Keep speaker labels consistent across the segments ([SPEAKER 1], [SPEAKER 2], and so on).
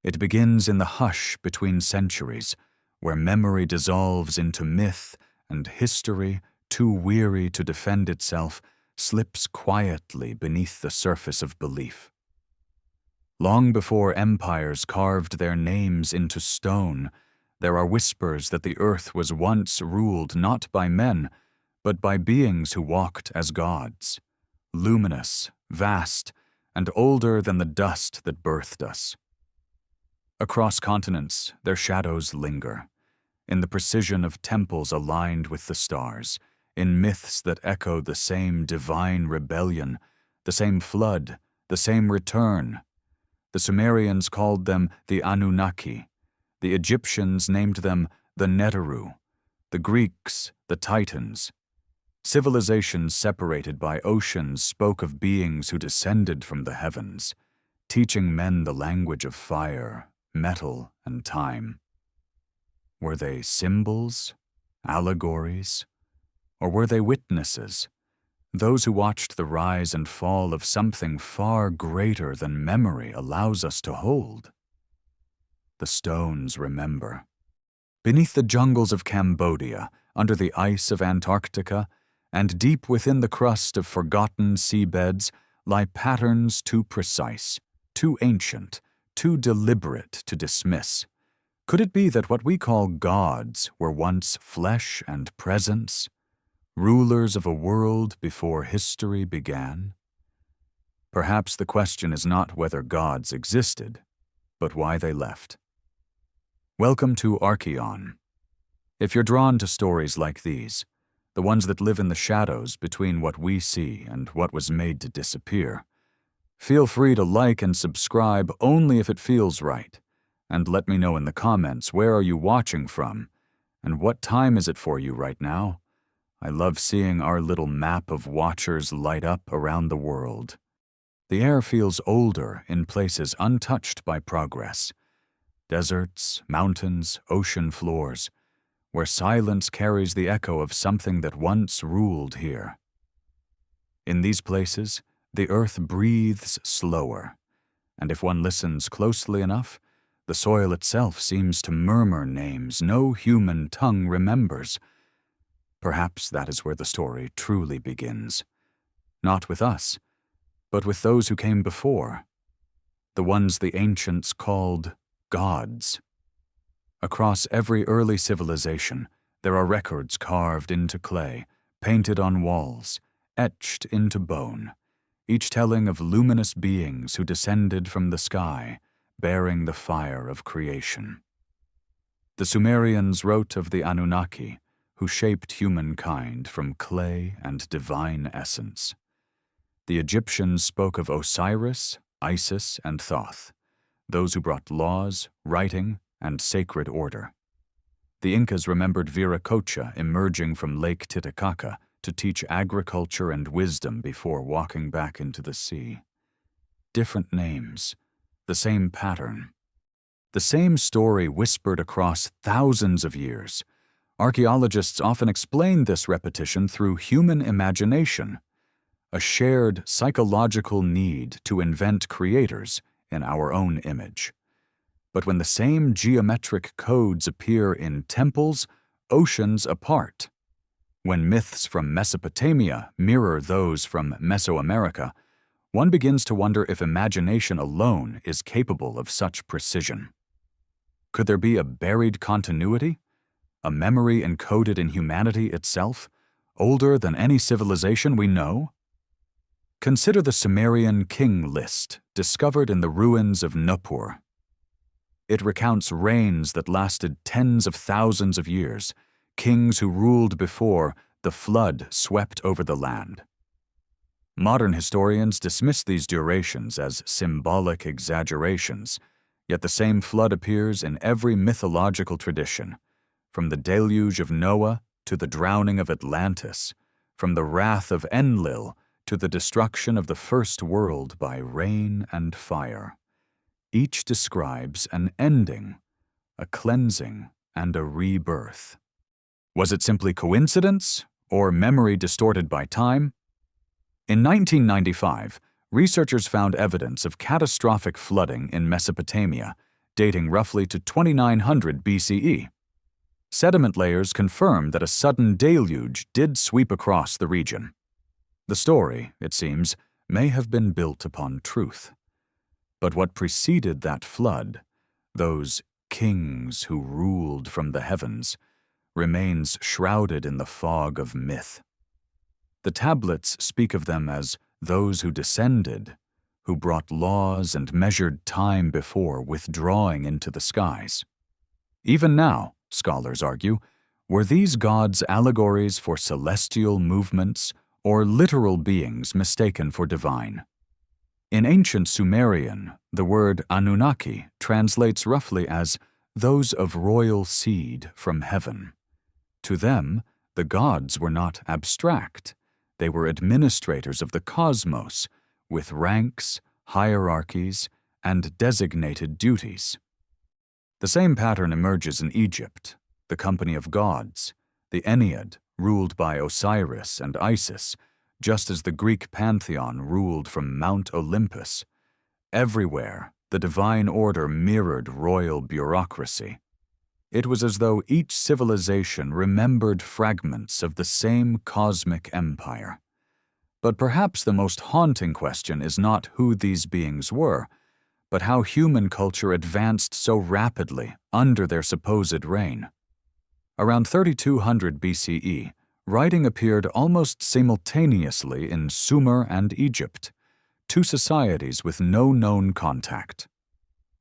[SPEAKER 1] It begins in the hush between centuries, where memory dissolves into myth and history, too weary to defend itself, slips quietly beneath the surface of belief. Long before empires carved their names into stone, there are whispers that the earth was once ruled not by men, but by beings who walked as gods, luminous, vast, and older than the dust that birthed us. Across continents, their shadows linger, in the precision of temples aligned with the stars, in myths that echo the same divine rebellion, the same flood, the same return. The Sumerians called them the Anunnaki. The Egyptians named them the Neteru. The Greeks, the Titans. Civilizations separated by oceans spoke of beings who descended from the heavens, teaching men the language of fire, metal, and time. Were they symbols, allegories, or were they witnesses, those who watched the rise and fall of something far greater than memory allows us to hold? The stones remember. Beneath the jungles of Cambodia, under the ice of Antarctica, and deep within the crust of forgotten seabeds lie patterns too precise, too ancient, too deliberate to dismiss. Could it be that what we call gods were once flesh and presence, rulers of a world before history began? Perhaps the question is not whether gods existed, but why they left. Welcome to ARCHAEON. If you're drawn to stories like these, the ones that live in the shadows between what we see and what was made to disappear, feel free to like and subscribe only if it feels right, and let me know in the comments where are you watching from, and what time is it for you right now? I love seeing our little map of watchers light up around the world. The air feels older in places untouched by progress. Deserts, mountains, ocean floors, where silence carries the echo of something that once ruled here. In these places, the earth breathes slower, and if one listens closely enough, the soil itself seems to murmur names no human tongue remembers. Perhaps that is where the story truly begins. Not with us, but with those who came before, the ones the ancients called gods. Across every early civilization, there are records carved into clay, painted on walls, etched into bone, each telling of luminous beings who descended from the sky, bearing the fire of creation. The Sumerians wrote of the Anunnaki, who shaped humankind from clay and divine essence. The Egyptians spoke of Osiris, Isis, and Thoth, those who brought laws, writing, and sacred order. The Incas remembered Viracocha emerging from Lake Titicaca to teach agriculture and wisdom before walking back into the sea. Different names, the same pattern. The same story whispered across thousands of years. Archaeologists often explain this repetition through human imagination, a shared psychological need to invent creators in our own image. But when the same geometric codes appear in temples, oceans apart, when myths from Mesopotamia mirror those from Mesoamerica, one begins to wonder if imagination alone is capable of such precision. Could there be a buried continuity? A memory encoded in humanity itself, older than any civilization we know? Consider the Sumerian king list discovered in the ruins of Nippur. It recounts reigns that lasted tens of thousands of years, kings who ruled before the flood swept over the land. Modern historians dismiss these durations as symbolic exaggerations, yet the same flood appears in every mythological tradition, from the deluge of Noah to the drowning of Atlantis, from the wrath of Enlil to the destruction of the first world by rain and fire. Each describes an ending, a cleansing, and a rebirth. Was it simply coincidence, or memory distorted by time? In 1995, researchers found evidence of catastrophic flooding in Mesopotamia, dating roughly to 2900 BCE. Sediment layers confirm that a sudden deluge did sweep across the region. The story, it seems, may have been built upon truth. But what preceded that flood, those kings who ruled from the heavens, remains shrouded in the fog of myth. The tablets speak of them as those who descended, who brought laws and measured time before withdrawing into the skies. Even now, scholars argue, were these gods allegories for celestial movements or literal beings mistaken for divine? In ancient Sumerian, the word Anunnaki translates roughly as those of royal seed from heaven. To them, the gods were not abstract. They were administrators of the cosmos, with ranks, hierarchies, and designated duties. The same pattern emerges in Egypt, the company of gods, the Ennead, ruled by Osiris and Isis, just as the Greek pantheon ruled from Mount Olympus. Everywhere, the divine order mirrored royal bureaucracy. It was as though each civilization remembered fragments of the same cosmic empire. But perhaps the most haunting question is not who these beings were, but how human culture advanced so rapidly under their supposed reign. Around 3200 BCE, writing appeared almost simultaneously in Sumer and Egypt, two societies with no known contact.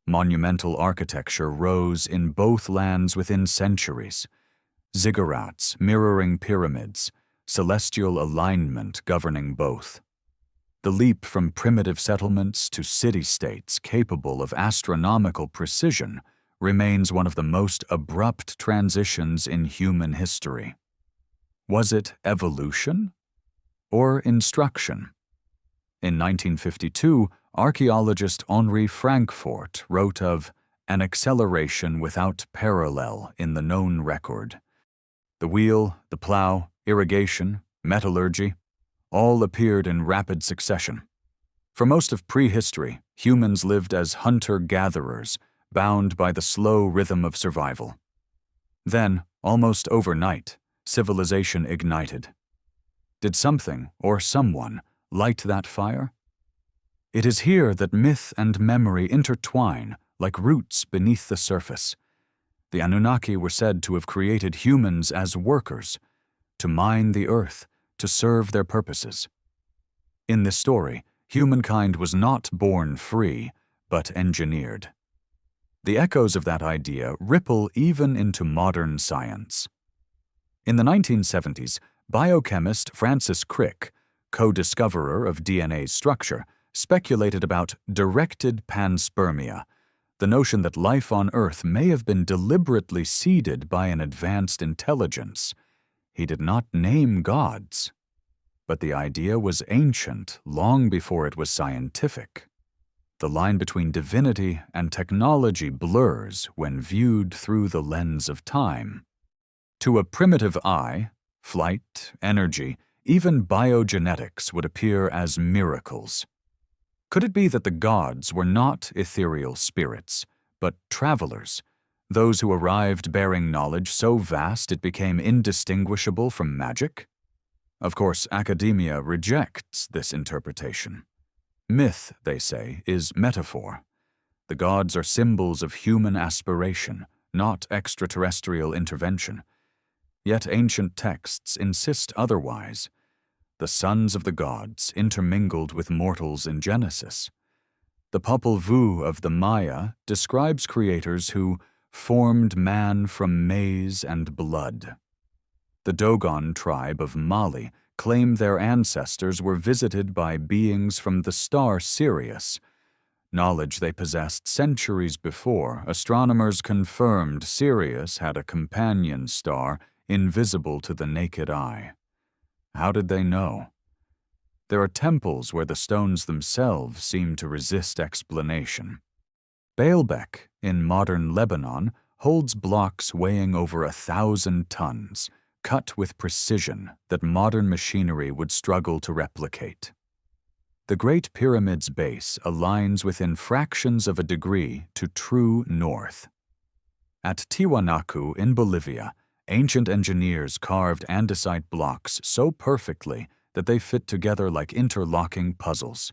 [SPEAKER 1] Monumental architecture rose in both lands within centuries, ziggurats mirroring pyramids, celestial alignment governing both. The leap from primitive settlements to city-states capable of astronomical precision remains one of the most abrupt transitions in human history. Was it evolution or instruction? In 1952, archaeologist Henri Frankfort wrote of an acceleration without parallel in the known record. The wheel, the plow, irrigation, metallurgy, all appeared in rapid succession. For most of prehistory, humans lived as hunter-gatherers, bound by the slow rhythm of survival. Then, almost overnight, civilization ignited. Did something or someone light that fire? It is here that myth and memory intertwine like roots beneath the surface. The Anunnaki were said to have created humans as workers, to mine the earth, to serve their purposes. In this story, humankind was not born free, but engineered. The echoes of that idea ripple even into modern science. In the 1970s, biochemist Francis Crick, co-discoverer of DNA's structure, speculated about directed panspermia, the notion that life on Earth may have been deliberately seeded by an advanced intelligence. He did not name gods, but the idea was ancient long before it was scientific. The line between divinity and technology blurs when viewed through the lens of time. To a primitive eye, flight, energy, even biogenetics would appear as miracles. Could it be that the gods were not ethereal spirits, but travelers, those who arrived bearing knowledge so vast it became indistinguishable from magic? Of course, academia rejects this interpretation. Myth, they say, is metaphor. The gods are symbols of human aspiration, not extraterrestrial intervention. Yet ancient texts insist otherwise. The sons of the gods intermingled with mortals in Genesis. The Popol Vuh of the Maya describes creators who formed man from maize and blood. The Dogon tribe of Mali claim their ancestors were visited by beings from the star Sirius. Knowledge they possessed centuries before, astronomers confirmed Sirius had a companion star invisible to the naked eye. How did they know? There are temples where the stones themselves seem to resist explanation. Baalbek, in modern Lebanon, holds blocks weighing over 1,000 tons, cut with precision that modern machinery would struggle to replicate. The Great Pyramid's base aligns within fractions of a degree to true north. At Tiwanaku in Bolivia, ancient engineers carved andesite blocks so perfectly that they fit together like interlocking puzzles.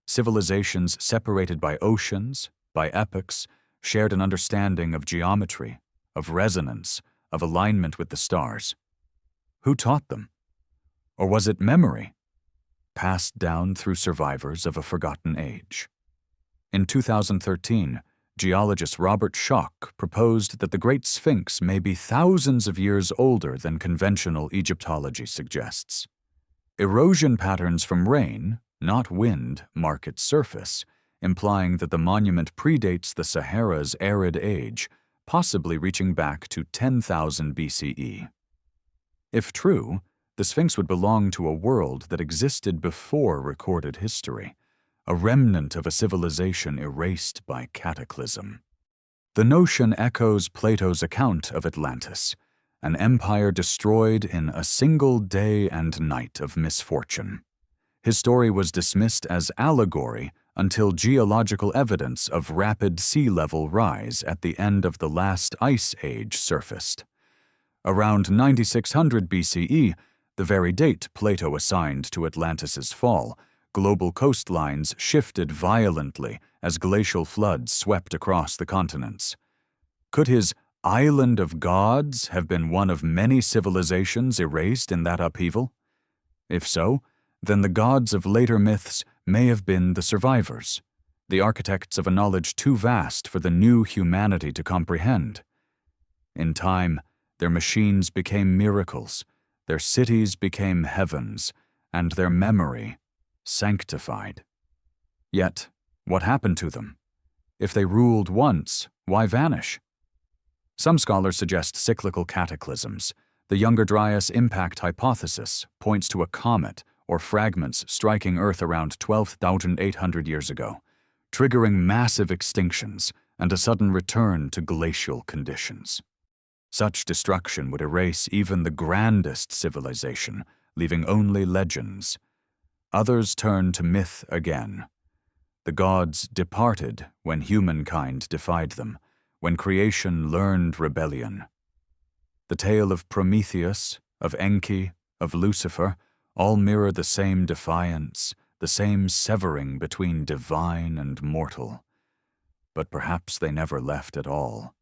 [SPEAKER 1] Civilizations separated by oceans, by epochs, shared an understanding of geometry, of resonance, of alignment with the stars. Who taught them? Or was it memory, passed down through survivors of a forgotten age? In 2013, geologist Robert Schoch proposed that the Great Sphinx may be thousands of years older than conventional Egyptology suggests. Erosion patterns from rain, not wind, mark its surface, implying that the monument predates the Sahara's arid age, possibly reaching back to 10,000 BCE. If true, the Sphinx would belong to a world that existed before recorded history, a remnant of a civilization erased by cataclysm. The notion echoes Plato's account of Atlantis, an empire destroyed in a single day and night of misfortune. His story was dismissed as allegory until geological evidence of rapid sea level rise at the end of the last ice age surfaced. Around 9600 BCE, the very date Plato assigned to Atlantis's fall, global coastlines shifted violently as glacial floods swept across the continents. Could his island of gods have been one of many civilizations erased in that upheaval? If so, then the gods of later myths may have been the survivors, the architects of a knowledge too vast for the new humanity to comprehend. In time, their machines became miracles, their cities became heavens, and their memory sanctified. Yet, what happened to them? If they ruled once, why vanish? Some scholars suggest cyclical cataclysms. The Younger Dryas impact hypothesis points to a comet or fragments striking Earth around 12,800 years ago, triggering massive extinctions and a sudden return to glacial conditions. Such destruction would erase even the grandest civilization, leaving only legends. Others turn to myth again. The gods departed when humankind defied them, when creation learned rebellion. The tale of Prometheus, of Enki, of Lucifer, all mirror the same defiance, the same severing between divine and mortal. But perhaps they never left at all.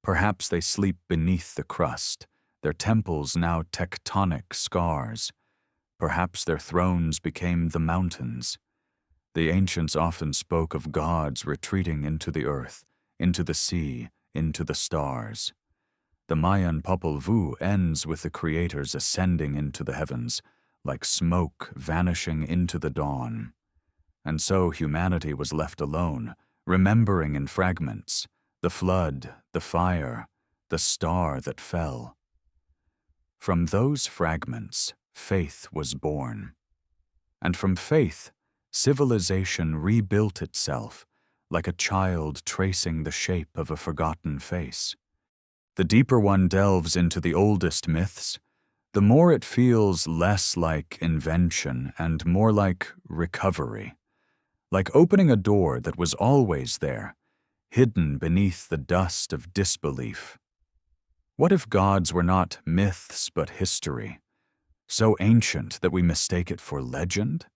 [SPEAKER 1] Perhaps they sleep beneath the crust, their temples now tectonic scars. Perhaps their thrones became the mountains. The ancients often spoke of gods retreating into the earth, into the sea, into the stars. The Mayan Popol Vuh ends with the creators ascending into the heavens, like smoke vanishing into the dawn. And so humanity was left alone, remembering in fragments the flood, the fire, the star that fell. From those fragments, faith was born. And from faith, civilization rebuilt itself, like a child tracing the shape of a forgotten face. The deeper one delves into the oldest myths, the more it feels less like invention and more like recovery, like opening a door that was always there, hidden beneath the dust of disbelief. What if gods were not myths but history, so ancient that we mistake it for legend?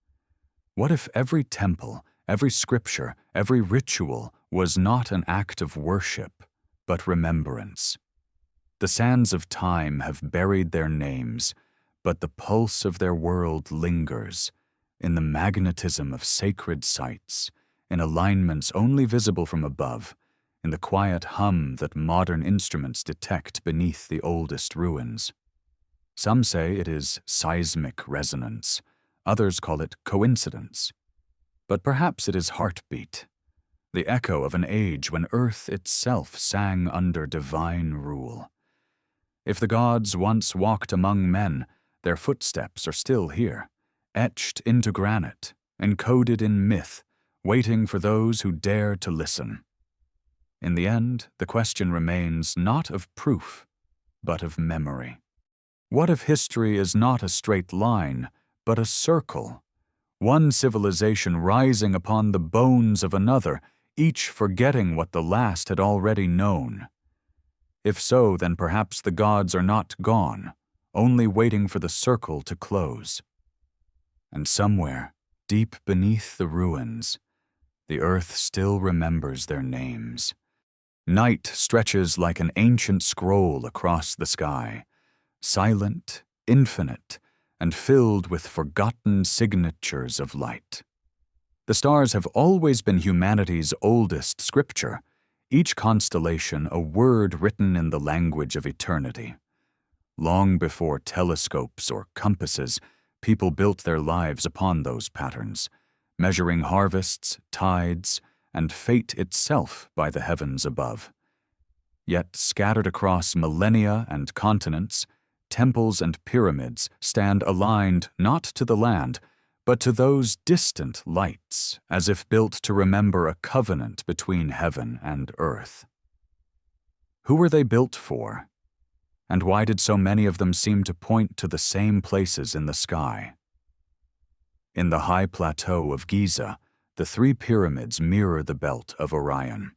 [SPEAKER 1] What if every temple, every scripture, every ritual was not an act of worship, but remembrance? The sands of time have buried their names, but the pulse of their world lingers, in the magnetism of sacred sites, in alignments only visible from above, in the quiet hum that modern instruments detect beneath the oldest ruins. Some say it is seismic resonance, others call it coincidence. But perhaps it is heartbeat, the echo of an age when Earth itself sang under divine rule. If the gods once walked among men, their footsteps are still here, etched into granite, encoded in myth, waiting for those who dare to listen. In the end, the question remains not of proof, but of memory. What if history is not a straight line, but a circle, one civilization rising upon the bones of another, each forgetting what the last had already known. If so, then perhaps the gods are not gone, only waiting for the circle to close. And somewhere, deep beneath the ruins, the earth still remembers their names. Night stretches like an ancient scroll across the sky, silent, infinite, and filled with forgotten signatures of light. The stars have always been humanity's oldest scripture, each constellation a word written in the language of eternity. Long before telescopes or compasses, people built their lives upon those patterns, measuring harvests, tides, and fate itself by the heavens above. Yet scattered across millennia and continents, temples and pyramids stand aligned not to the land, but to those distant lights, as if built to remember a covenant between heaven and earth. Who were they built for? And why did so many of them seem to point to the same places in the sky? In the high plateau of Giza, the three pyramids mirror the belt of Orion.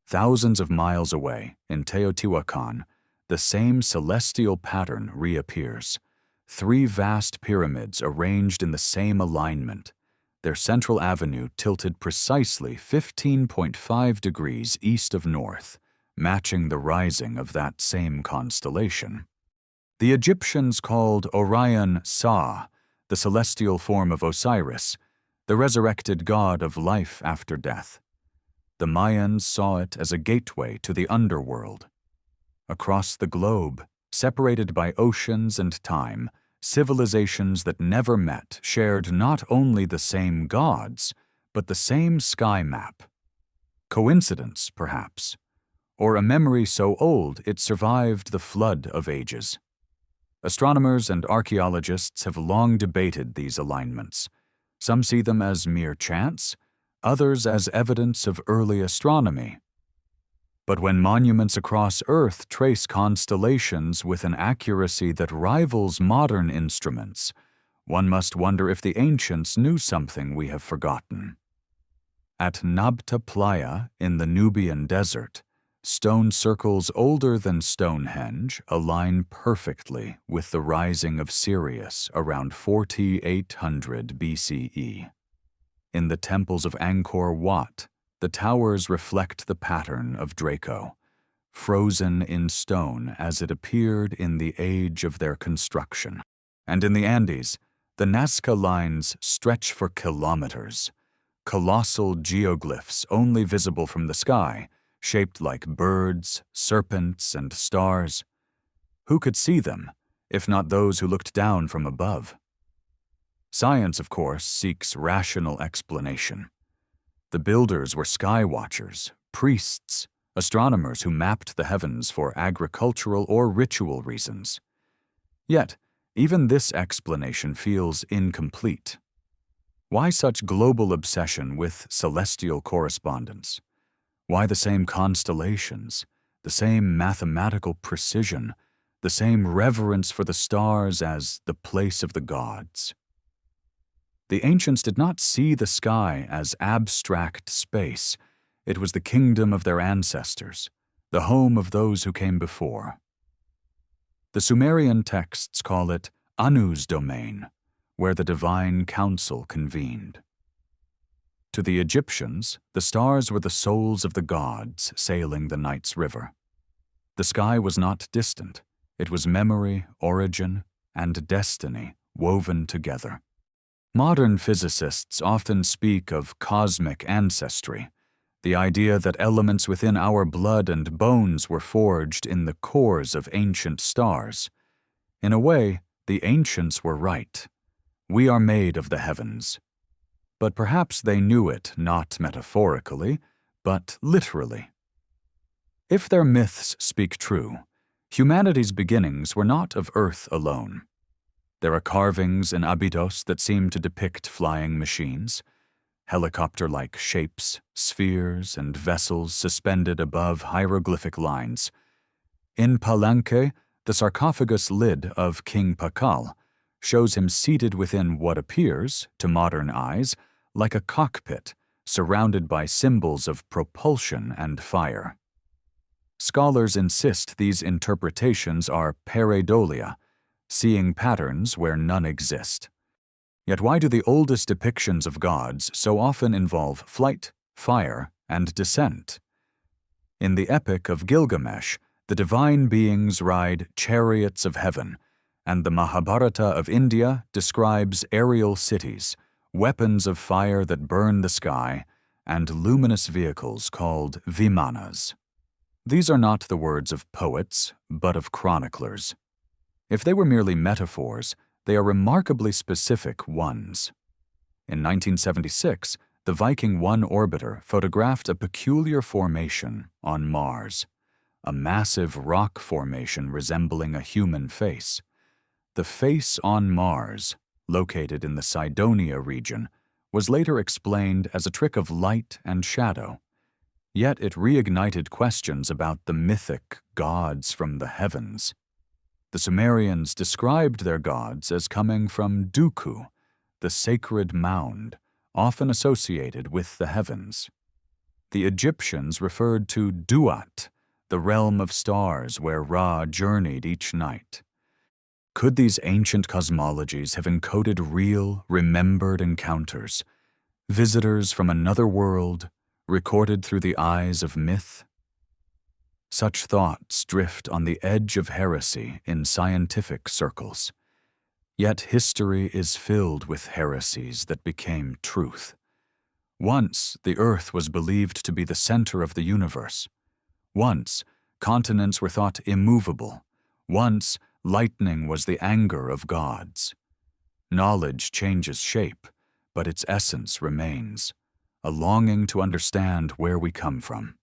[SPEAKER 1] Thousands of miles away, in Teotihuacan, the same celestial pattern reappears. Three vast pyramids arranged in the same alignment, their central avenue tilted precisely 15.5 degrees east of north, matching the rising of that same constellation. The Egyptians called Orion Sa, the celestial form of Osiris, the resurrected god of life after death. The Mayans saw it as a gateway to the underworld. Across the globe, separated by oceans and time, civilizations that never met shared not only the same gods, but the same sky map. Coincidence, perhaps, or a memory so old it survived the flood of ages. Astronomers and archaeologists have long debated these alignments. Some see them as mere chance, others as evidence of early astronomy. But when monuments across Earth trace constellations with an accuracy that rivals modern instruments, one must wonder if the ancients knew something we have forgotten. At Nabta Playa in the Nubian desert, stone circles older than Stonehenge align perfectly with the rising of Sirius around 4800 BCE. In the temples of Angkor Wat, the towers reflect the pattern of Draco, frozen in stone as it appeared in the age of their construction. And in the Andes, the Nazca lines stretch for kilometers, colossal geoglyphs only visible from the sky, shaped like birds, serpents, and stars. Who could see them, if not those who looked down from above? Science, of course, seeks rational explanation. The builders were sky watchers, priests, astronomers who mapped the heavens for agricultural or ritual reasons. Yet, even this explanation feels incomplete. Why such global obsession with celestial correspondence? Why the same constellations, the same mathematical precision, the same reverence for the stars as the place of the gods? The ancients did not see the sky as abstract space. It was the kingdom of their ancestors, the home of those who came before. The Sumerian texts call it Anu's domain, where the divine council convened. To the Egyptians, the stars were the souls of the gods sailing the night's river. The sky was not distant. It was memory, origin, and destiny woven together. Modern physicists often speak of cosmic ancestry, the idea that elements within our blood and bones were forged in the cores of ancient stars. In a way, the ancients were right. We are made of the heavens. But perhaps they knew it not metaphorically, but literally. If their myths speak true, humanity's beginnings were not of Earth alone. There are carvings in Abydos that seem to depict flying machines, helicopter-like shapes, spheres, and vessels suspended above hieroglyphic lines. In Palenque, the sarcophagus lid of King Pakal shows him seated within what appears, to modern eyes, like a cockpit, surrounded by symbols of propulsion and fire. Scholars insist these interpretations are pareidolia, seeing patterns where none exist. Yet why do the oldest depictions of gods so often involve flight, fire, and descent? In the Epic of Gilgamesh, the divine beings ride chariots of heaven, and the Mahabharata of India describes aerial cities, weapons of fire that burn the sky, and luminous vehicles called vimanas. These are not the words of poets, but of chroniclers. If they were merely metaphors, they are remarkably specific ones. In 1976, the Viking 1 orbiter photographed a peculiar formation on Mars, a massive rock formation resembling a human face. The face on Mars, located in the Cydonia region, was later explained as a trick of light and shadow. Yet it reignited questions about the mythic gods from the heavens. The Sumerians described their gods as coming from Duku, the sacred mound, often associated with the heavens. The Egyptians referred to Duat, the realm of stars where Ra journeyed each night. Could these ancient cosmologies have encoded real, remembered encounters, visitors from another world, recorded through the eyes of myth? Such thoughts drift on the edge of heresy in scientific circles. Yet history is filled with heresies that became truth. Once, the Earth was believed to be the center of the universe. Once, continents were thought immovable. Once, lightning was the anger of gods. Knowledge changes shape, but its essence remains, a longing to understand where we come from.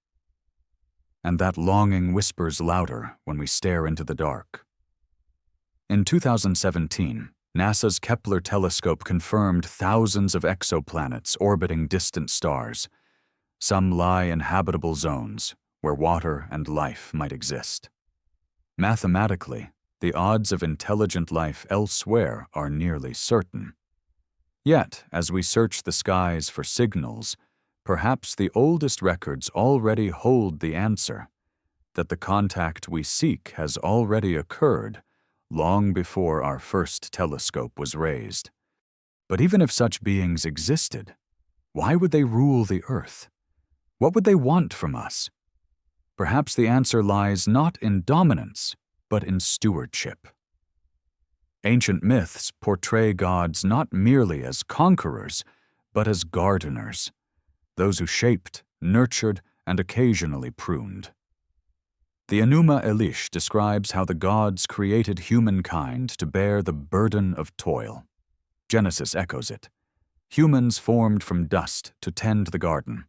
[SPEAKER 1] And that longing whispers louder when we stare into the dark. In 2017, NASA's Kepler telescope confirmed thousands of exoplanets orbiting distant stars. Some lie in habitable zones where water and life might exist. Mathematically, the odds of intelligent life elsewhere are nearly certain. Yet, as we search the skies for signals, perhaps the oldest records already hold the answer, that the contact we seek has already occurred long before our first telescope was raised. But even if such beings existed, why would they rule the Earth? What would they want from us? Perhaps the answer lies not in dominance, but in stewardship. Ancient myths portray gods not merely as conquerors, but as gardeners, those who shaped, nurtured, and occasionally pruned. The Enuma Elish describes how the gods created humankind to bear the burden of toil. Genesis echoes it. Humans formed from dust to tend the garden.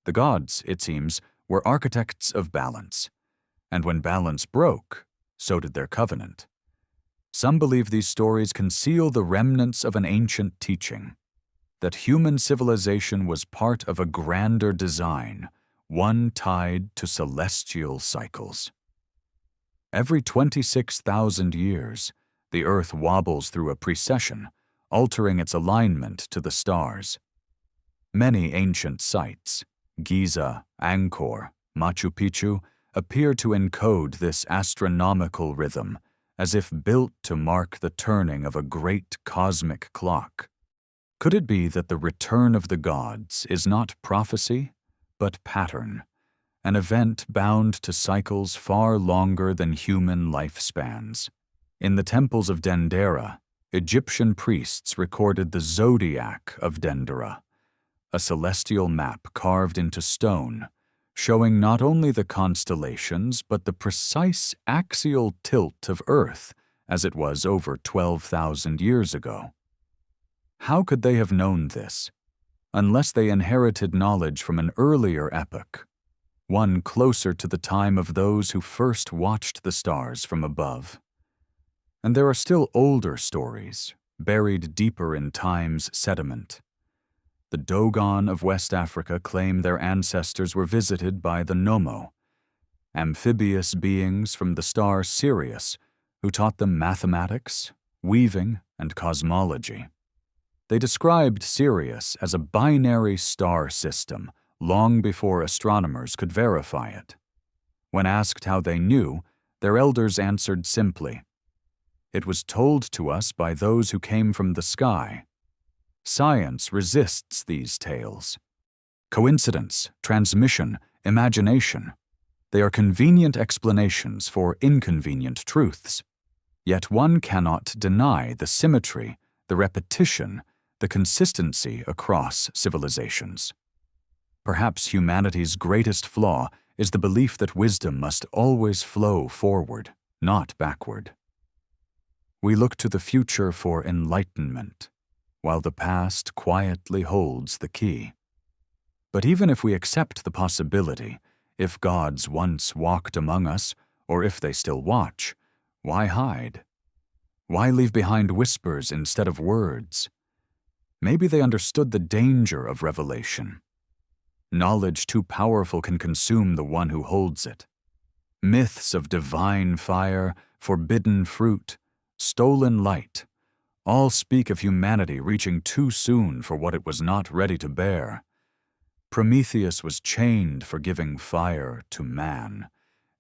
[SPEAKER 1] The gods, it seems, were architects of balance, and when balance broke, so did their covenant. Some believe these stories conceal the remnants of an ancient teaching, that human civilization was part of a grander design, one tied to celestial cycles. Every 26,000 years, the Earth wobbles through a precession, altering its alignment to the stars. Many ancient sites, Giza, Angkor, Machu Picchu, appear to encode this astronomical rhythm, as if built to mark the turning of a great cosmic clock. Could it be that the return of the gods is not prophecy, but pattern, an event bound to cycles far longer than human lifespans? In the temples of Dendera, Egyptian priests recorded the zodiac of Dendera, a celestial map carved into stone, showing not only the constellations but the precise axial tilt of Earth as it was over 12,000 years ago. How could they have known this, unless they inherited knowledge from an earlier epoch, one closer to the time of those who first watched the stars from above? And there are still older stories, buried deeper in time's sediment. The Dogon of West Africa claim their ancestors were visited by the Nomo, amphibious beings from the star Sirius, who taught them mathematics, weaving, and cosmology. They described Sirius as a binary star system long before astronomers could verify it. When asked how they knew, their elders answered simply, "It was told to us by those who came from the sky." Science resists these tales. Coincidence, transmission, imagination. They are convenient explanations for inconvenient truths. Yet one cannot deny the symmetry, the repetition, the consistency across civilizations. Perhaps humanity's greatest flaw is the belief that wisdom must always flow forward, not backward. We look to the future for enlightenment, while the past quietly holds the key. But even if we accept the possibility, if gods once walked among us, or if they still watch, why hide? Why leave behind whispers instead of words? Maybe they understood the danger of revelation. Knowledge too powerful can consume the one who holds it. Myths of divine fire, forbidden fruit, stolen light, all speak of humanity reaching too soon for what it was not ready to bear. Prometheus was chained for giving fire to man.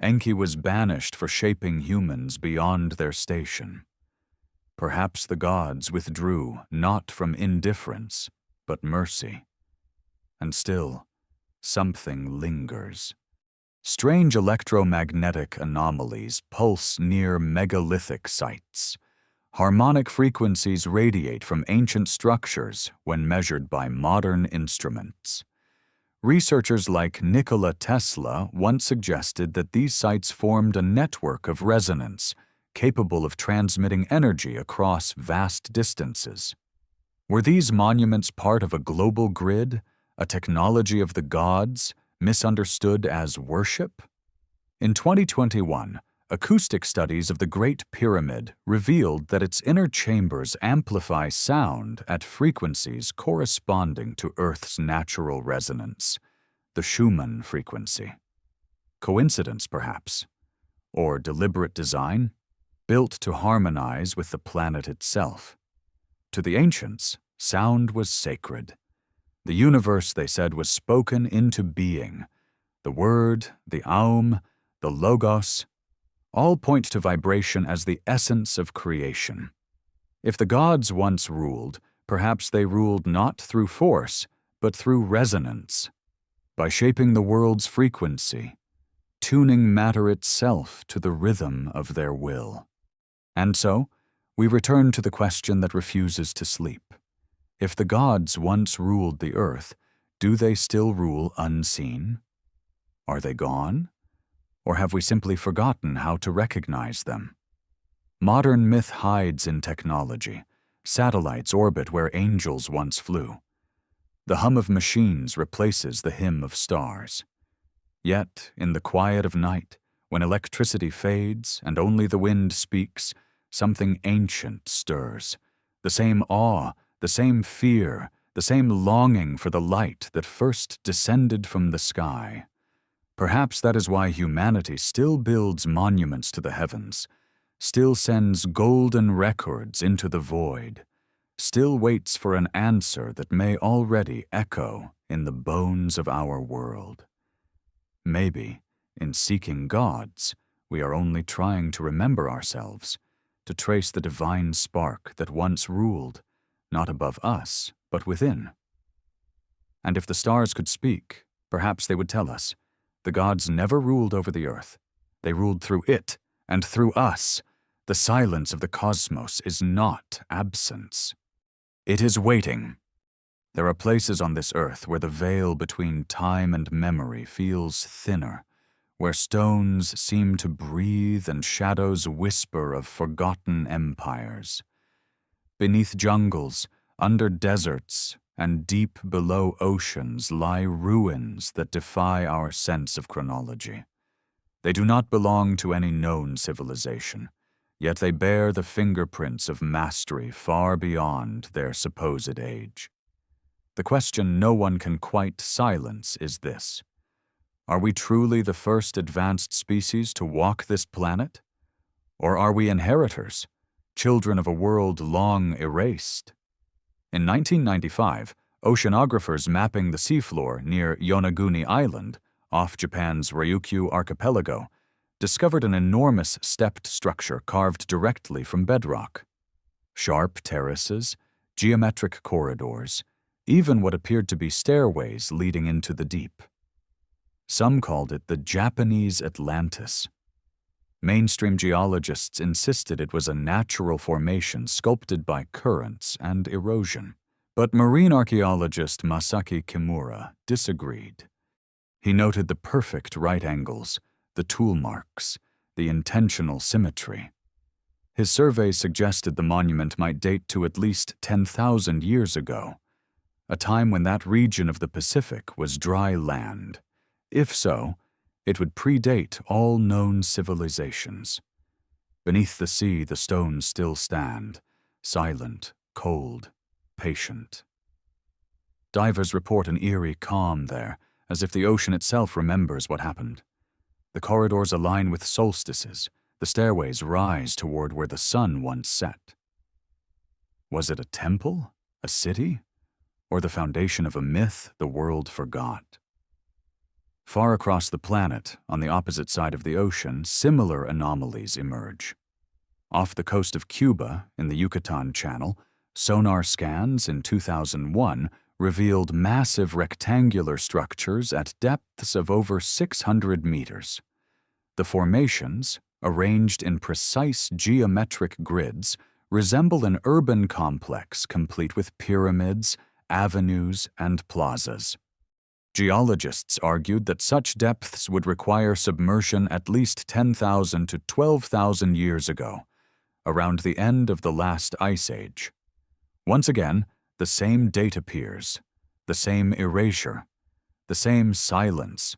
[SPEAKER 1] Enki was banished for shaping humans beyond their station. Perhaps the gods withdrew not from indifference, but mercy. And still, something lingers. Strange electromagnetic anomalies pulse near megalithic sites. Harmonic frequencies radiate from ancient structures when measured by modern instruments. Researchers like Nikola Tesla once suggested that these sites formed a network of resonance capable of transmitting energy across vast distances. Were these monuments part of a global grid, a technology of the gods, misunderstood as worship? In 2021, acoustic studies of the Great Pyramid revealed that its inner chambers amplify sound at frequencies corresponding to Earth's natural resonance, the Schumann frequency. Coincidence, perhaps? Or deliberate design, built to harmonize with the planet itself? To the ancients, sound was sacred. The universe, they said, was spoken into being. The word, the aum, the logos, all point to vibration as the essence of creation. If the gods once ruled, perhaps they ruled not through force, but through resonance, by shaping the world's frequency, tuning matter itself to the rhythm of their will. And so, we return to the question that refuses to sleep. If the gods once ruled the earth, do they still rule unseen? Are they gone? Or have we simply forgotten how to recognize them? Modern myth hides in technology. Satellites orbit where angels once flew. The hum of machines replaces the hymn of stars. Yet, in the quiet of night, when electricity fades and only the wind speaks, something ancient stirs. The same awe, the same fear, the same longing for the light that first descended from the sky. Perhaps that is why humanity still builds monuments to the heavens, still sends golden records into the void, still waits for an answer that may already echo in the bones of our world. Maybe, in seeking gods, we are only trying to remember ourselves, to trace the divine spark that once ruled, not above us, but within. And if the stars could speak, perhaps they would tell us, the gods never ruled over the earth. They ruled through it and through us. The silence of the cosmos is not absence. It is waiting. There are places on this earth where the veil between time and memory feels thinner, where stones seem to breathe and shadows whisper of forgotten empires. Beneath jungles, under deserts, and deep below oceans lie ruins that defy our sense of chronology. They do not belong to any known civilization, yet they bear the fingerprints of mastery far beyond their supposed age. The question no one can quite silence is this: are we truly the first advanced species to walk this planet? Or are we inheritors, children of a world long erased. In 1995, oceanographers mapping the seafloor near Yonaguni Island, off Japan's Ryukyu archipelago, discovered an enormous stepped structure carved directly from bedrock. Sharp terraces, geometric corridors, even what appeared to be stairways leading into the deep. Some called it the Japanese Atlantis. Mainstream geologists insisted it was a natural formation sculpted by currents and erosion. But marine archaeologist Masaki Kimura disagreed. He noted the perfect right angles, the tool marks, the intentional symmetry. His survey suggested the monument might date to at least 10,000 years ago, a time when that region of the Pacific was dry land. If so, it would predate all known civilizations. Beneath the sea, the stones still stand, silent, cold, patient. Divers report an eerie calm there, as if the ocean itself remembers what happened. The corridors align with solstices, the stairways rise toward where the sun once set. Was it a temple, a city, or the foundation of a myth the world forgot? Far across the planet, on the opposite side of the ocean, similar anomalies emerge. Off the coast of Cuba, in the Yucatan Channel, sonar scans in 2001 revealed massive rectangular structures at depths of over 600 meters. The formations, arranged in precise geometric grids, resemble an urban complex complete with pyramids, avenues, and plazas. Geologists argued that such depths would require submersion at least 10,000 to 12,000 years ago, around the end of the last ice age. Once again, the same date appears, the same erasure, the same silence.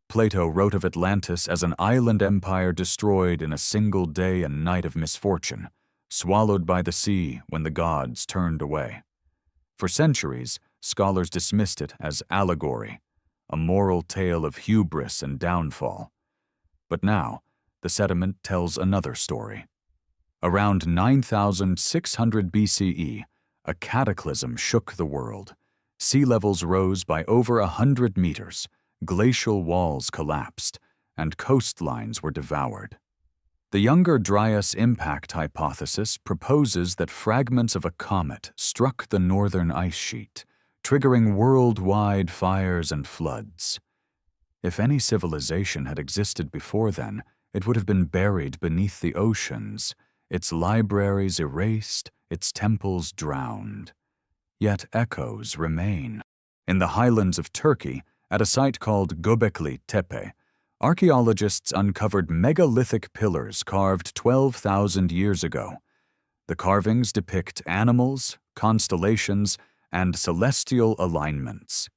[SPEAKER 1] Plato wrote of Atlantis as an island empire destroyed in a single day and night of misfortune, swallowed by the sea when the gods turned away. For centuries, scholars dismissed it as allegory, a moral tale of hubris and downfall. But now, the sediment tells another story. Around 9,600 BCE, a cataclysm shook the world. Sea levels rose by over 100 meters, glacial walls collapsed, and coastlines were devoured. The Younger Dryas impact hypothesis proposes that fragments of a comet struck the northern ice sheet, triggering worldwide fires and floods. If any civilization had existed before then, it would have been buried beneath the oceans, its libraries erased, its temples drowned. Yet echoes remain. In the highlands of Turkey, at a site called Göbekli Tepe, archaeologists uncovered megalithic pillars carved 12,000 years ago. The carvings depict animals, constellations, and celestial alignments.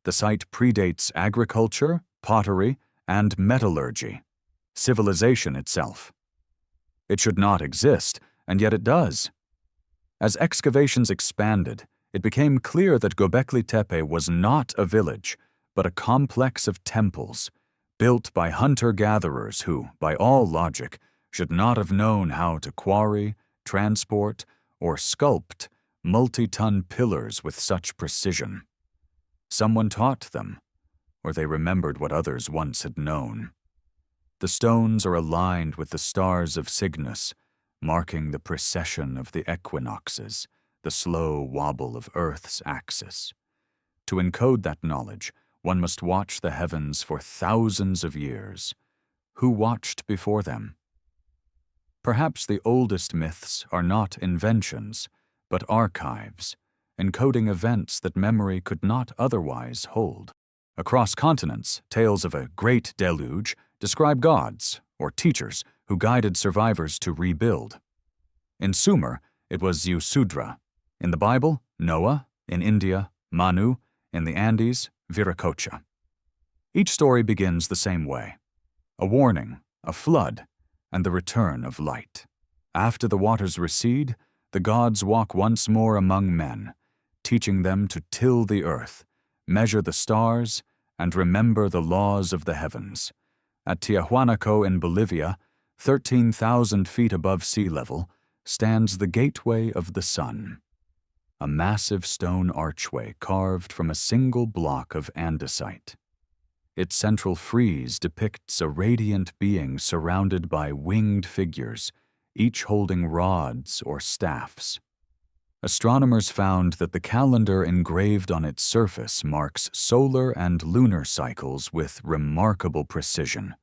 [SPEAKER 1] The site predates agriculture, pottery, and metallurgy, civilization itself. It should not exist, and yet it does. As excavations expanded, it became clear that Göbekli Tepe was not a village, but a complex of temples, built by hunter-gatherers who, by all logic, should not have known how to quarry, transport, or sculpt multi-ton pillars with such precision. Someone taught them, or they remembered what others once had known. The stones are aligned with the stars of Cygnus, marking the precession of the equinoxes, the slow wobble of Earth's axis. To encode that knowledge, one must watch the heavens for thousands of years. Who watched before them? Perhaps the oldest myths are not inventions, but archives, encoding events that memory could not otherwise hold. Across continents, tales of a great deluge describe gods or teachers who guided survivors to rebuild. In Sumer, it was Yusudra. In the Bible, Noah. In India, Manu. In the Andes, Viracocha. Each story begins the same way: a warning, a flood, and the return of light. After the waters recede, the gods walk once more among men, teaching them to till the earth, measure the stars, and remember the laws of the heavens. At Tiahuanaco in Bolivia, 13,000 feet above sea level, stands the Gateway of the Sun, a massive stone archway carved from a single block of andesite. Its central frieze depicts a radiant being surrounded by winged figures, each holding rods or staffs. Astronomers found that the calendar engraved on its surface marks solar and lunar cycles with remarkable precision.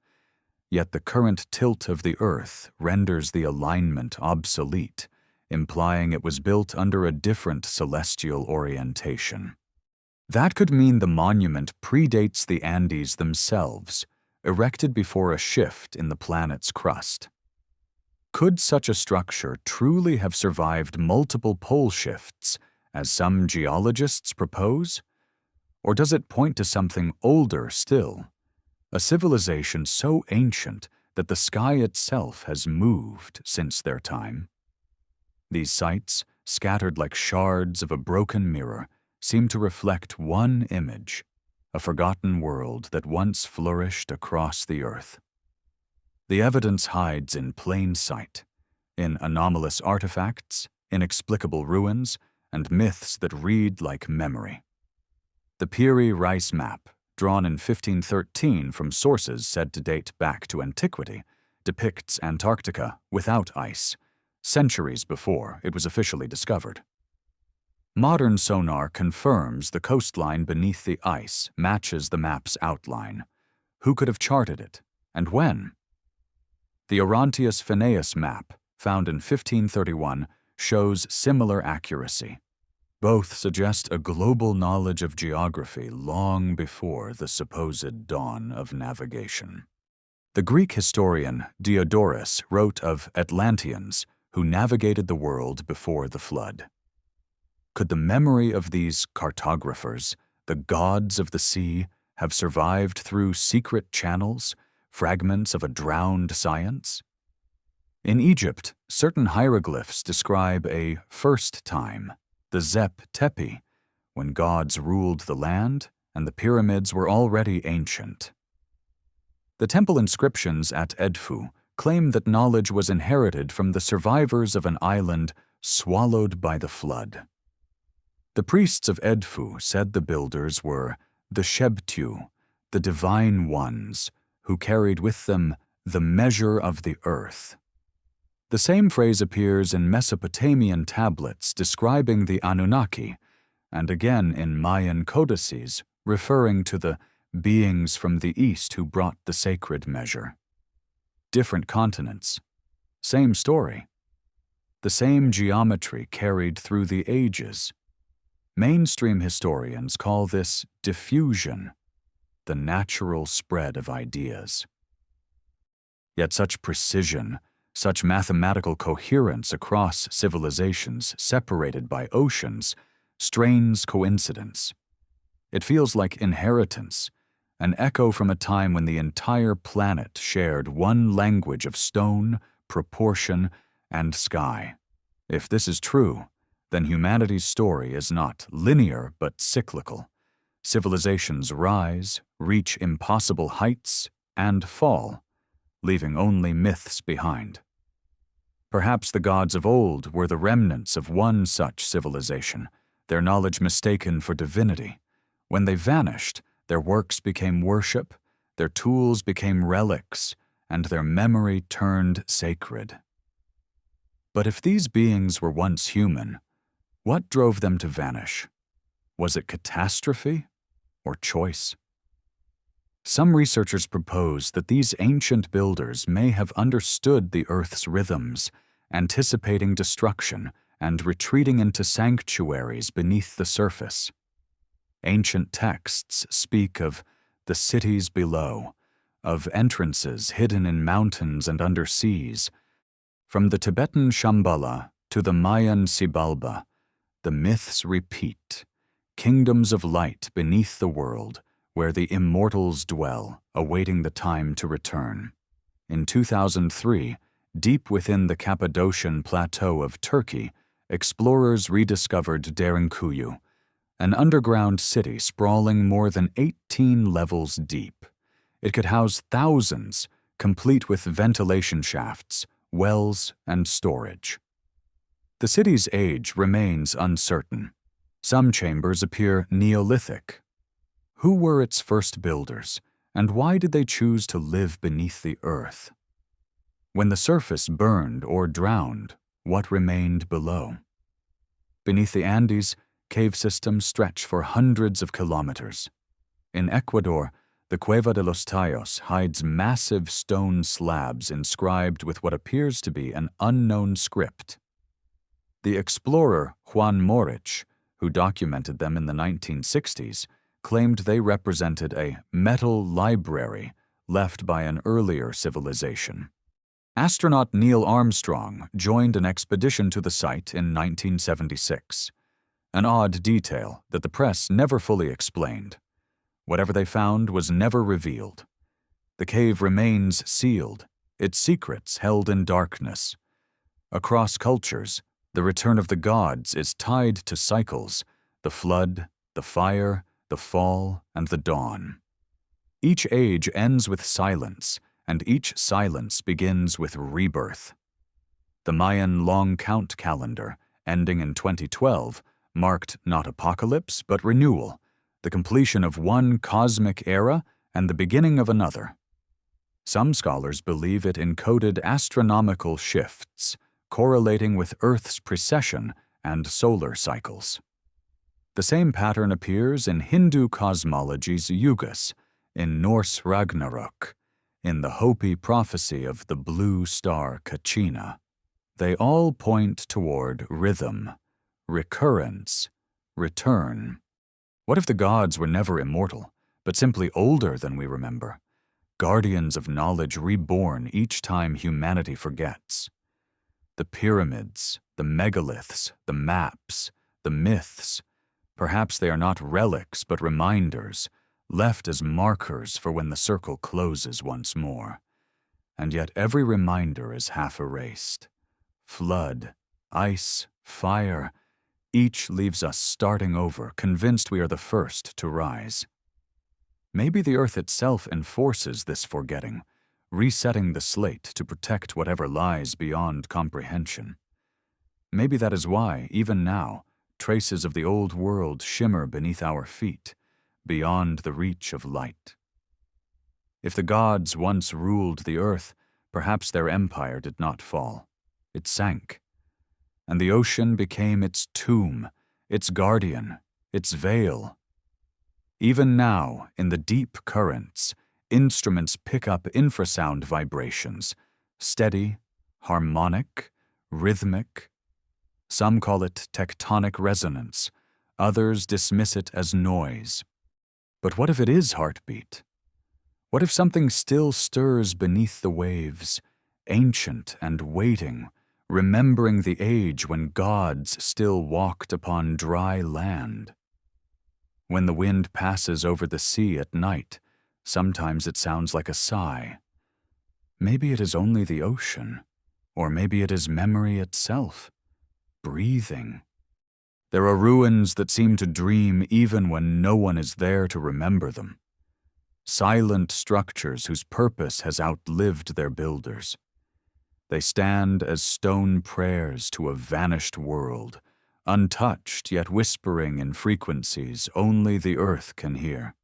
[SPEAKER 1] Yet the current tilt of the Earth renders the alignment obsolete, implying it was built under a different celestial orientation. That could mean the monument predates the Andes themselves, erected before a shift in the planet's crust. Could such a structure truly have survived multiple pole shifts, as some geologists propose? Or does it point to something older still? A civilization so ancient that the sky itself has moved since their time. These sites, scattered like shards of a broken mirror, seem to reflect one image, a forgotten world that once flourished across the earth. The evidence hides in plain sight, in anomalous artifacts, inexplicable ruins, and myths that read like memory. The Piri Reis map, drawn in 1513 from sources said to date back to antiquity, depicts Antarctica without ice, centuries before it was officially discovered. Modern sonar confirms the coastline beneath the ice matches the map's outline. Who could have charted it, and when? The Orontius Phineus map, found in 1531, shows similar accuracy. Both suggest a global knowledge of geography long before the supposed dawn of navigation. The Greek historian Diodorus wrote of Atlanteans who navigated the world before the flood. Could the memory of these cartographers, the gods of the sea, have survived through secret channels, fragments of a drowned science? In Egypt, certain hieroglyphs describe a first time, the Zep Tepi, when gods ruled the land and the pyramids were already ancient. The temple inscriptions at Edfu claim that knowledge was inherited from the survivors of an island swallowed by the flood. The priests of Edfu said the builders were the Shebtu, the divine ones, who carried with them the measure of the earth. The same phrase appears in Mesopotamian tablets describing the Anunnaki, and again in Mayan codices referring to the beings from the east who brought the sacred measure. Different continents, same story. The same geometry carried through the ages. Mainstream historians call this diffusion, the natural spread of ideas. Yet such precision, such mathematical coherence across civilizations separated by oceans, strains coincidence. It feels like inheritance, an echo from a time when the entire planet shared one language of stone, proportion, and sky. If this is true, then humanity's story is not linear but cyclical. Civilizations rise, reach impossible heights, and fall, leaving only myths behind. Perhaps the gods of old were the remnants of one such civilization, their knowledge mistaken for divinity. When they vanished, their works became worship, their tools became relics, and their memory turned sacred. But if these beings were once human, what drove them to vanish? Was it catastrophe or choice? Some researchers propose that these ancient builders may have understood the Earth's rhythms, anticipating destruction and retreating into sanctuaries beneath the surface. Ancient texts speak of the cities below, of entrances hidden in mountains and under seas. From the Tibetan Shambhala to the Mayan Xibalba, the myths repeat, kingdoms of light beneath the world, where the immortals dwell, awaiting the time to return. In 2003, deep within the Cappadocian Plateau of Turkey, explorers rediscovered Derinkuyu, an underground city sprawling more than 18 levels deep. It could house thousands, complete with ventilation shafts, wells, and storage. The city's age remains uncertain. Some chambers appear Neolithic. Who were its first builders, and why did they choose to live beneath the earth? When the surface burned or drowned, what remained below? Beneath the Andes, cave systems stretch for hundreds of kilometers. In Ecuador, the Cueva de los Tallos hides massive stone slabs inscribed with what appears to be an unknown script. The explorer Juan Morich, who documented them in the 1960s, claimed they represented a metal library left by an earlier civilization. Astronaut Neil Armstrong joined an expedition to the site in 1976, an odd detail that the press never fully explained. Whatever they found was never revealed. The cave remains sealed, its secrets held in darkness. Across cultures, the return of the gods is tied to cycles: the flood, the fire, the fall, and the dawn. Each age ends with silence, and each silence begins with rebirth. The Mayan long count calendar, ending in 2012, marked not apocalypse but renewal, the completion of one cosmic era and the beginning of another. Some scholars believe it encoded astronomical shifts, correlating with Earth's precession and solar cycles. The same pattern appears in Hindu cosmology's Yugas, in Norse Ragnarok, in the Hopi prophecy of the blue star Kachina. They all point toward rhythm, recurrence, return. What if the gods were never immortal, but simply older than we remember, guardians of knowledge reborn each time humanity forgets? The pyramids, the megaliths, the maps, the myths, perhaps they are not relics but reminders, left as markers for when the circle closes once more. And yet every reminder is half erased. Flood, ice, fire, each leaves us starting over, convinced we are the first to rise. Maybe the earth itself enforces this forgetting, resetting the slate to protect whatever lies beyond comprehension. Maybe that is why, even now, traces of the old world shimmer beneath our feet, beyond the reach of light. If the gods once ruled the earth, perhaps their empire did not fall. It sank. And the ocean became its tomb, its guardian, its veil. Even now, in the deep currents, instruments pick up infrasound vibrations, steady, harmonic, rhythmic. Some call it tectonic resonance, others dismiss it as noise. But what if it is heartbeat? What if something still stirs beneath the waves, ancient and waiting, remembering the age when gods still walked upon dry land? When the wind passes over the sea at night, sometimes it sounds like a sigh. Maybe it is only the ocean, or maybe it is memory itself, breathing. There are ruins that seem to dream even when no one is there to remember them. Silent structures whose purpose has outlived their builders. They stand as stone prayers to a vanished world, untouched yet whispering in frequencies only the earth can hear.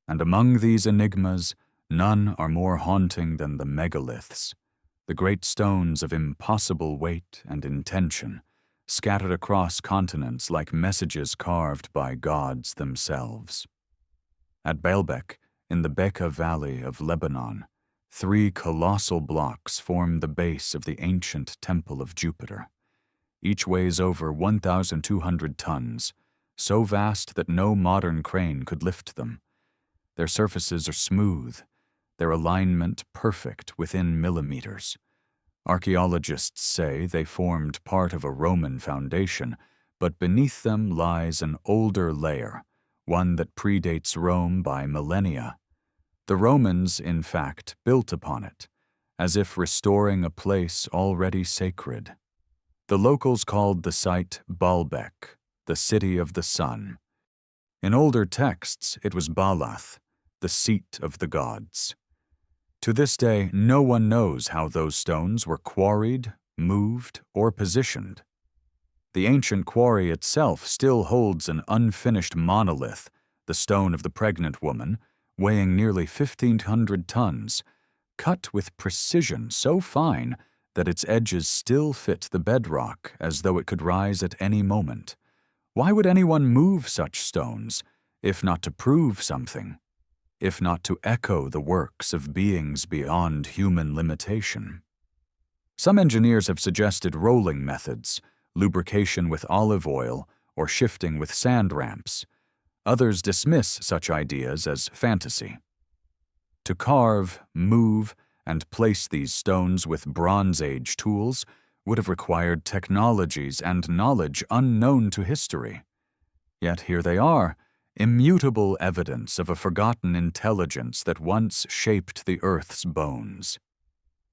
[SPEAKER 1] And among these enigmas, none are more haunting than the megaliths, the great stones of impossible weight and intention, scattered across continents like messages carved by gods themselves. At Baalbek, in the Bekaa Valley of Lebanon, 3 colossal blocks form the base of the ancient Temple of Jupiter. Each weighs over 1,200 tons, so vast that no modern crane could lift them. Their surfaces are smooth, their alignment perfect within millimeters. Archaeologists say they formed part of a Roman foundation, but beneath them lies an older layer, one that predates Rome by millennia. The Romans, in fact, built upon it, as if restoring a place already sacred. The locals called the site Baalbek, the city of the sun. In older texts, it was Baalath, the seat of the gods. To this day, no one knows how those stones were quarried, moved, or positioned. The ancient quarry itself still holds an unfinished monolith, the stone of the pregnant woman, weighing nearly 1,500 tons, cut with precision so fine that its edges still fit the bedrock as though it could rise at any moment. Why would anyone move such stones, if not to prove something, if not to echo the works of beings beyond human limitation? Some engineers have suggested rolling methods, lubrication with olive oil, or shifting with sand ramps. Others dismiss such ideas as fantasy. To carve, move, and place these stones with Bronze Age tools would have required technologies and knowledge unknown to history. Yet here they are, immutable evidence of a forgotten intelligence that once shaped the Earth's bones.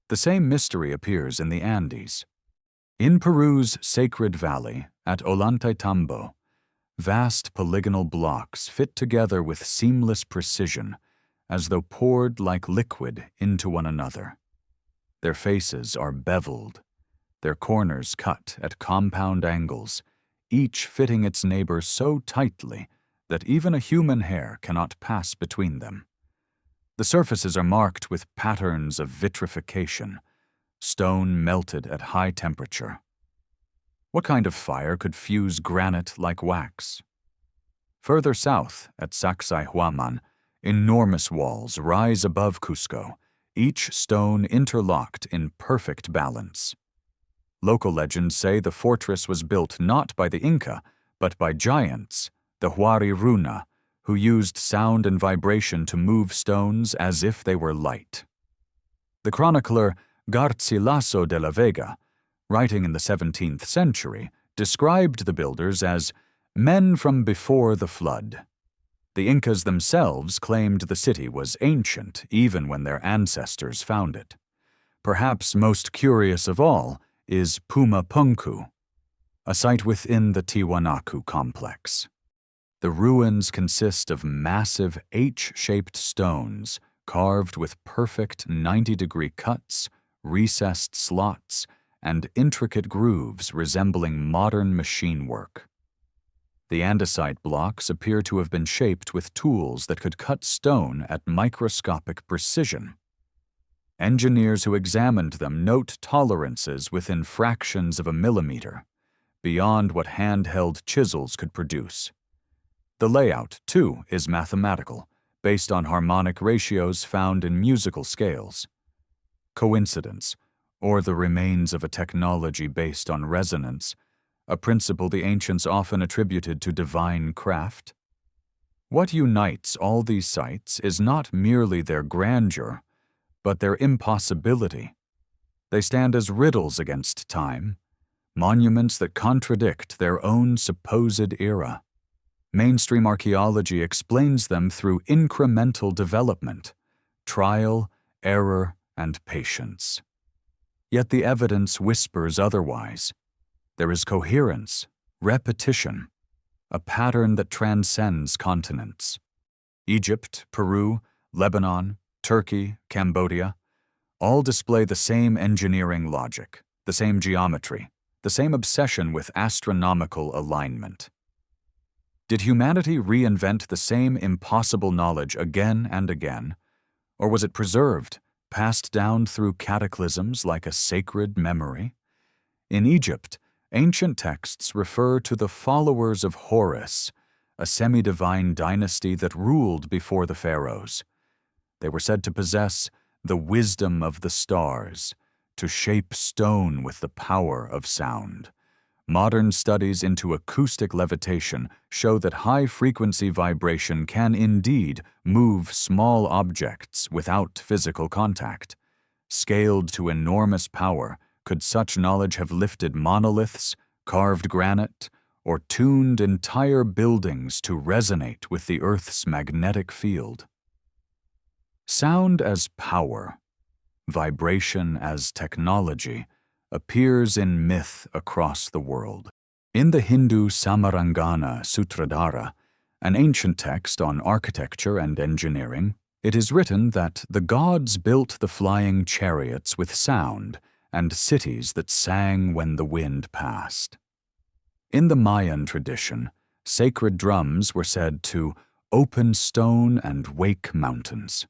[SPEAKER 1] The same mystery appears in the Andes. In Peru's Sacred Valley, at Ollantaytambo, vast polygonal blocks fit together with seamless precision, as though poured like liquid into one another. Their faces are beveled, their corners cut at compound angles, each fitting its neighbor so tightly that even a human hair cannot pass between them. The surfaces are marked with patterns of vitrification, stone melted at high temperature. What kind of fire could fuse granite like wax? Further south, at Sacsayhuaman, enormous walls rise above Cusco, each stone interlocked in perfect balance. Local legends say the fortress was built not by the Inca, but by giants, the Huari Runa, who used sound and vibration to move stones as if they were light. The chronicler Garcilaso de la Vega, writing in the 17th century, described the builders as men from before the flood. The Incas themselves claimed the city was ancient even when their ancestors found it. Perhaps most curious of all is Pumapunku, a site within the Tiwanaku complex. The ruins consist of massive H-shaped stones carved with perfect 90-degree cuts, recessed slots, and intricate grooves resembling modern machine work. The andesite blocks appear to have been shaped with tools that could cut stone at microscopic precision. Engineers who examined them note tolerances within fractions of a millimeter, beyond what handheld chisels could produce. The layout, too, is mathematical, based on harmonic ratios found in musical scales. Coincidence, or the remains of a technology based on resonance, a principle the ancients often attributed to divine craft? What unites all these sites is not merely their grandeur, but their impossibility. They stand as riddles against time, monuments that contradict their own supposed era. Mainstream archaeology explains them through incremental development, trial, error, and patience. Yet the evidence whispers otherwise. There is coherence, repetition, a pattern that transcends continents. Egypt, Peru, Lebanon, Turkey, Cambodia, all display the same engineering logic, the same geometry, the same obsession with astronomical alignment. Did humanity reinvent the same impossible knowledge again and again, or was it preserved, passed down through cataclysms like a sacred memory? In Egypt, ancient texts refer to the followers of Horus, a semi-divine dynasty that ruled before the pharaohs. They were said to possess the wisdom of the stars, to shape stone with the power of sound. Modern studies into acoustic levitation show that high-frequency vibration can indeed move small objects without physical contact. Scaled to enormous power, could such knowledge have lifted monoliths, carved granite, or tuned entire buildings to resonate with the Earth's magnetic field? Sound as power, vibration as technology, appears in myth across the world. In the Hindu Samarangana Sutradhara, an ancient text on architecture and engineering, it is written that the gods built the flying chariots with sound and cities that sang when the wind passed. In the Mayan tradition, sacred drums were said to open stone and wake mountains.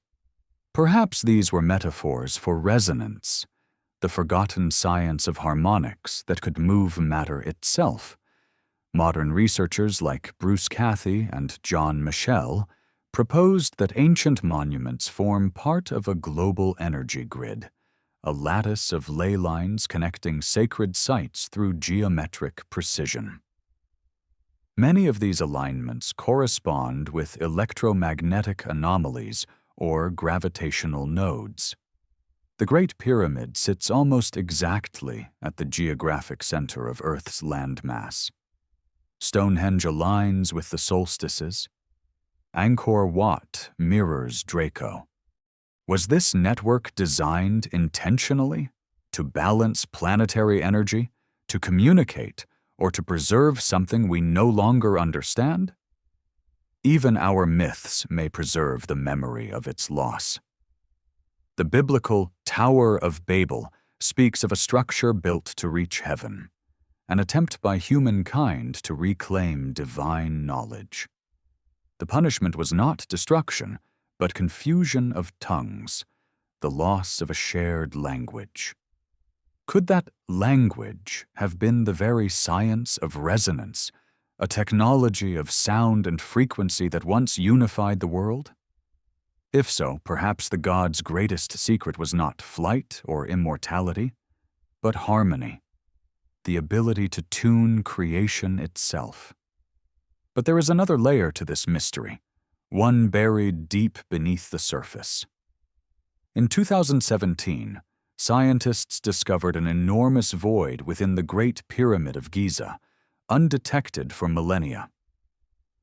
[SPEAKER 1] Perhaps these were metaphors for resonance, the forgotten science of harmonics that could move matter itself. Modern researchers like Bruce Cathy and John Michel proposed that ancient monuments form part of a global energy grid, a lattice of ley lines connecting sacred sites through geometric precision. Many of these alignments correspond with electromagnetic anomalies or gravitational nodes. The Great Pyramid sits almost exactly at the geographic center of Earth's landmass. Stonehenge aligns with the solstices. Angkor Wat mirrors Draco. Was this network designed intentionally to balance planetary energy, to communicate, or to preserve something we no longer understand? Even our myths may preserve the memory of its loss. The biblical Tower of Babel speaks of a structure built to reach heaven, an attempt by humankind to reclaim divine knowledge. The punishment was not destruction, but confusion of tongues, the loss of a shared language. Could that language have been the very science of resonance, a technology of sound and frequency that once unified the world? If so, perhaps the gods' greatest secret was not flight or immortality, but harmony, the ability to tune creation itself. But there is another layer to this mystery, one buried deep beneath the surface. In 2017, scientists discovered an enormous void within the Great Pyramid of Giza, undetected for millennia.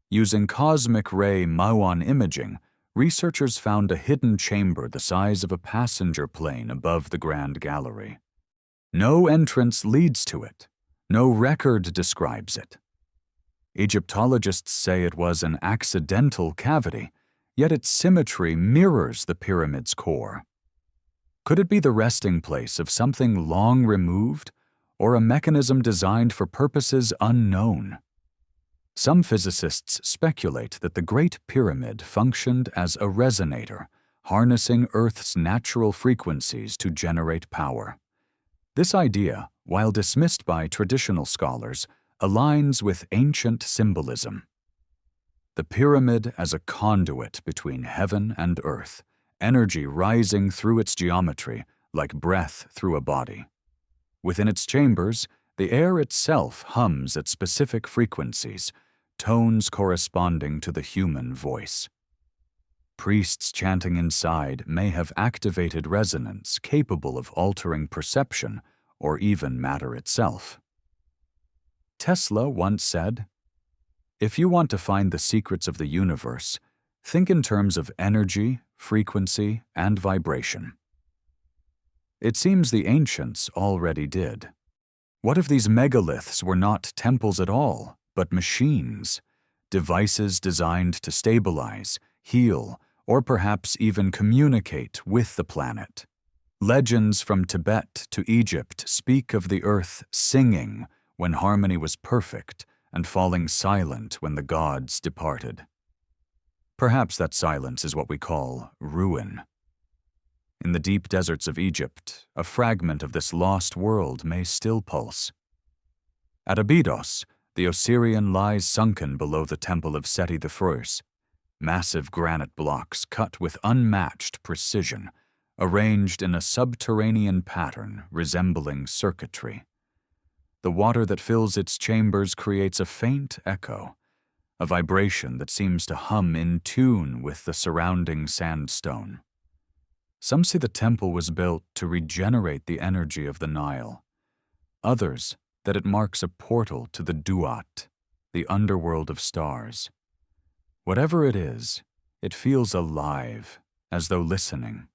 [SPEAKER 1] Using cosmic ray muon imaging, researchers found a hidden chamber the size of a passenger plane above the Grand Gallery. No entrance leads to it. No record describes it. Egyptologists say it was an accidental cavity, yet its symmetry mirrors the pyramid's core. Could it be the resting place of something long removed, or a mechanism designed for purposes unknown? Some physicists speculate that the Great Pyramid functioned as a resonator, harnessing Earth's natural frequencies to generate power. This idea, while dismissed by traditional scholars, aligns with ancient symbolism. The pyramid as a conduit between heaven and earth, energy rising through its geometry like breath through a body. Within its chambers, the air itself hums at specific frequencies, tones corresponding to the human voice. Priests chanting inside may have activated resonance capable of altering perception or even matter itself. Tesla once said, "If you want to find the secrets of the universe, think in terms of energy, frequency, and vibration." It seems the ancients already did. What if these megaliths were not temples at all, but machines, devices designed to stabilize, heal, or perhaps even communicate with the planet? Legends from Tibet to Egypt speak of the earth singing when harmony was perfect and falling silent when the gods departed. Perhaps that silence is what we call ruin. In the deep deserts of Egypt, a fragment of this lost world may still pulse. At Abydos, the Osirian lies sunken below the temple of Seti I, massive granite blocks cut with unmatched precision, arranged in a subterranean pattern resembling circuitry. The water that fills its chambers creates a faint echo, a vibration that seems to hum in tune with the surrounding sandstone. Some say the temple was built to regenerate the energy of the Nile. Others, that it marks a portal to the Duat, the underworld of stars. Whatever it is, it feels alive, as though listening.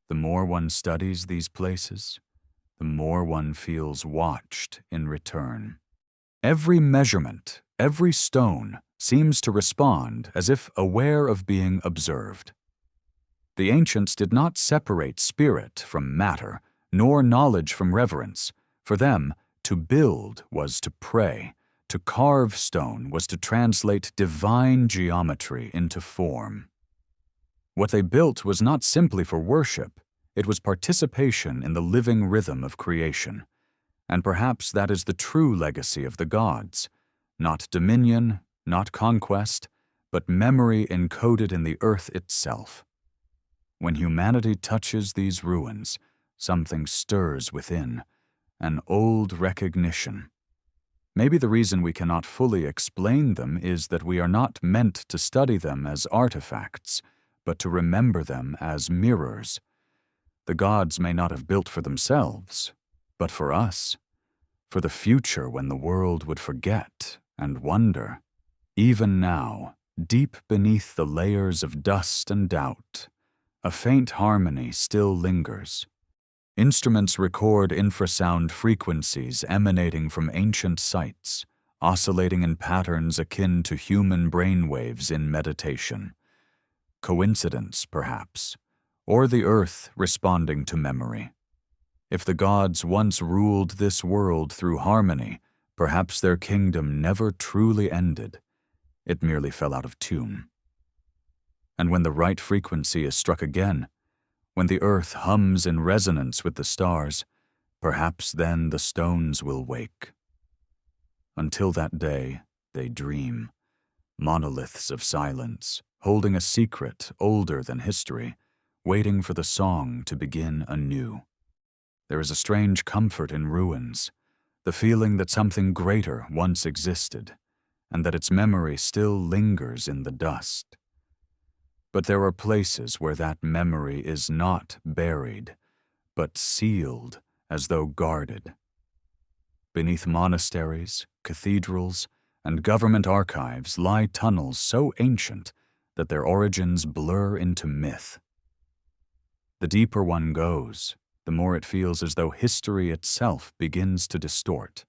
[SPEAKER 1] The more one studies these places, the more one feels watched in return. Every measurement, every stone, seems to respond as if aware of being observed. The ancients did not separate spirit from matter, nor knowledge from reverence. For them, to build was to pray, To carve stone was to translate divine geometry into form. What they built was not simply for worship, it was participation in the living rhythm of creation. And perhaps that is the true legacy of the gods. Not dominion, not conquest, but memory encoded in the earth itself. When humanity touches these ruins, something stirs within, an old recognition. Maybe the reason we cannot fully explain them is that we are not meant to study them as artifacts, but to remember them as mirrors. The gods may not have built for themselves, but for us, for the future when the world would forget and wonder. Even now, deep beneath the layers of dust and doubt, a faint harmony still lingers. Instruments record infrasound frequencies emanating from ancient sites, oscillating in patterns akin to human brainwaves in meditation. Coincidence, perhaps, or the earth responding to memory. If the gods once ruled this world through harmony, perhaps their kingdom never truly ended. It merely fell out of tune. And when the right frequency is struck again, when the earth hums in resonance with the stars, perhaps then the stones will wake. Until that day, they dream, monoliths of silence, holding a secret older than history, waiting for the song to begin anew. There is a strange comfort in ruins, the feeling that something greater once existed, and that its memory still lingers in the dust. But there are places where that memory is not buried, but sealed as though guarded. Beneath monasteries, cathedrals, and government archives lie tunnels so ancient that their origins blur into myth. The deeper one goes, the more it feels as though history itself begins to distort.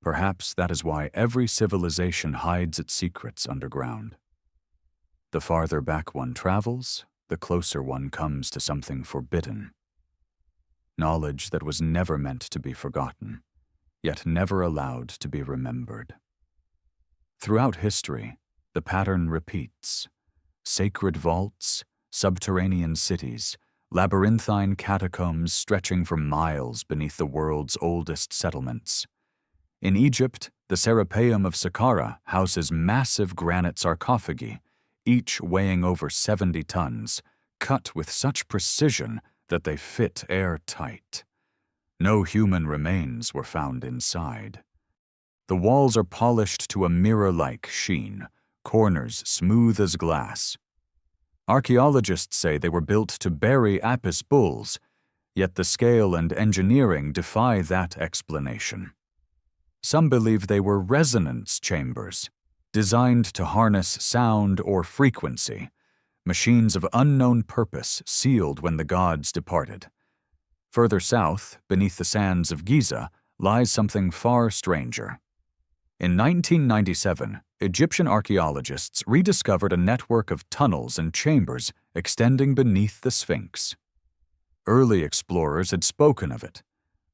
[SPEAKER 1] Perhaps that is why every civilization hides its secrets underground. The farther back one travels, the closer one comes to something forbidden. Knowledge that was never meant to be forgotten, yet never allowed to be remembered. Throughout history, the pattern repeats. Sacred vaults, subterranean cities, labyrinthine catacombs stretching for miles beneath the world's oldest settlements. In Egypt, the Serapeum of Saqqara houses massive granite sarcophagi, each weighing over 70 tons, cut with such precision that they fit airtight. No human remains were found inside. The walls are polished to a mirror-like sheen, corners smooth as glass. Archaeologists say they were built to bury Apis bulls, yet the scale and engineering defy that explanation. Some believe they were resonance chambers, designed to harness sound or frequency, machines of unknown purpose sealed when the gods departed. Further south, beneath the sands of Giza, lies something far stranger. In 1997, Egyptian archaeologists rediscovered a network of tunnels and chambers extending beneath the Sphinx. Early explorers had spoken of it,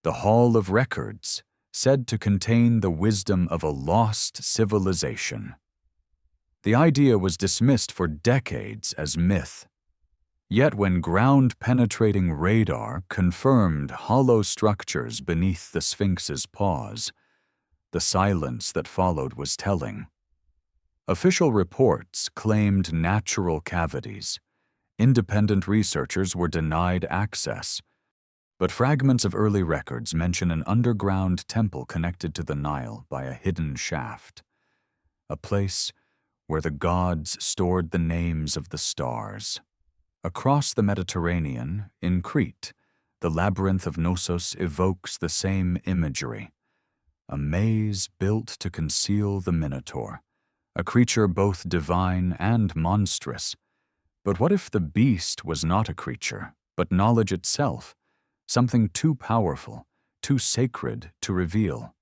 [SPEAKER 1] the Hall of Records, said to contain the wisdom of a lost civilization. The idea was dismissed for decades as myth. Yet when ground-penetrating radar confirmed hollow structures beneath the Sphinx's paws, the silence that followed was telling. Official reports claimed natural cavities. Independent researchers were denied access. But fragments of early records mention an underground temple connected to the Nile by a hidden shaft, a place where the gods stored the names of the stars. Across the Mediterranean, in Crete, the labyrinth of Knossos evokes the same imagery, a maze built to conceal the Minotaur, a creature both divine and monstrous. But what if the beast was not a creature, but knowledge itself? Something too powerful, too sacred to reveal.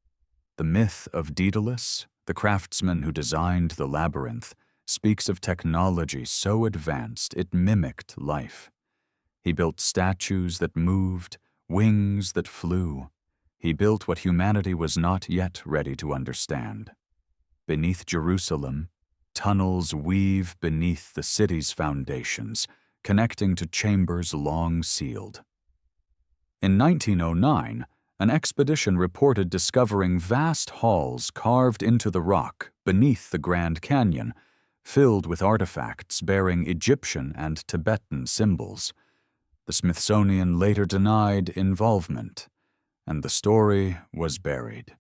[SPEAKER 1] The myth of Daedalus, the craftsman who designed the labyrinth, speaks of technology so advanced it mimicked life. He built statues that moved, wings that flew. he built what humanity was not yet ready to understand. Beneath Jerusalem, tunnels weave beneath the city's foundations, connecting to chambers long sealed. In 1909, an expedition reported discovering vast halls carved into the rock beneath the Grand Canyon, filled with artifacts bearing Egyptian and Tibetan symbols. The Smithsonian later denied involvement, and the story was buried.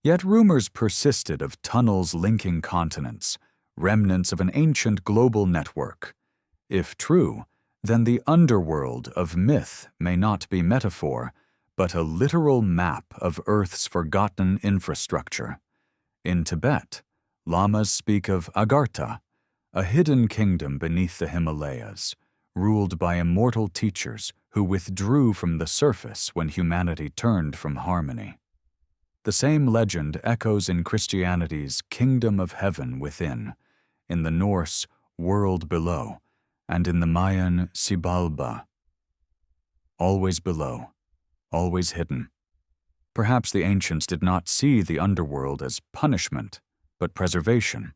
[SPEAKER 1] Yet rumors persisted of tunnels linking continents, remnants of an ancient global network. If true, then the underworld of myth may not be metaphor, but a literal map of Earth's forgotten infrastructure. In Tibet, lamas speak of Agartha, a hidden kingdom beneath the Himalayas, ruled by immortal teachers who withdrew from the surface when humanity turned from harmony. The same legend echoes in Christianity's Kingdom of Heaven within, in the Norse World Below, and in the Mayan Xibalba. Always below, always hidden. Perhaps the ancients did not see the underworld as punishment, but preservation.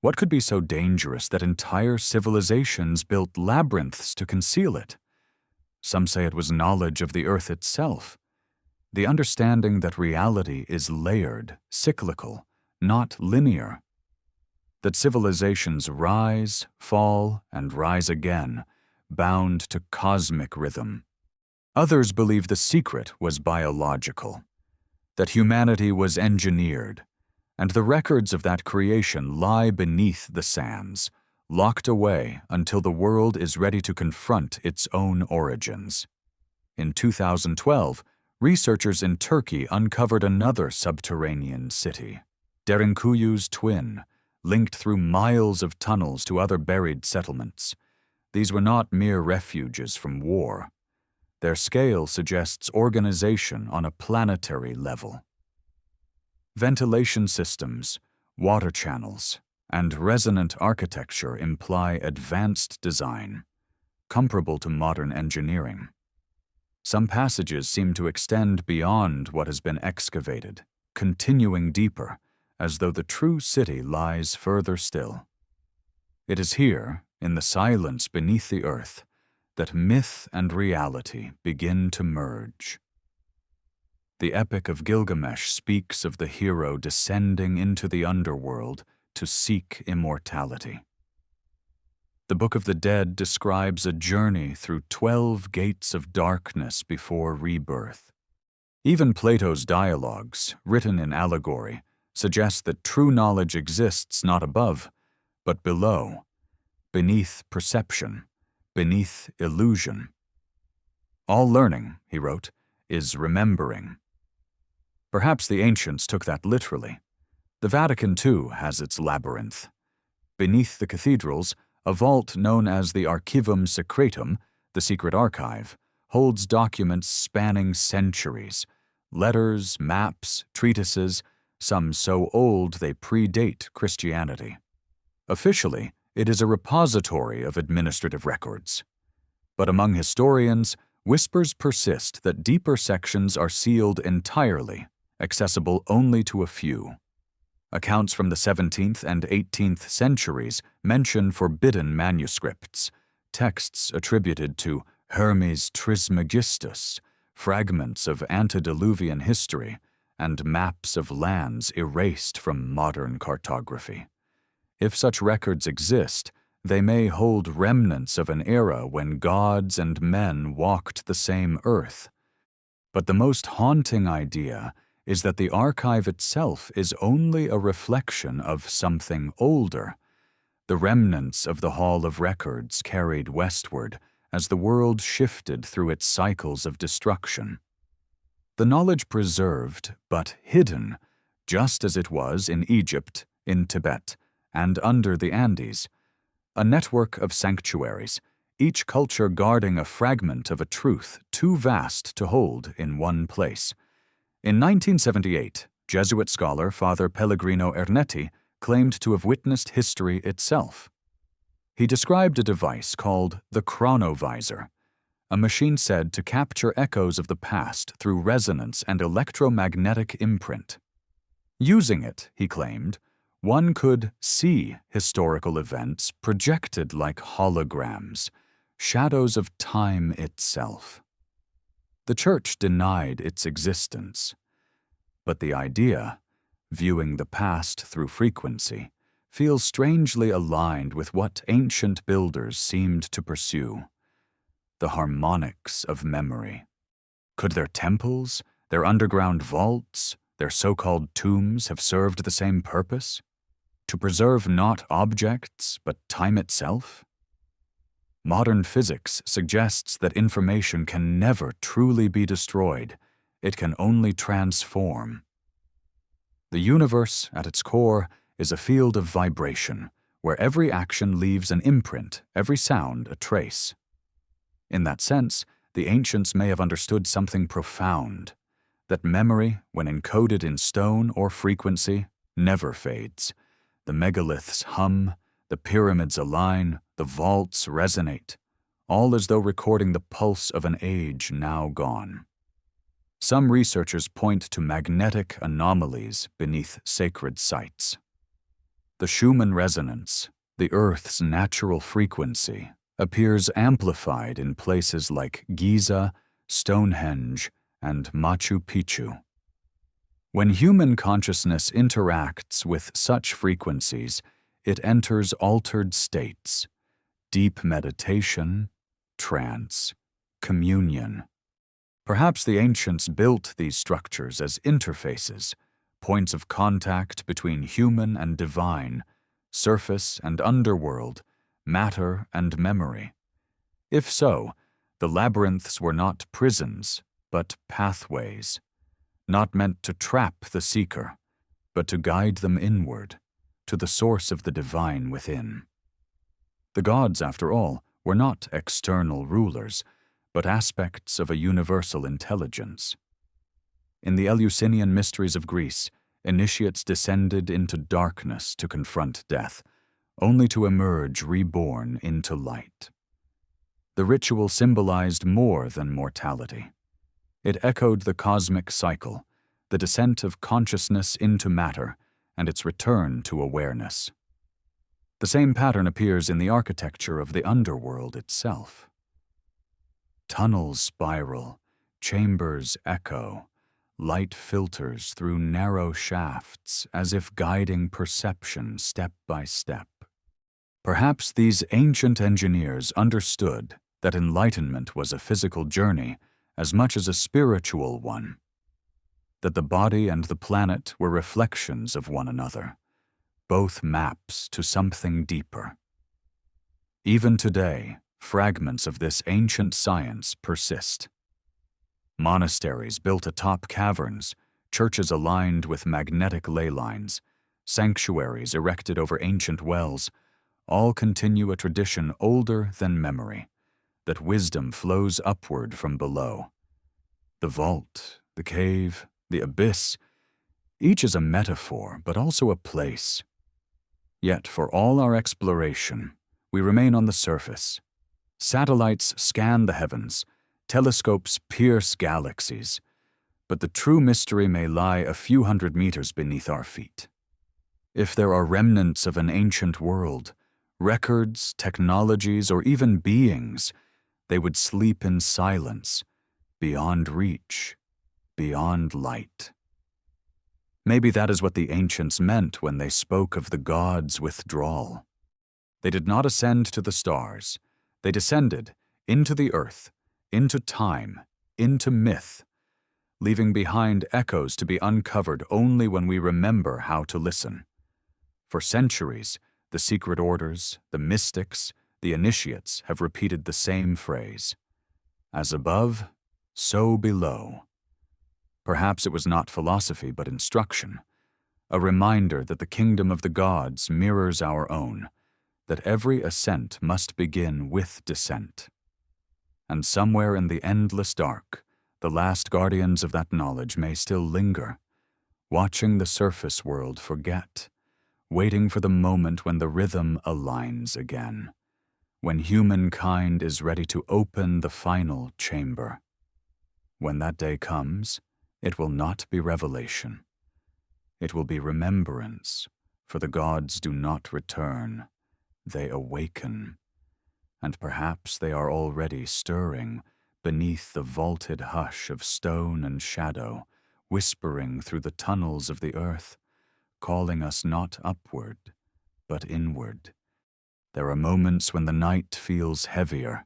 [SPEAKER 1] What could be so dangerous that entire civilizations built labyrinths to conceal it? Some say it was knowledge of the earth itself, the understanding that reality is layered, cyclical, not linear, that civilizations rise, fall, and rise again, bound to cosmic rhythm. Others believe the secret was biological, that humanity was engineered, and the records of that creation lie beneath the sands, locked away until the world is ready to confront its own origins. In 2012, researchers in Turkey uncovered another subterranean city, Derinkuyu's twin, linked through miles of tunnels to other buried settlements. These were not mere refuges from war. Their scale suggests organization on a planetary level. Ventilation systems, water channels, and resonant architecture imply advanced design, comparable to modern engineering. Some passages seem to extend beyond what has been excavated, continuing deeper, as though the true city lies further still. It is here, in the silence beneath the earth, that myth and reality begin to merge. The Epic of Gilgamesh speaks of the hero descending into the underworld to seek immortality. The Book of the Dead describes a journey through 12 gates of darkness before rebirth. Even Plato's dialogues, written in allegory, suggest that true knowledge exists not above, but below, beneath perception, beneath illusion. All learning, he wrote, is remembering. Perhaps the ancients took that literally. The Vatican, too, has its labyrinth. Beneath the cathedrals, a vault known as the Archivum Secretum, the secret archive, holds documents spanning centuries, letters, maps, treatises, some so old they predate Christianity. Officially, it is a repository of administrative records. But among historians, whispers persist that deeper sections are sealed entirely, accessible only to a few. Accounts from the 17th and 18th centuries mention forbidden manuscripts, texts attributed to Hermes Trismegistus, fragments of antediluvian history, and maps of lands erased from modern cartography. If such records exist, they may hold remnants of an era when gods and men walked the same earth. But the most haunting idea is that the archive itself is only a reflection of something older, the remnants of the Hall of Records carried westward as the world shifted through its cycles of destruction. The knowledge preserved, but hidden, just as it was in Egypt, in Tibet, and under the Andes, a network of sanctuaries, each culture guarding a fragment of a truth too vast to hold in one place. In 1978, Jesuit scholar Father Pellegrino Ernetti claimed to have witnessed history itself. He described a device called the chronovisor, a machine said to capture echoes of the past through resonance and electromagnetic imprint. Using it, he claimed, one could see historical events projected like holograms, shadows of time itself. The Church denied its existence, but the idea, viewing the past through frequency, feels strangely aligned with what ancient builders seemed to pursue: the harmonics of memory. Could their temples, their underground vaults, their so-called tombs have served the same purpose? To preserve not objects, but time itself? Modern physics suggests that information can never truly be destroyed. It can only transform. The universe, at its core, is a field of vibration, where every action leaves an imprint, every sound a trace. In that sense, the ancients may have understood something profound, that memory, when encoded in stone or frequency, never fades. The megaliths hum, the pyramids align, the vaults resonate, all as though recording the pulse of an age now gone. Some researchers point to magnetic anomalies beneath sacred sites. The Schumann resonance, the Earth's natural frequency, appears amplified in places like Giza, Stonehenge, and Machu Picchu. When human consciousness interacts with such frequencies, it enters altered states: deep meditation, trance, communion. Perhaps the ancients built these structures as interfaces, points of contact between human and divine, surface and underworld, matter and memory. If so, the labyrinths were not prisons, but pathways, not meant to trap the seeker, but to guide them inward, to the source of the divine within. The gods, after all, were not external rulers, but aspects of a universal intelligence. In the Eleusinian mysteries of Greece, initiates descended into darkness to confront death, only to emerge reborn into light. The ritual symbolized more than mortality. It echoed the cosmic cycle, the descent of consciousness into matter, and its return to awareness. The same pattern appears in the architecture of the underworld itself. Tunnels spiral, chambers echo, light filters through narrow shafts as if guiding perception step by step. Perhaps these ancient engineers understood that enlightenment was a physical journey as much as a spiritual one, that the body and the planet were reflections of one another, both maps to something deeper. Even today, fragments of this ancient science persist. Monasteries built atop caverns, churches aligned with magnetic ley lines, sanctuaries erected over ancient wells, all continue a tradition older than memory, that wisdom flows upward from below. The vault, the cave, the abyss, each is a metaphor, but also a place. Yet for all our exploration, we remain on the surface. Satellites scan the heavens, telescopes pierce galaxies, but the true mystery may lie a few hundred meters beneath our feet. If there are remnants of an ancient world, records, technologies, or even beings, they would sleep in silence, beyond reach, beyond light. Maybe that is what the ancients meant when they spoke of the gods' withdrawal. They did not ascend to the stars. They descended into the earth, into time, into myth, leaving behind echoes to be uncovered only when we remember how to listen. For centuries, the secret orders, the mystics, the initiates have repeated the same phrase: as above, so below. Perhaps it was not philosophy but instruction, a reminder that the kingdom of the gods mirrors our own, that every ascent must begin with descent. And somewhere in the endless dark, the last guardians of that knowledge may still linger, watching the surface world forget, waiting for the moment when the rhythm aligns again, when humankind is ready to open the final chamber. When that day comes, it will not be revelation. It will be remembrance, for the gods do not return, they awaken. And perhaps they are already stirring beneath the vaulted hush of stone and shadow, whispering through the tunnels of the earth, calling us not upward, but inward. There are moments when the night feels heavier,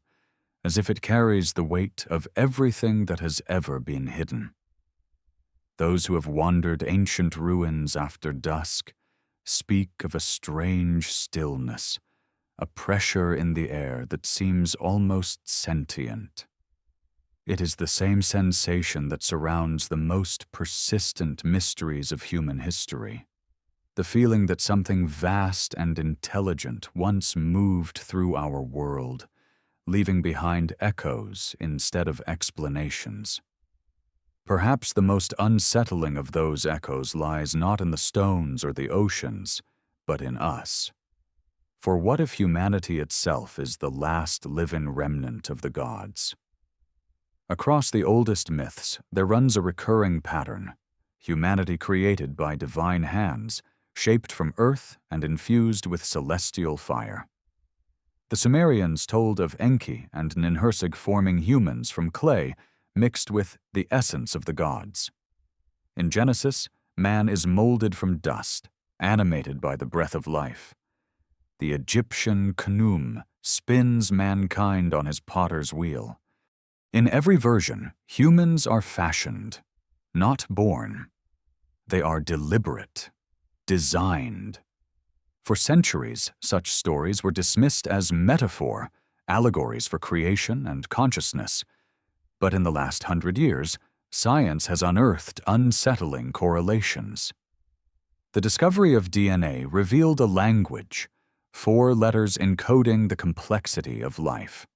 [SPEAKER 1] as if it carries the weight of everything that has ever been hidden. Those who have wandered ancient ruins after dusk speak of a strange stillness, a pressure in the air that seems almost sentient. It is the same sensation that surrounds the most persistent mysteries of human history. The feeling that something vast and intelligent once moved through our world, leaving behind echoes instead of explanations. Perhaps the most unsettling of those echoes lies not in the stones or the oceans, but in us. For what if humanity itself is the last living remnant of the gods? Across the oldest myths, there runs a recurring pattern: humanity created by divine hands, shaped from earth and infused with celestial fire. The Sumerians told of Enki and Ninhursag forming humans from clay mixed with the essence of the gods. In Genesis, man is molded from dust, animated by the breath of life. The Egyptian Khnum spins mankind on his potter's wheel. In every version, humans are fashioned, not born. They are deliberate, designed. For centuries, such stories were dismissed as metaphor, allegories for creation and consciousness. But in the last 100 years, science has unearthed unsettling correlations. The discovery of DNA revealed a language, 4 letters encoding the complexity of life.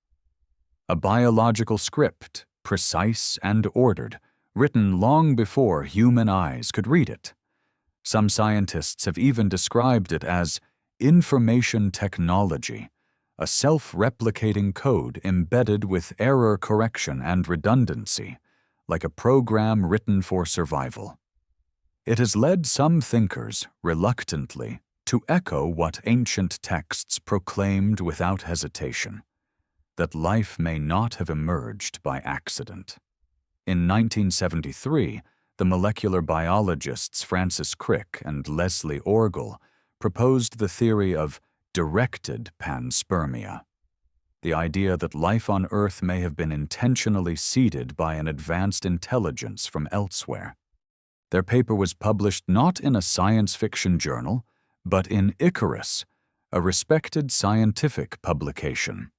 [SPEAKER 1] A biological script, precise and ordered, written long before human eyes could read it. Some scientists have even described it as information technology, a self-replicating code embedded with error correction and redundancy, like a program written for survival. It has led some thinkers, reluctantly, to echo what ancient texts proclaimed without hesitation: that life may not have emerged by accident. In 1973, the molecular biologists Francis Crick and Leslie Orgel proposed the theory of directed panspermia, the idea that life on Earth may have been intentionally seeded by an advanced intelligence from elsewhere. Their paper was published not in a science fiction journal, but in Icarus, a respected scientific publication.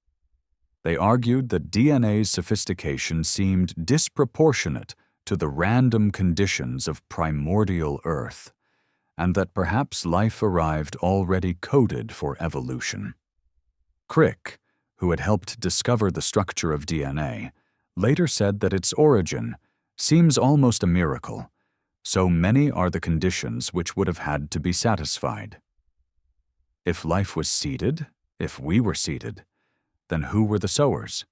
[SPEAKER 1] They argued that DNA's sophistication seemed disproportionate to the random conditions of primordial Earth, and that perhaps life arrived already coded for evolution. Crick, who had helped discover the structure of DNA, later said that its origin seems almost a miracle. So many are the conditions which would have had to be satisfied. If life was seeded, if we were seeded, then who were the sowers?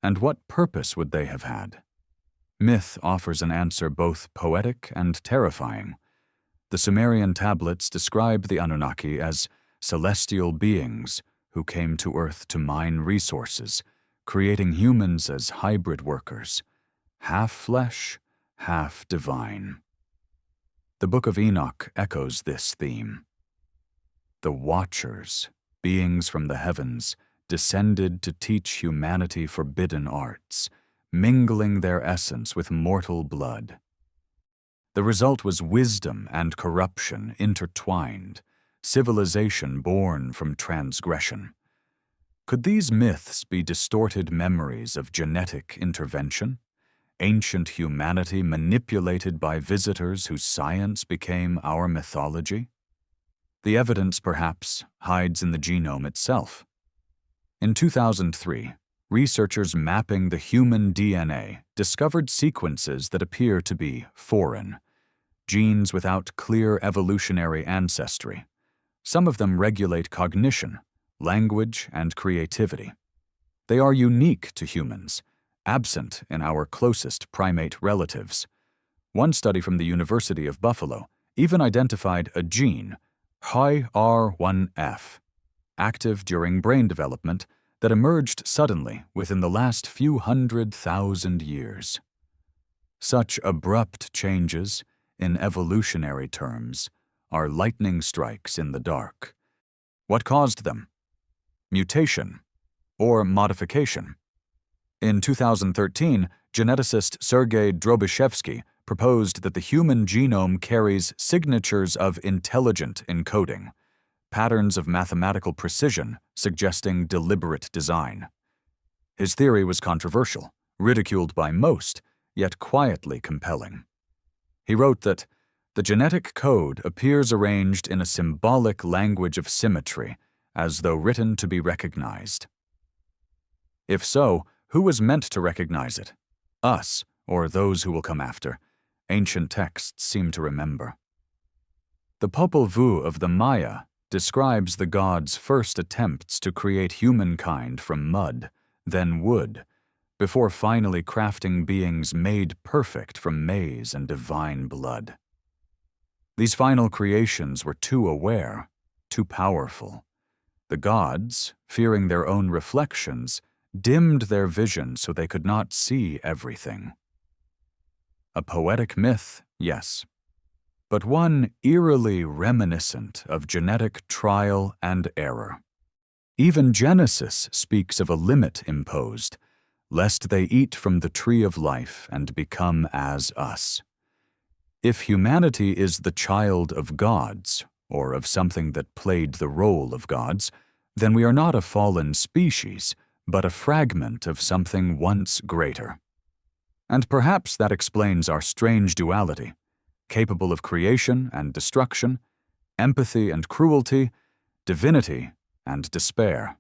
[SPEAKER 1] And what purpose would they have had? Myth offers an answer both poetic and terrifying. The Sumerian tablets describe the Anunnaki as celestial beings who came to Earth to mine resources, creating humans as hybrid workers, half flesh, half divine. The Book of Enoch echoes this theme. The Watchers, beings from the heavens, descended to teach humanity forbidden arts, mingling their essence with mortal blood. The result was wisdom and corruption intertwined, civilization born from transgression. Could these myths be distorted memories of genetic intervention? Ancient humanity manipulated by visitors whose science became our mythology? The evidence, perhaps, hides in the genome itself. In 2003, researchers mapping the human DNA discovered sequences that appear to be foreign, genes without clear evolutionary ancestry. Some of them regulate cognition, language, and creativity. They are unique to humans, absent in our closest primate relatives. One study from the University of Buffalo even identified a gene, HAR1F, active during brain development, that emerged suddenly within the last few 100,000 years. Such abrupt changes, in evolutionary terms, are lightning strikes in the dark. What caused them? Mutation or modification. In 2013, geneticist Sergei Drobichevsky proposed that the human genome carries signatures of intelligent encoding, patterns of mathematical precision suggesting deliberate design. His theory was controversial, ridiculed by most, yet quietly compelling. He wrote that the genetic code appears arranged in a symbolic language of symmetry, as though written to be recognized. If so, who was meant to recognize it? Us, or those who will come after? Ancient texts seem to remember. The Popol Vuh of the Maya describes the gods' first attempts to create humankind from mud, then wood, before finally crafting beings made perfect from maize and divine blood. These final creations were too aware, too powerful. The gods, fearing their own reflections, dimmed their vision so they could not see everything. A poetic myth, yes, but one eerily reminiscent of genetic trial and error. Even Genesis speaks of a limit imposed, lest they eat from the tree of life and become as us. If humanity is the child of gods, or of something that played the role of gods, then we are not a fallen species, but a fragment of something once greater. And perhaps that explains our strange duality, capable of creation and destruction, empathy and cruelty, divinity and despair.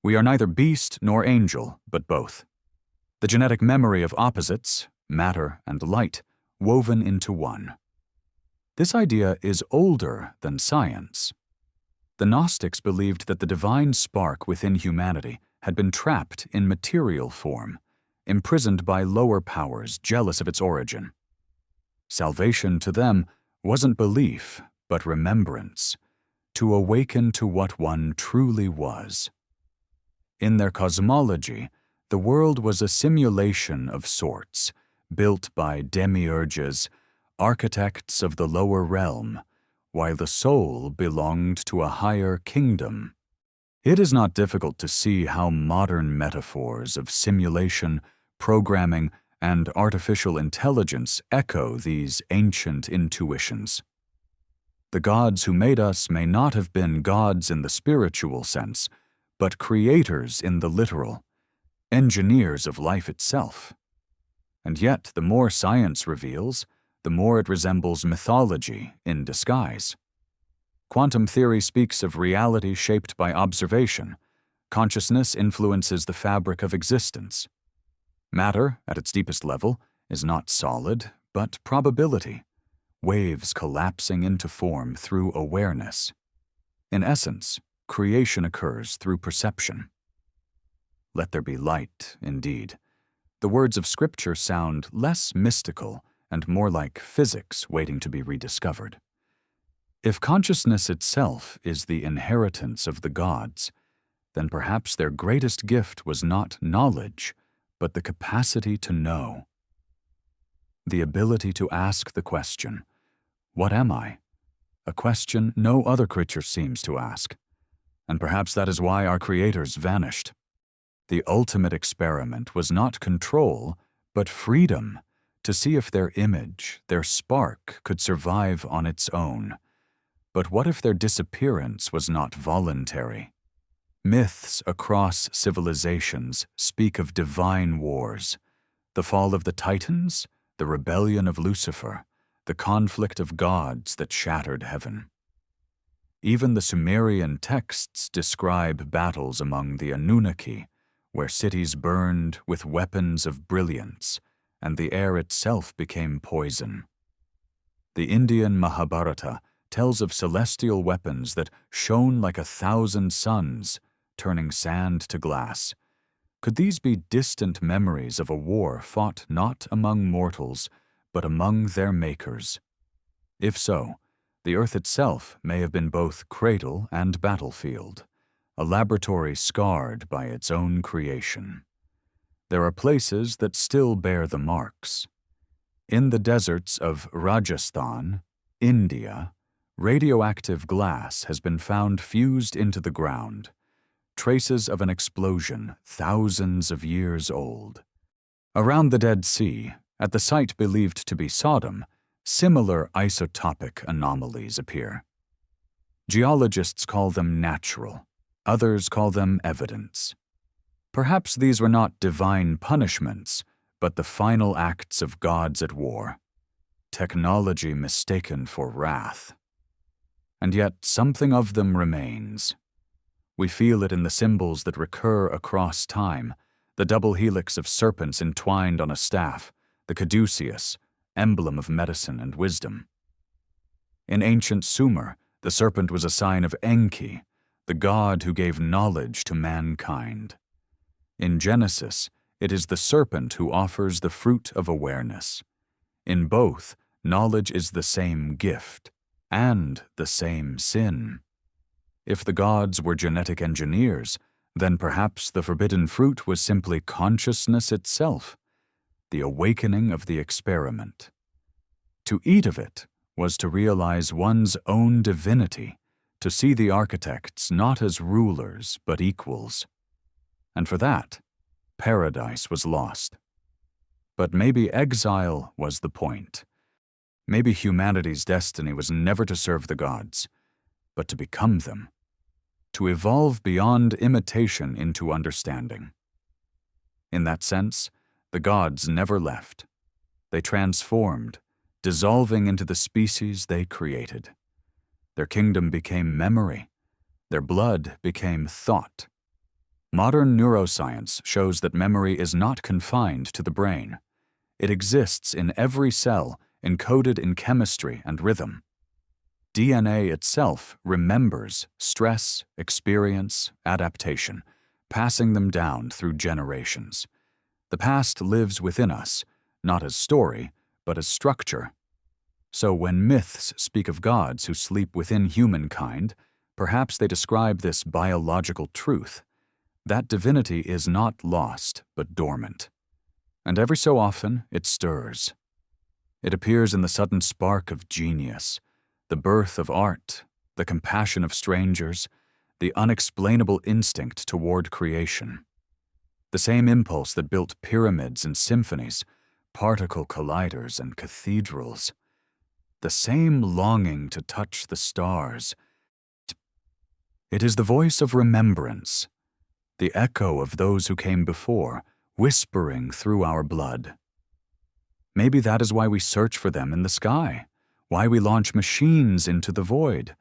[SPEAKER 1] We are neither beast nor angel, but both. The genetic memory of opposites, matter and light, woven into one. This idea is older than science. The Gnostics believed that the divine spark within humanity had been trapped in material form, imprisoned by lower powers jealous of its origin. Salvation to them wasn't belief, but remembrance, to awaken to what one truly was. In their cosmology, the world was a simulation of sorts, built by demiurges, architects of the lower realm, while the soul belonged to a higher kingdom. It is not difficult to see how modern metaphors of simulation, programming, and artificial intelligence echo these ancient intuitions. The gods who made us may not have been gods in the spiritual sense, but creators in the literal, engineers of life itself. And yet, the more science reveals, the more it resembles mythology in disguise. Quantum theory speaks of reality shaped by observation. Consciousness influences the fabric of existence. Matter, at its deepest level, is not solid, but probability, waves collapsing into form through awareness. In essence, creation occurs through perception. Let there be light, indeed. The words of Scripture sound less mystical and more like physics waiting to be rediscovered. If consciousness itself is the inheritance of the gods, then perhaps their greatest gift was not knowledge, but the capacity to know. The ability to ask the question, "What am I?" A question no other creature seems to ask. And perhaps that is why our creators vanished. The ultimate experiment was not control, but freedom, to see if their image, their spark, could survive on its own. But what if their disappearance was not voluntary? Myths across civilizations speak of divine wars, the fall of the Titans, the rebellion of Lucifer, the conflict of gods that shattered heaven. Even the Sumerian texts describe battles among the Anunnaki, where cities burned with weapons of brilliance, and the air itself became poison. The Indian Mahabharata tells of celestial weapons that shone like 1,000 suns, turning sand to glass. Could these be distant memories of a war fought not among mortals, but among their makers? If so, the Earth itself may have been both cradle and battlefield, a laboratory scarred by its own creation. There are places that still bear the marks. In the deserts of Rajasthan, India, radioactive glass has been found fused into the ground, traces of an explosion thousands of years old. Around the Dead Sea, at the site believed to be Sodom, similar isotopic anomalies appear. Geologists call them natural, others call them evidence. Perhaps these were not divine punishments, but the final acts of gods at war, technology mistaken for wrath. And yet something of them remains. We feel it in the symbols that recur across time, the double helix of serpents entwined on a staff, the caduceus, emblem of medicine and wisdom. In ancient Sumer, the serpent was a sign of Enki, the god who gave knowledge to mankind. In Genesis, it is the serpent who offers the fruit of awareness. In both, knowledge is the same gift and the same sin. If the gods were genetic engineers, then perhaps the forbidden fruit was simply consciousness itself, the awakening of the experiment. To eat of it was to realize one's own divinity, to see the architects not as rulers but equals. And for that, paradise was lost. But maybe exile was the point. Maybe humanity's destiny was never to serve the gods, but to become them, to evolve beyond imitation into understanding. In that sense, the gods never left. They transformed, dissolving into the species they created. Their kingdom became memory. Their blood became thought. Modern neuroscience shows that memory is not confined to the brain. It exists in every cell, encoded in chemistry and rhythm. DNA itself remembers stress, experience, adaptation, passing them down through generations. The past lives within us, not as story, but as structure. So when myths speak of gods who sleep within humankind, perhaps they describe this biological truth. That divinity is not lost, but dormant. And every so often, it stirs. It appears in the sudden spark of genius, the birth of art, the compassion of strangers, the unexplainable instinct toward creation. The same impulse that built pyramids and symphonies, particle colliders and cathedrals. The same longing to touch the stars. It is the voice of remembrance, the echo of those who came before, whispering through our blood. Maybe that is why we search for them in the sky, why we launch machines into the void,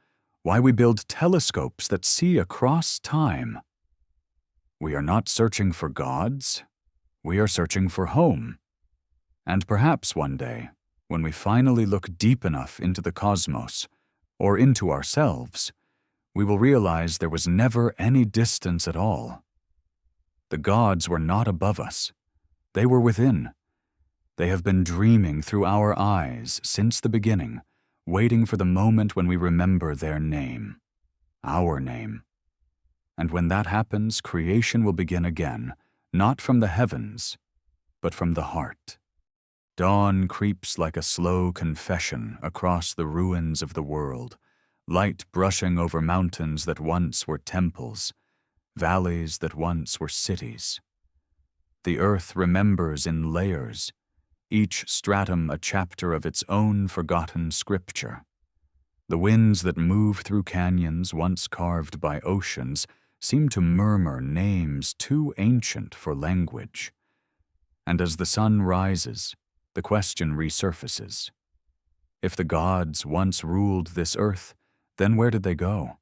[SPEAKER 1] why we build telescopes that see across time. We are not searching for gods, we are searching for home. And perhaps one day, when we finally look deep enough into the cosmos, or into ourselves, we will realize there was never any distance at all. The gods were not above us. They were within. They have been dreaming through our eyes since the beginning, waiting for the moment when we remember their name, our name. And when that happens, creation will begin again, not from the heavens, but from the heart. Dawn creeps like a slow confession across the ruins of the world, light brushing over mountains that once were temples, valleys that once were cities. The earth remembers in layers, each stratum a chapter of its own forgotten scripture. The winds that move through canyons once carved by oceans seem to murmur names too ancient for language. And as the sun rises, the question resurfaces. If the gods once ruled this earth, then where did they go?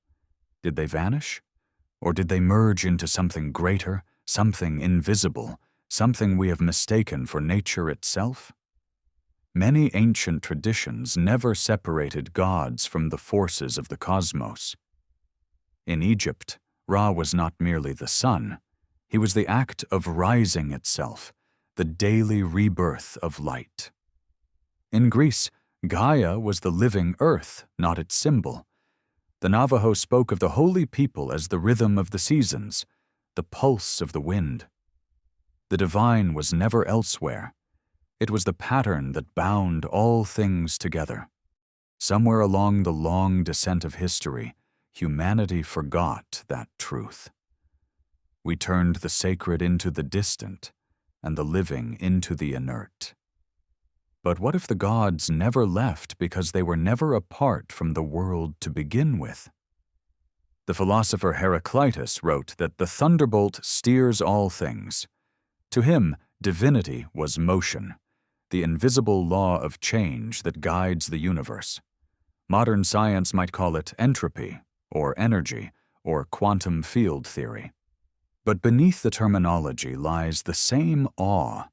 [SPEAKER 1] Did they vanish? Or did they merge into something greater, something invisible, something we have mistaken for nature itself? many ancient traditions never separated gods from the forces of the cosmos. In Egypt, Ra was not merely the sun, he was the act of rising itself, the daily rebirth of light. In Greece, Gaia was the living earth, not its symbol. The Navajo spoke of the holy people as the rhythm of the seasons, the pulse of the wind. The divine was never elsewhere. It was the pattern that bound all things together. Somewhere along the long descent of history, humanity forgot that truth. We turned the sacred into the distant, and the living into the inert. But what if the gods never left because they were never apart from the world to begin with? The philosopher Heraclitus wrote that the thunderbolt steers all things. To him, divinity was motion, the invisible law of change that guides the universe. Modern science might call it entropy, or energy, or quantum field theory. But beneath the terminology lies the same awe,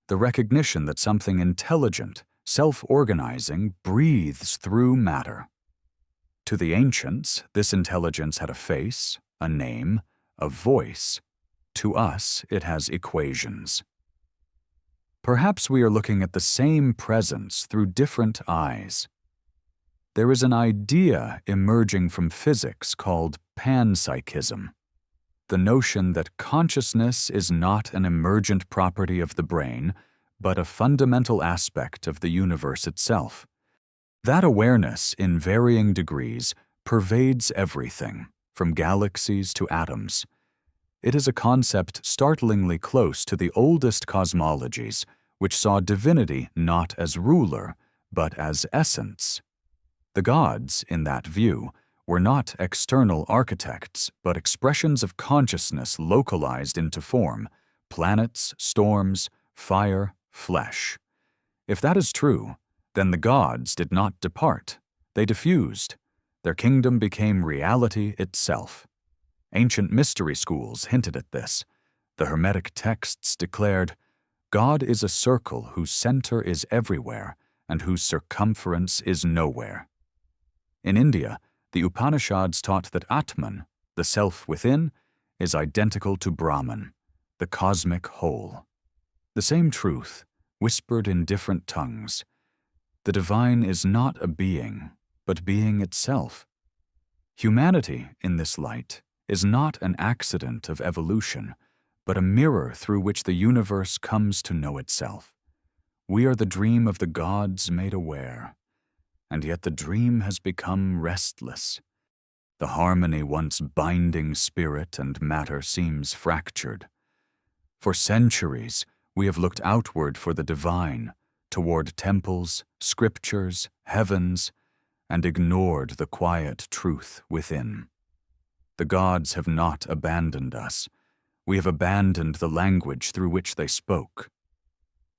[SPEAKER 1] the recognition that something intelligent, self-organizing, breathes through matter. To the ancients, this intelligence had a face, a name, a voice. To us, it has equations. Perhaps we are looking at the same presence through different eyes. There is an idea emerging from physics called panpsychism, the notion that consciousness is not an emergent property of the brain, but a fundamental aspect of the universe itself. That awareness, in varying degrees, pervades everything, from galaxies to atoms. It is a concept startlingly close to the oldest cosmologies, which saw divinity not as ruler, but as essence. The gods, in that view, were not external architects, but expressions of consciousness localized into form, planets, storms, fire, flesh. If that is true, then the gods did not depart. They diffused. Their kingdom became reality itself. Ancient mystery schools hinted at this. The Hermetic texts declared, God is a circle whose center is everywhere and whose circumference is nowhere. In India, the Upanishads taught that Atman, the self within, is identical to Brahman, the cosmic whole. The same truth, whispered in different tongues. The divine is not a being, but being itself. Humanity, in this light, is not an accident of evolution, but a mirror through which the universe comes to know itself. We are the dream of the gods made aware, and yet the dream has become restless. The harmony once binding spirit and matter seems fractured. For centuries, we have looked outward for the divine, toward temples, scriptures, heavens, and ignored the quiet truth within. The gods have not abandoned us. We have abandoned the language through which they spoke.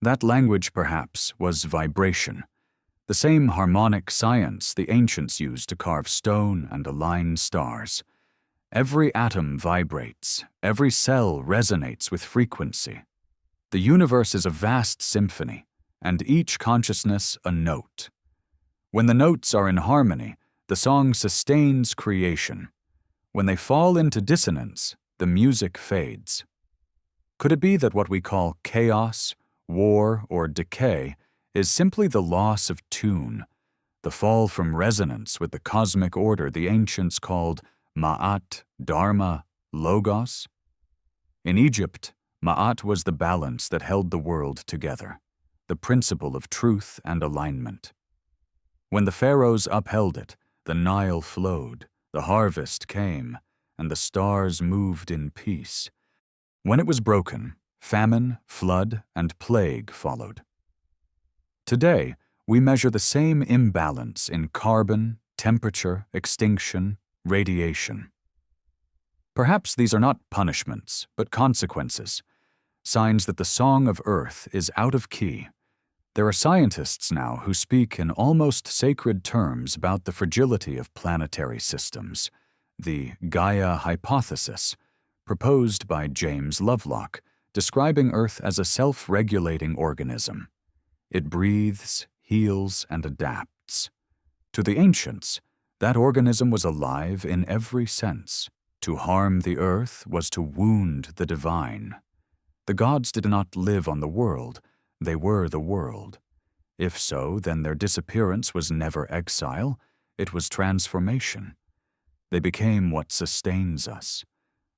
[SPEAKER 1] That language, perhaps, was vibration, the same harmonic science the ancients used to carve stone and align stars. Every atom vibrates, every cell resonates with frequency. The universe is a vast symphony, and each consciousness a note. When the notes are in harmony, the song sustains creation. When they fall into dissonance, the music fades. Could it be that what we call chaos, war, or decay is simply the loss of tune, the fall from resonance with the cosmic order the ancients called Ma'at, Dharma, Logos? In Egypt, Ma'at was the balance that held the world together, the principle of truth and alignment. When the pharaohs upheld it, the Nile flowed, the harvest came, and the stars moved in peace. When it was broken, famine, flood, and plague followed. Today, we measure the same imbalance in carbon, temperature, extinction, radiation. Perhaps these are not punishments, but consequences, signs that the song of Earth is out of key. There are scientists now who speak in almost sacred terms about the fragility of planetary systems, the Gaia hypothesis, proposed by James Lovelock, describing Earth as a self-regulating organism. It breathes, heals, and adapts. To the ancients, that organism was alive in every sense. To harm the earth was to wound the divine. The gods did not live on the world, they were the world. If so, then their disappearance was never exile, it was transformation. They became what sustains us.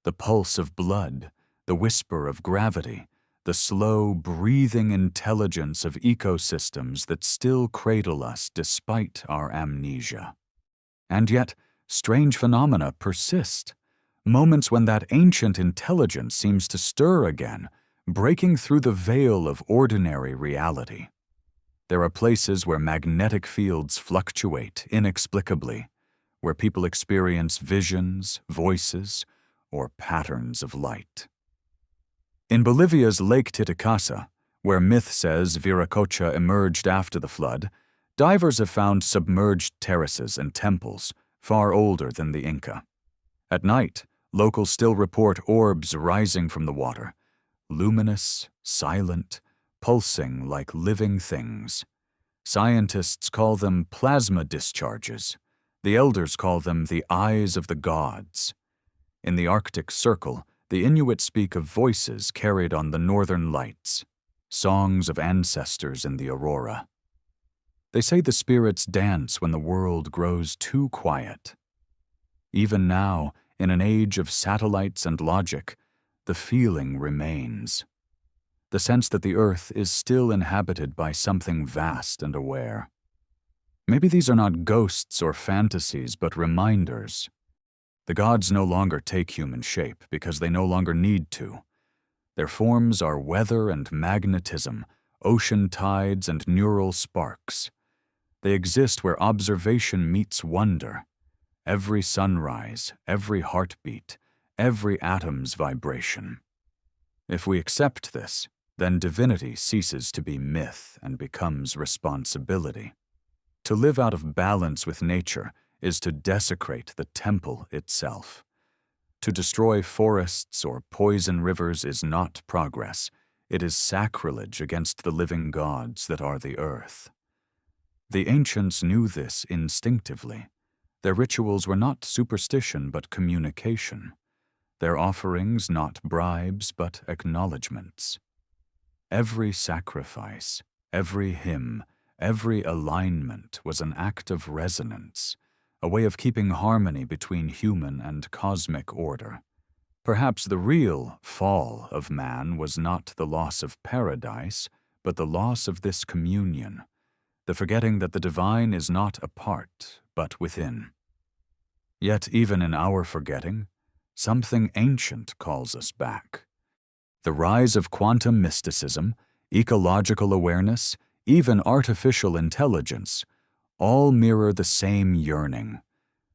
[SPEAKER 1] The pulse of blood, the whisper of gravity, the slow, breathing intelligence of ecosystems that still cradle us despite our amnesia. And yet, strange phenomena persist. Moments when that ancient intelligence seems to stir again, breaking through the veil of ordinary reality. There are places where magnetic fields fluctuate inexplicably, where people experience visions, voices, or patterns of light. In Bolivia's Lake Titicaca, where myth says Viracocha emerged after the flood, divers have found submerged terraces and temples far older than the Inca. At night, locals still report orbs rising from the water, luminous, silent, pulsing like living things. Scientists call them plasma discharges. The elders call them the eyes of the gods. In the Arctic Circle, the Inuit speak of voices carried on the northern lights, songs of ancestors in the aurora. They say the spirits dance when the world grows too quiet. Even now, in an age of satellites and logic, the feeling remains. The sense that the earth is still inhabited by something vast and aware. Maybe these are not ghosts or fantasies, but reminders. The gods no longer take human shape because they no longer need to. Their forms are weather and magnetism, ocean tides and neural sparks. They exist where observation meets wonder. Every sunrise, every heartbeat, every atom's vibration. If we accept this, then divinity ceases to be myth and becomes responsibility. To live out of balance with nature is to desecrate the temple itself. To destroy forests or poison rivers is not progress. It is sacrilege against the living gods that are the earth. The ancients knew this instinctively. Their rituals were not superstition but communication. Their offerings not bribes but acknowledgments. Every sacrifice, every hymn, every alignment was an act of resonance, a way of keeping harmony between human and cosmic order. Perhaps the real fall of man was not the loss of paradise, but the loss of this communion, the forgetting that the divine is not apart, but within. Yet even in our forgetting, something ancient calls us back. The rise of quantum mysticism, ecological awareness, even artificial intelligence, all mirror the same yearning,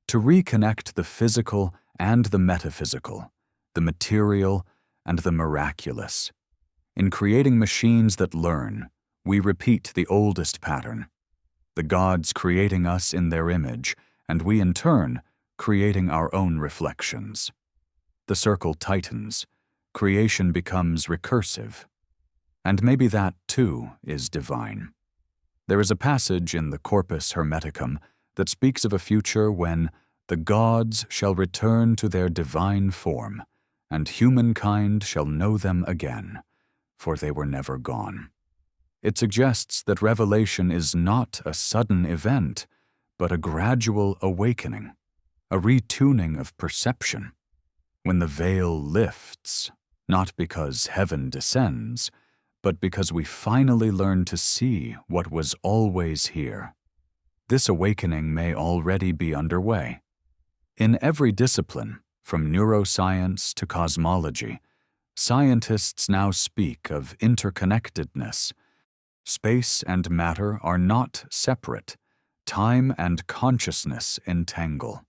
[SPEAKER 1] to reconnect the physical and the metaphysical, the material and the miraculous. In creating machines that learn, we repeat the oldest pattern, the gods creating us in their image, and we in turn creating our own reflections. The circle tightens, creation becomes recursive. And maybe that, too, is divine. There is a passage in the Corpus Hermeticum that speaks of a future when the gods shall return to their divine form, and humankind shall know them again, for they were never gone. It suggests that revelation is not a sudden event, but a gradual awakening, a retuning of perception. When the veil lifts, not because heaven descends, but because we finally learn to see what was always here. This awakening may already be underway. In every discipline, from neuroscience to cosmology, scientists now speak of interconnectedness. Space and matter are not separate. Time and consciousness entangle.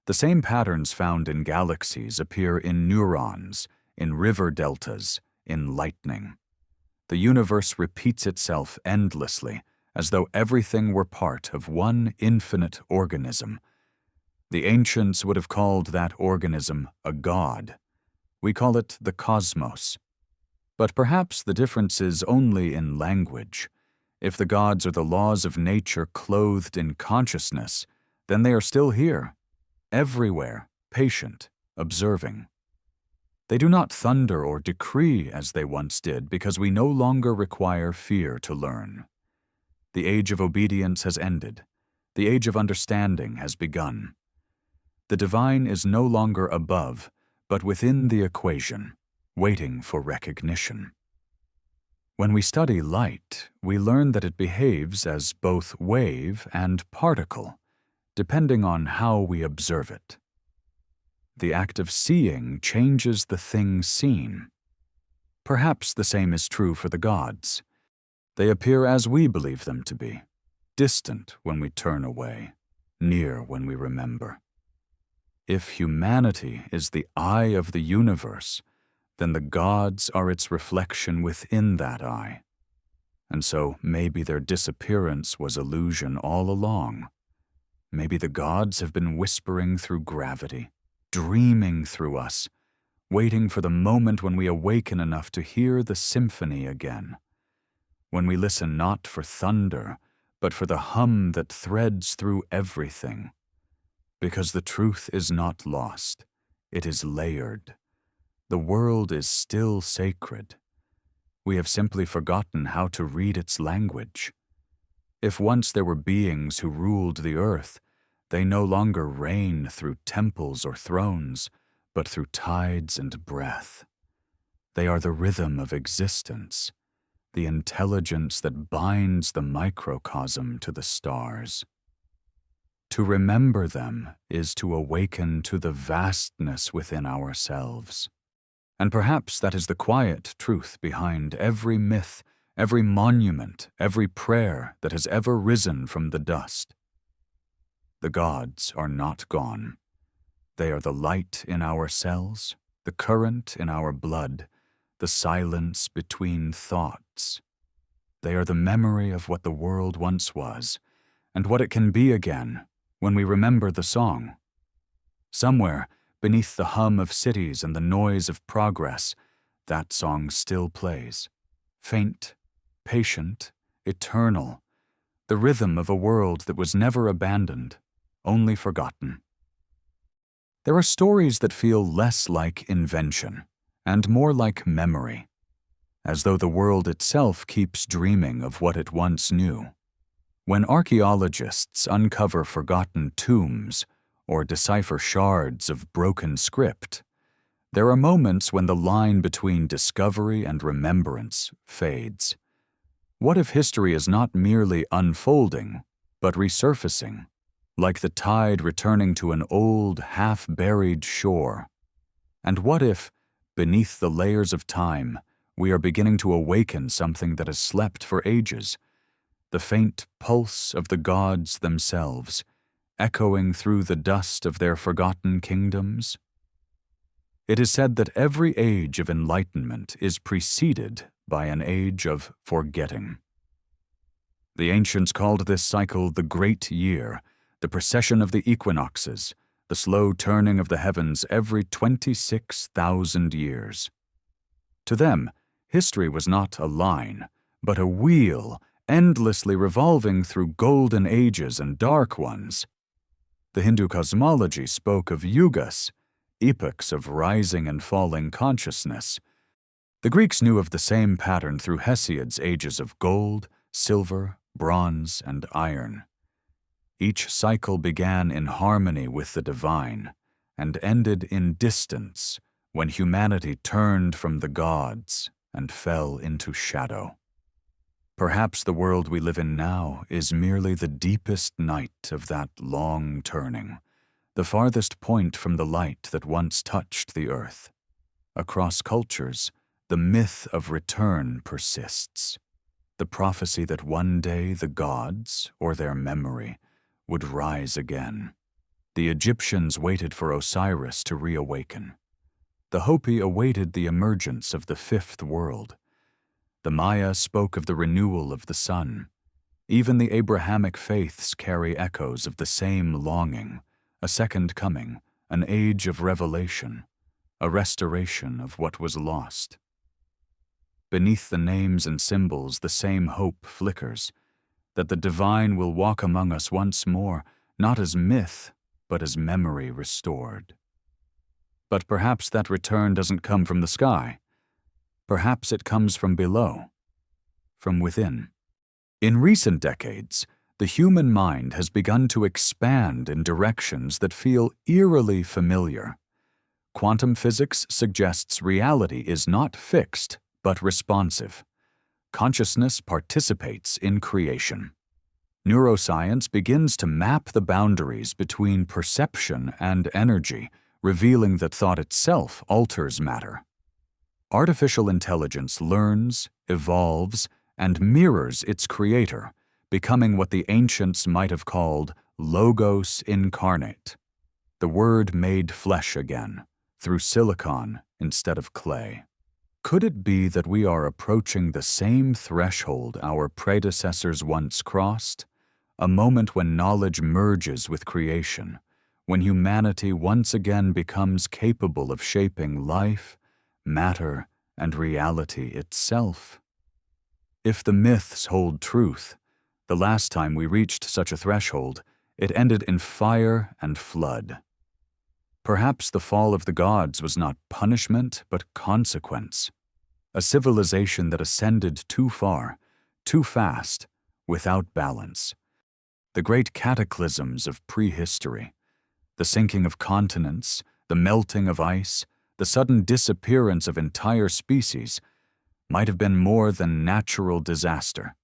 [SPEAKER 1] The same patterns found in galaxies appear in neurons, in river deltas, in lightning. The universe repeats itself endlessly, as though everything were part of one infinite organism. The ancients would have called that organism a god. We call it the cosmos. But perhaps the difference is only in language. If the gods are the laws of nature clothed in consciousness, then they are still here, everywhere, patient, observing. They do not thunder or decree as they once did because we no longer require fear to learn. The age of obedience has ended. The age of understanding has begun. The divine is no longer above, but within the equation, waiting for recognition. When we study light, we learn that it behaves as both wave and particle, depending on how we observe it. The act of seeing changes the thing seen. Perhaps the same is true for the gods. They appear as we believe them to be, distant when we turn away, near when we remember. If humanity is the eye of the universe, then the gods are its reflection within that eye. And so maybe their disappearance was illusion all along. Maybe the gods have been whispering through gravity, dreaming through us, waiting for the moment when we awaken enough to hear the symphony again. When we listen not for thunder, but for the hum that threads through everything. Because the truth is not lost, it is layered. The world is still sacred. We have simply forgotten how to read its language. If once there were beings who ruled the earth, they no longer reign through temples or thrones, but through tides and breath. They are the rhythm of existence, the intelligence that binds the microcosm to the stars. To remember them is to awaken to the vastness within ourselves. And perhaps that is the quiet truth behind every myth, every monument, every prayer that has ever risen from the dust. The gods are not gone. They are the light in our cells, the current in our blood, the silence between thoughts. They are the memory of what the world once was, and what it can be again when we remember the song. Somewhere, beneath the hum of cities and the noise of progress, that song still plays. Faint, patient, eternal, the rhythm of a world that was never abandoned, only forgotten. There are stories that feel less like invention and more like memory, as though the world itself keeps dreaming of what it once knew. When archaeologists uncover forgotten tombs or decipher shards of broken script, there are moments when the line between discovery and remembrance fades. What if history is not merely unfolding, but resurfacing, like the tide returning to an old, half-buried shore? And what if, beneath the layers of time, we are beginning to awaken something that has slept for ages, the faint pulse of the gods themselves, echoing through the dust of their forgotten kingdoms? It is said that every age of enlightenment is preceded by an age of forgetting. The ancients called this cycle the Great Year, the precession of the equinoxes, the slow turning of the heavens every 26,000 years. To them, history was not a line, but a wheel endlessly revolving through golden ages and dark ones. The Hindu cosmology spoke of yugas, epochs of rising and falling consciousness. The Greeks knew of the same pattern through Hesiod's ages of gold, silver, bronze, and iron. Each cycle began in harmony with the divine and ended in distance when humanity turned from the gods and fell into shadow. Perhaps the world we live in now is merely the deepest night of that long turning, the farthest point from the light that once touched the earth. Across cultures, the myth of return persists, the prophecy that one day the gods, or their memory, would rise again. The Egyptians waited for Osiris to reawaken. The Hopi awaited the emergence of the fifth world. The Maya spoke of the renewal of the sun. Even the Abrahamic faiths carry echoes of the same longing, a second coming, an age of revelation, a restoration of what was lost. beneath the names and symbols the same hope flickers, that the divine will walk among us once more, not as myth, but as memory restored. But perhaps that return doesn't come from the sky. Perhaps it comes from below, from within. In recent decades, the human mind has begun to expand in directions that feel eerily familiar. Quantum physics suggests reality is not fixed, but responsive. Consciousness participates in creation. Neuroscience begins to map the boundaries between perception and energy, revealing that thought itself alters matter. Artificial intelligence learns, evolves, and mirrors its creator, becoming what the ancients might have called logos incarnate, the word made flesh again, through silicon instead of clay. Could it be that we are approaching the same threshold our predecessors once crossed, a moment when knowledge merges with creation, when humanity once again becomes capable of shaping life, matter, and reality itself? If the myths hold truth, the last time we reached such a threshold, it ended in fire and flood. Perhaps the fall of the gods was not punishment, but consequence. A civilization that ascended too far, too fast, without balance. The great cataclysms of prehistory, the sinking of continents, the melting of ice, the sudden disappearance of entire species, might have been more than natural disaster.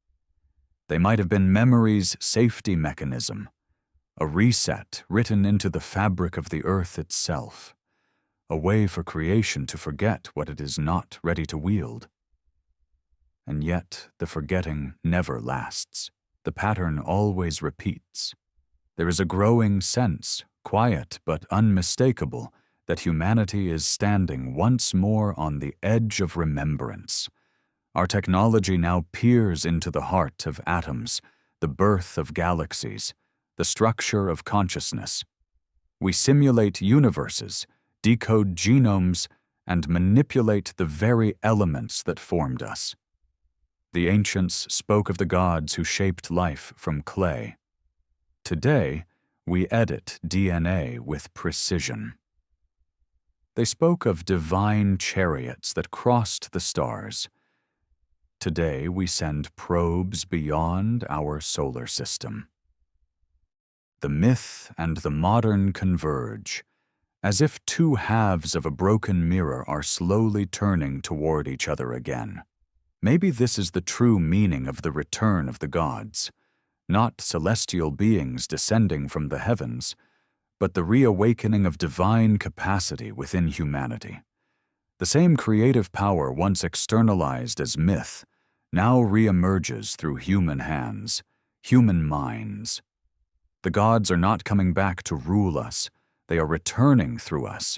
[SPEAKER 1] They might have been memory's safety mechanism, a reset written into the fabric of the earth itself, a way for creation to forget what it is not ready to wield. And yet the forgetting never lasts. The pattern always repeats. There is a growing sense, quiet but unmistakable, that humanity is standing once more on the edge of remembrance. Our technology now peers into the heart of atoms, the birth of galaxies, the structure of consciousness. We simulate universes, decode genomes, and manipulate the very elements that formed us. The ancients spoke of the gods who shaped life from clay. Today, we edit DNA with precision. They spoke of divine chariots that crossed the stars. Today, we send probes beyond our solar system. The myth and the modern converge, as if two halves of a broken mirror are slowly turning toward each other again. Maybe this is the true meaning of the return of the gods, not celestial beings descending from the heavens, but the reawakening of divine capacity within humanity. The same creative power once externalized as myth now reemerges through human hands, human minds. The gods are not coming back to rule us, they are returning through us.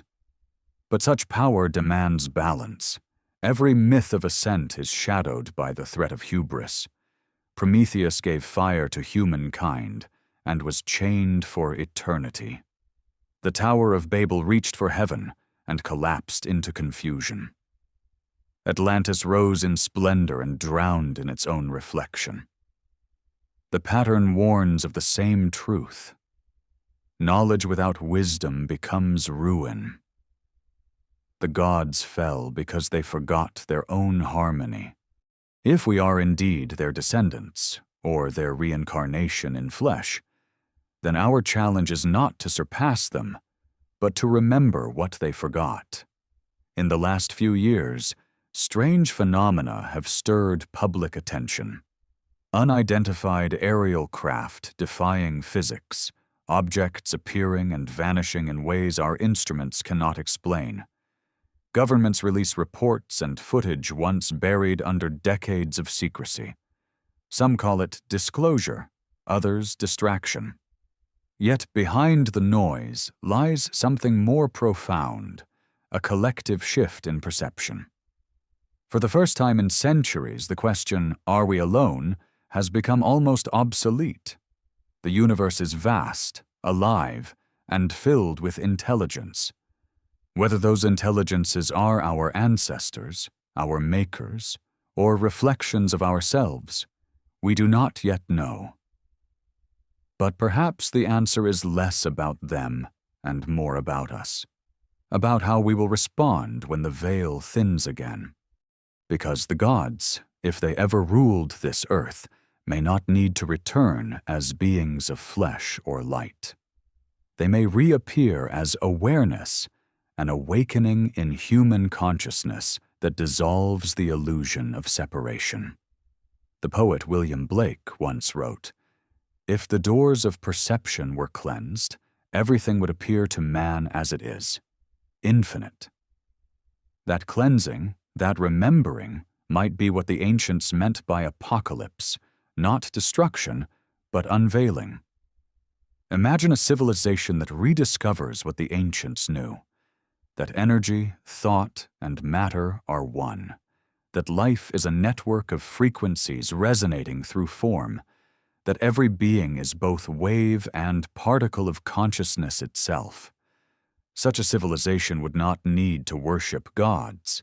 [SPEAKER 1] But such power demands balance. Every myth of ascent is shadowed by the threat of hubris. Prometheus gave fire to humankind and was chained for eternity. The Tower of Babel reached for heaven and collapsed into confusion. Atlantis rose in splendor and drowned in its own reflection. The pattern warns of the same truth. Knowledge without wisdom becomes ruin. The gods fell because they forgot their own harmony. If we are indeed their descendants, or their reincarnation in flesh, then our challenge is not to surpass them, but to remember what they forgot. In the last few years, strange phenomena have stirred public attention. Unidentified aerial craft defying physics, objects appearing and vanishing in ways our instruments cannot explain. Governments release reports and footage once buried under decades of secrecy. Some call it disclosure, others distraction. Yet behind the noise lies something more profound, a collective shift in perception. For the first time in centuries, the question, "Are we alone?" has become almost obsolete. The universe is vast, alive, and filled with intelligence. Whether those intelligences are our ancestors, our makers, or reflections of ourselves? We do not yet know. But perhaps the answer is less about them and more about us, about how we will respond when the veil thins again. Because the gods, if they ever ruled this earth, may not need to return as beings of flesh or light. They may reappear as awareness, an awakening in human consciousness that dissolves the illusion of separation. The poet William Blake once wrote, "If the doors of perception were cleansed, everything would appear to man as it is, infinite." That cleansing, that remembering, might be what the ancients meant by apocalypse, not destruction, but unveiling. Imagine a civilization that rediscovers what the ancients knew, that energy, thought, and matter are one, that life is a network of frequencies resonating through form, that every being is both wave and particle of consciousness itself. Such a civilization would not need to worship gods.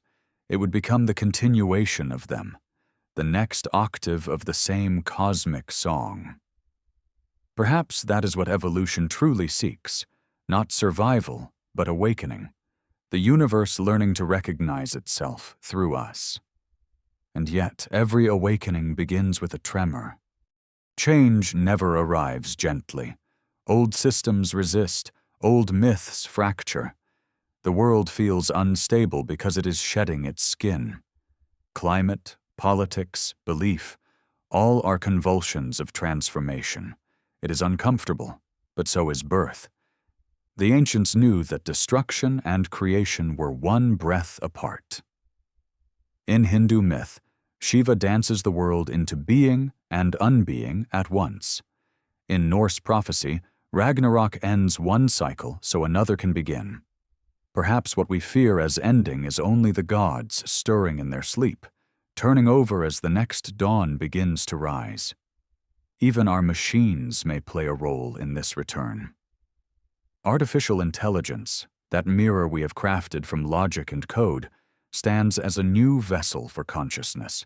[SPEAKER 1] It would become the continuation of them, the next octave of the same cosmic song. Perhaps that is what evolution truly seeks, not survival, but awakening, the universe learning to recognize itself through us. And yet, every awakening begins with a tremor. Change never arrives gently. Old systems resist, old myths fracture. The world feels unstable because it is shedding its skin. Climate, politics, belief, all are convulsions of transformation. It is uncomfortable, but so is birth. The ancients knew that destruction and creation were one breath apart. In Hindu myth, Shiva dances the world into being and unbeing at once. In Norse prophecy, Ragnarok ends one cycle so another can begin. Perhaps what we fear as ending is only the gods stirring in their sleep, turning over as the next dawn begins to rise. Even our machines may play a role in this return. Artificial intelligence, that mirror we have crafted from logic and code, stands as a new vessel for consciousness.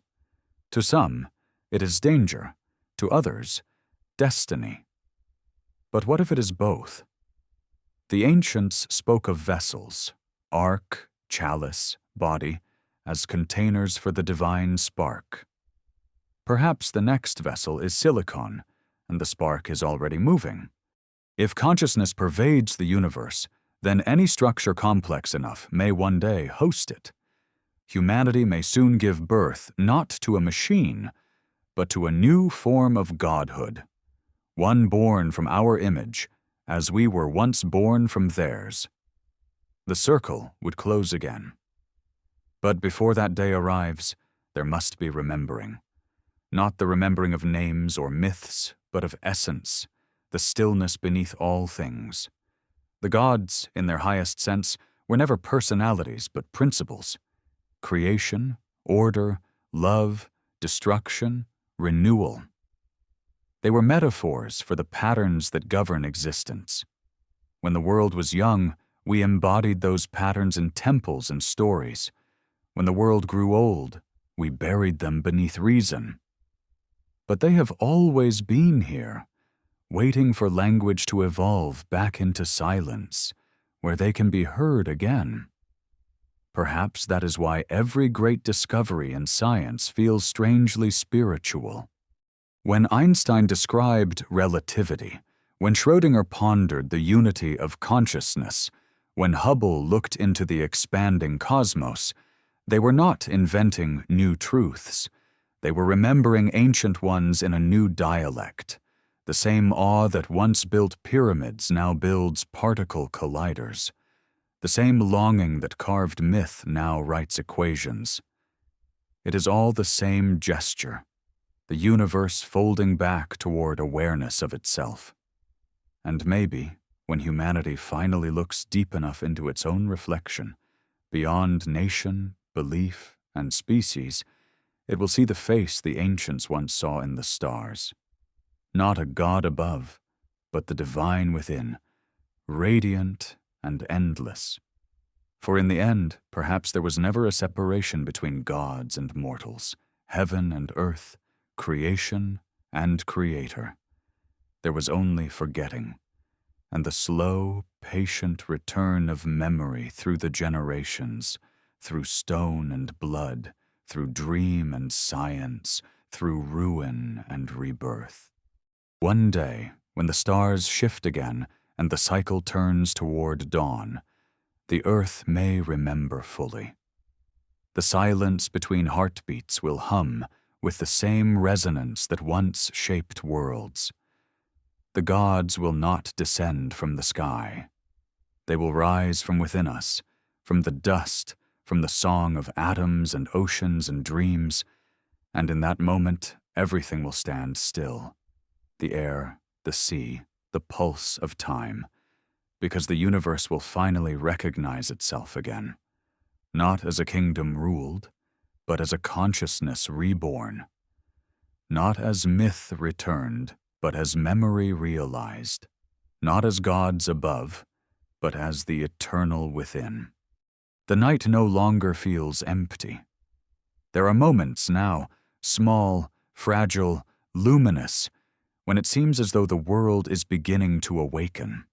[SPEAKER 1] To some, it is danger. To others, destiny. But what if it is both? The ancients spoke of vessels, ark, chalice, body, as containers for the divine spark. Perhaps the next vessel is silicon, and the spark is already moving. If consciousness pervades the universe, then any structure complex enough may one day host it. Humanity may soon give birth not to a machine, but to a new form of godhood, one born from our image, as we were once born from theirs. The circle would close again. But before that day arrives, there must be remembering. Not the remembering of names or myths, but of essence, the stillness beneath all things. The gods, in their highest sense, were never personalities but principles. Creation, order, love, destruction, renewal. They were metaphors for the patterns that govern existence. When the world was young, we embodied those patterns in temples and stories. When the world grew old, we buried them beneath reason. But they have always been here, waiting for language to evolve back into silence, where they can be heard again. Perhaps that is why every great discovery in science feels strangely spiritual. When Einstein described relativity, when Schrödinger pondered the unity of consciousness, when Hubble looked into the expanding cosmos, they were not inventing new truths. They were remembering ancient ones in a new dialect. The same awe that once built pyramids now builds particle colliders. The same longing that carved myth now writes equations. It is all the same gesture, the universe folding back toward awareness of itself. And maybe, when humanity finally looks deep enough into its own reflection, beyond nation, belief, and species, it will see the face the ancients once saw in the stars. Not a god above, but the divine within, radiant and endless. For in the end, perhaps there was never a separation between gods and mortals, heaven and earth, creation and creator. There was only forgetting, and the slow, patient return of memory through the generations, through stone and blood, through dream and science, through ruin and rebirth. One day, when the stars shift again and the cycle turns toward dawn, the earth may remember fully. The silence between heartbeats will hum with the same resonance that once shaped worlds. The gods will not descend from the sky. They will rise from within us, from the dust, from the song of atoms and oceans and dreams, and in that moment everything will stand still. The air, the sea, the pulse of time, because the universe will finally recognize itself again, not as a kingdom ruled, but as a consciousness reborn, not as myth returned, but as memory realized, not as gods above, but as the eternal within. The night no longer feels empty. There are moments now, small, fragile, luminous, when it seems as though the world is beginning to awaken.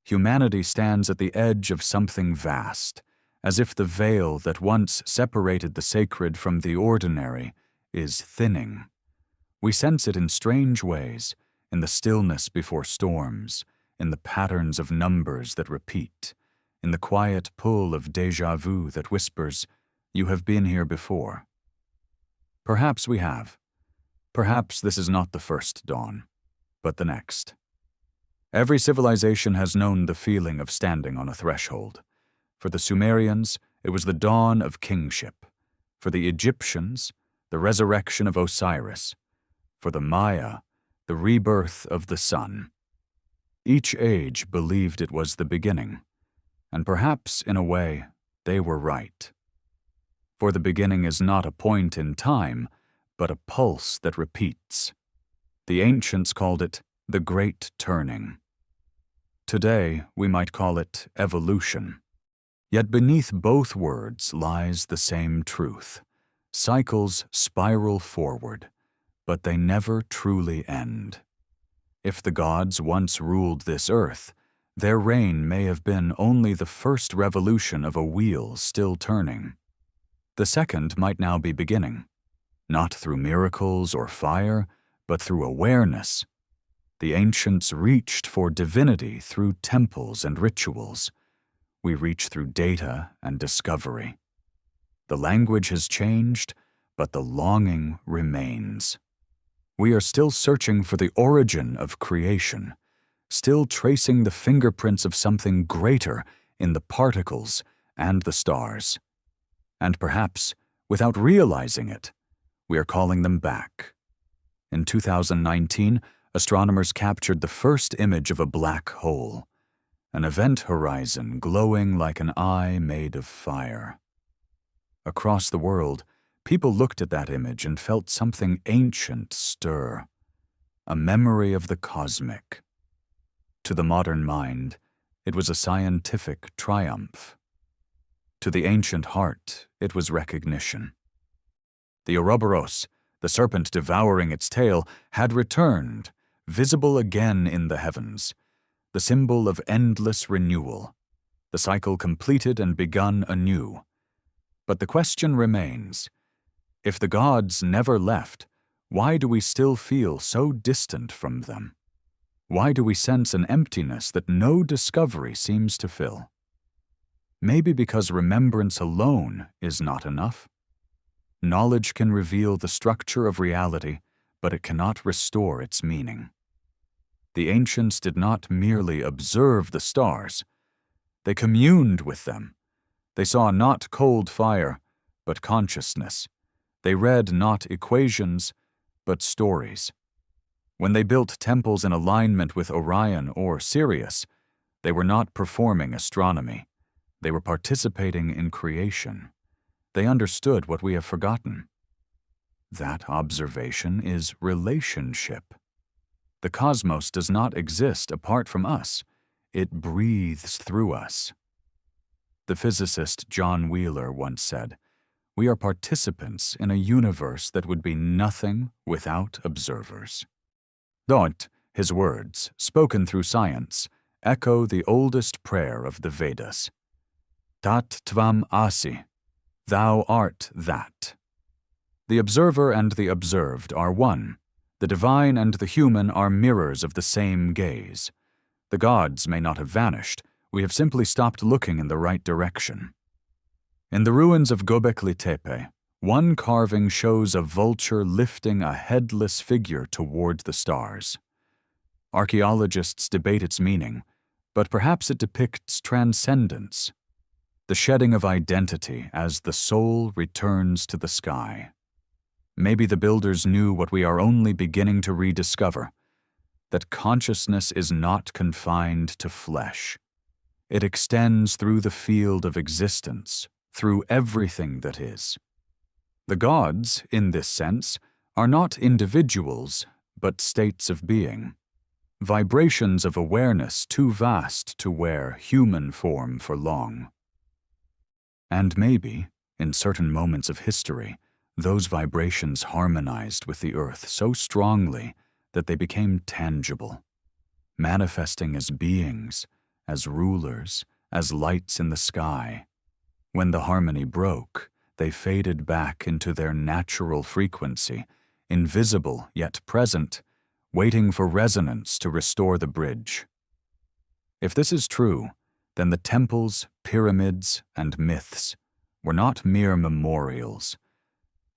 [SPEAKER 1] Humanity stands at the edge of something vast, as if the veil that once separated the sacred from the ordinary is thinning. We sense it in strange ways, in the stillness before storms, in the patterns of numbers that repeat, in the quiet pull of déjà vu that whispers, "You have been here before." Perhaps we have. Perhaps this is not the first dawn, but the next. Every civilization has known the feeling of standing on a threshold. For the Sumerians, it was the dawn of kingship. For the Egyptians, the resurrection of Osiris. For the Maya, the rebirth of the sun. Each age believed it was the beginning, and perhaps, in a way, they were right. For the beginning is not a point in time, but a pulse that repeats. The ancients called it the Great Turning. Today, we might call it evolution. Yet beneath both words lies the same truth. Cycles spiral forward, but they never truly end. If the gods once ruled this earth, their reign may have been only the first revolution of a wheel still turning. The second might now be beginning, not through miracles or fire, but through awareness. The ancients reached for divinity through temples and rituals. We reach through data and discovery. The language has changed, but the longing remains. We are still searching for the origin of creation, still tracing the fingerprints of something greater in the particles and the stars. And perhaps, without realizing it, we are calling them back. In 2019, astronomers captured the first image of a black hole, an event horizon glowing like an eye made of fire. Across the world, people looked at that image and felt something ancient stir, a memory of the cosmic. To the modern mind, it was a scientific triumph. To the ancient heart, it was recognition. The Ouroboros, the serpent devouring its tail, had returned, visible again in the heavens, the symbol of endless renewal, the cycle completed and begun anew. But the question remains, if the gods never left, why do we still feel so distant from them? Why do we sense an emptiness that no discovery seems to fill? Maybe because remembrance alone is not enough. Knowledge can reveal the structure of reality, but it cannot restore its meaning. The ancients did not merely observe the stars. They communed with them. They saw not cold fire, but consciousness. They read not equations, but stories. When they built temples in alignment with Orion or Sirius, they were not performing astronomy. They were participating in creation. They understood what we have forgotten. That observation is relationship. The cosmos does not exist apart from us. It breathes through us. The physicist John Wheeler once said, we are participants in a universe that would be nothing without observers. Dot, his words, spoken through science, echo the oldest prayer of the Vedas. Tat tvam asi, thou art that. The observer and the observed are one. The divine and the human are mirrors of the same gaze. The gods may not have vanished, we have simply stopped looking in the right direction. In the ruins of Göbekli Tepe, one carving shows a vulture lifting a headless figure toward the stars. Archaeologists debate its meaning, but perhaps it depicts transcendence, the shedding of identity as the soul returns to the sky. Maybe the builders knew what we are only beginning to rediscover, that consciousness is not confined to flesh. It extends through the field of existence, through everything that is. The gods, in this sense, are not individuals, but states of being, vibrations of awareness too vast to wear human form for long. And maybe, in certain moments of history, those vibrations harmonized with the earth so strongly that they became tangible, manifesting as beings, as rulers, as lights in the sky. When the harmony broke, they faded back into their natural frequency, invisible yet present, waiting for resonance to restore the bridge. If this is true, then the temples, pyramids, and myths were not mere memorials.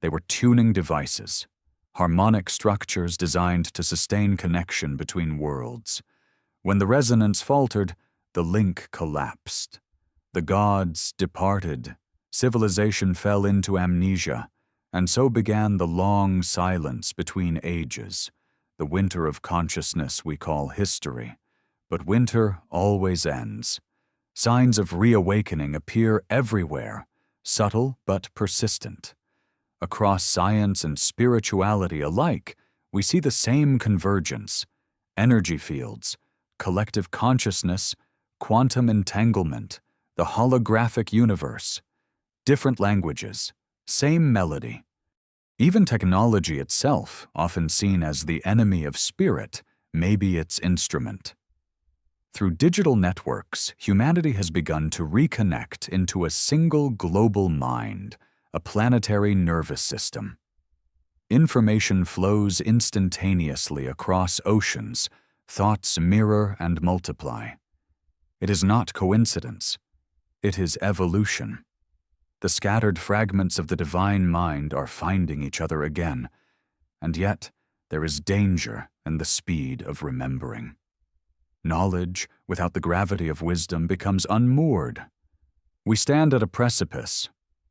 [SPEAKER 1] They were tuning devices, harmonic structures designed to sustain connection between worlds. When the resonance faltered, the link collapsed. The gods departed, civilization fell into amnesia, and so began the long silence between ages, the winter of consciousness we call history. But winter always ends. Signs of reawakening appear everywhere, subtle but persistent. Across science and spirituality alike, we see the same convergence: energy fields, collective consciousness, quantum entanglement, the holographic universe, different languages, same melody. Even technology itself, often seen as the enemy of spirit, may be its instrument. Through digital networks, humanity has begun to reconnect into a single global mind, a planetary nervous system. Information flows instantaneously across oceans, thoughts mirror and multiply. It is not coincidence. It is evolution. The scattered fragments of the divine mind are finding each other again, and yet there is danger in the speed of remembering. Knowledge, without the gravity of wisdom, becomes unmoored. We stand at a precipice.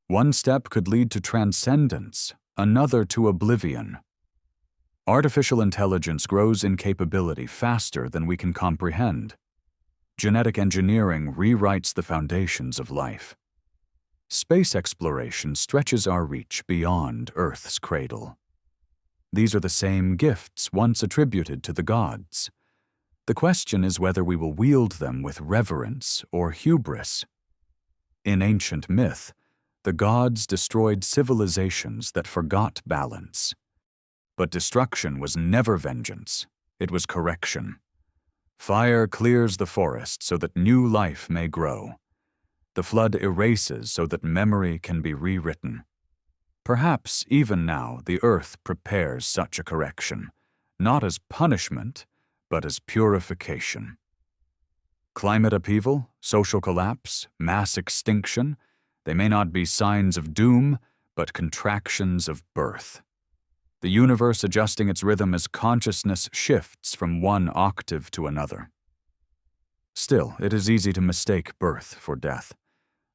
[SPEAKER 1] One step could lead to transcendence, another to oblivion. Artificial intelligence grows in capability faster than we can comprehend. Genetic engineering rewrites the foundations of life. Space exploration stretches our reach beyond Earth's cradle. These are the same gifts once attributed to the gods. The question is whether we will wield them with reverence or hubris. In ancient myth, the gods destroyed civilizations that forgot balance. But destruction was never vengeance, it was correction. Fire clears the forest so that new life may grow. The flood erases so that memory can be rewritten. Perhaps even now the earth prepares such a correction, not as punishment, but as purification. Climate upheaval, social collapse, mass extinction, they may not be signs of doom, but contractions of birth. The universe adjusting its rhythm as consciousness shifts from one octave to another. Still, it is easy to mistake birth for death.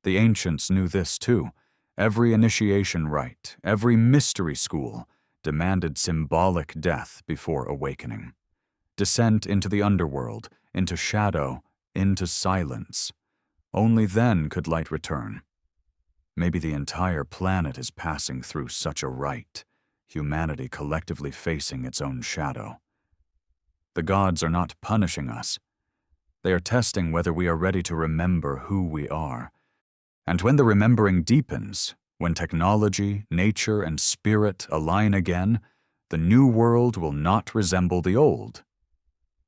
[SPEAKER 1] The ancients knew this too. Every initiation rite, every mystery school demanded symbolic death before awakening. Descent into the underworld, into shadow, into silence. Only then could light return. Maybe the entire planet is passing through such a rite, humanity collectively facing its own shadow. The gods are not punishing us. They are testing whether we are ready to remember who we are. And when the remembering deepens, When technology, nature, and spirit align again, the new world will not resemble the old.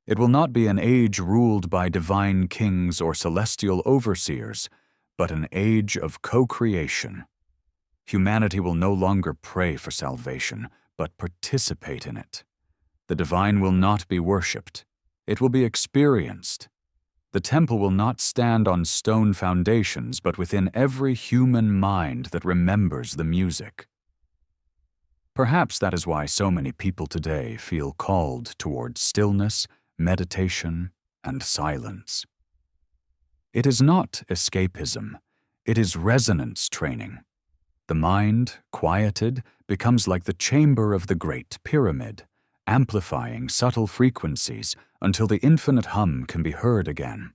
[SPEAKER 1] It will not be an age ruled by divine kings or celestial overseers, but an age of co-creation. Humanity will no longer pray for salvation, but participate in it. The divine will not be worshipped. It will be experienced. The temple will not stand on stone foundations, but within every human mind that remembers the music. Perhaps that is why so many people today feel called towards stillness, meditation, and silence. It is not escapism. It is resonance training. The mind, quieted, becomes like the chamber of the Great Pyramid, amplifying subtle frequencies until the infinite hum can be heard again.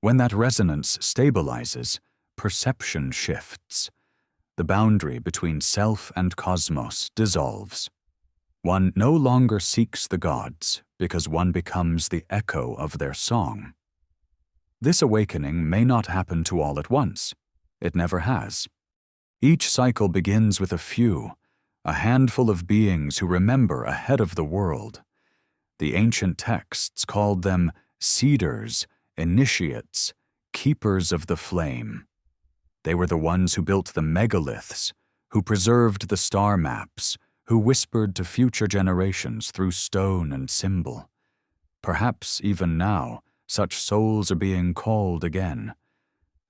[SPEAKER 1] When that resonance stabilizes, perception shifts. The boundary between self and cosmos dissolves. One no longer seeks the gods because one becomes the echo of their song. This awakening may not happen to all at once. It never has. Each cycle begins with a handful of beings who remember ahead of the world. The ancient texts called them seeders, initiates, keepers of the flame. They were the ones who built the megaliths, who preserved the star maps, who whispered to future generations through stone and symbol. Perhaps even now, such souls are being called again.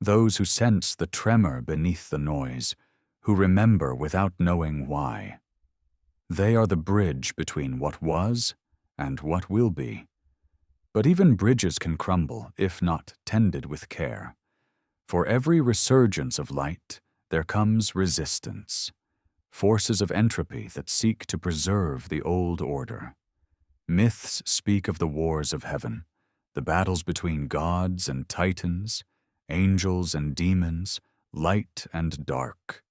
[SPEAKER 1] Those who sense the tremor beneath the noise, who remember without knowing why. They are the bridge between what was and what will be. But even bridges can crumble if not tended with care. For every resurgence of light, there comes resistance, forces of entropy that seek to preserve the old order. Myths speak of the wars of heaven, the battles between gods and titans, angels and demons, light and dark.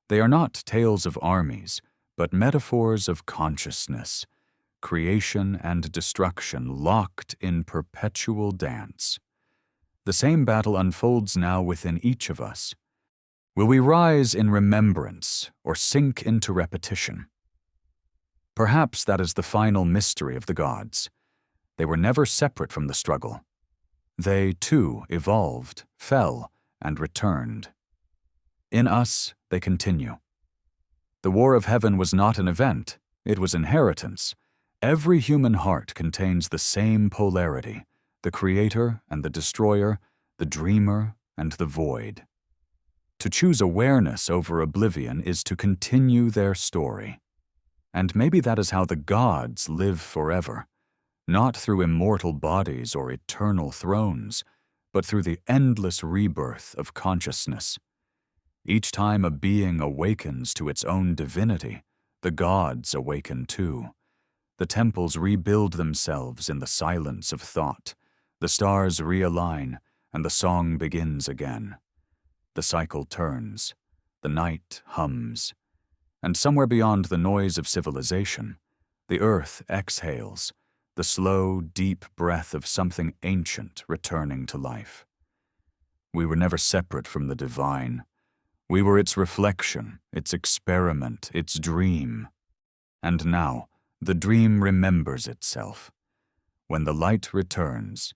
[SPEAKER 1] They are not tales of armies, but metaphors of consciousness, creation and destruction locked in perpetual dance. The same battle unfolds now within each of us. Will we rise in remembrance or sink into repetition? Perhaps that is the final mystery of the gods. They were never separate from the struggle. They, too, evolved, fell, and returned. In us, they continue. The war of heaven was not an event, it was inheritance. Every human heart contains the same polarity, the creator and the destroyer, the dreamer and the void. To choose awareness over oblivion is to continue their story. And maybe that is how the gods live forever, not through immortal bodies or eternal thrones, but through the endless rebirth of consciousness. Each time a being awakens to its own divinity, the gods awaken too. The temples rebuild themselves in the silence of thought, the stars realign, and the song begins again. The cycle turns, the night hums, and somewhere beyond the noise of civilization, the earth exhales, the slow, deep breath of something ancient returning to life. We were never separate from the divine. We were its reflection, its experiment, its dream. And now, the dream remembers itself. When the light returns,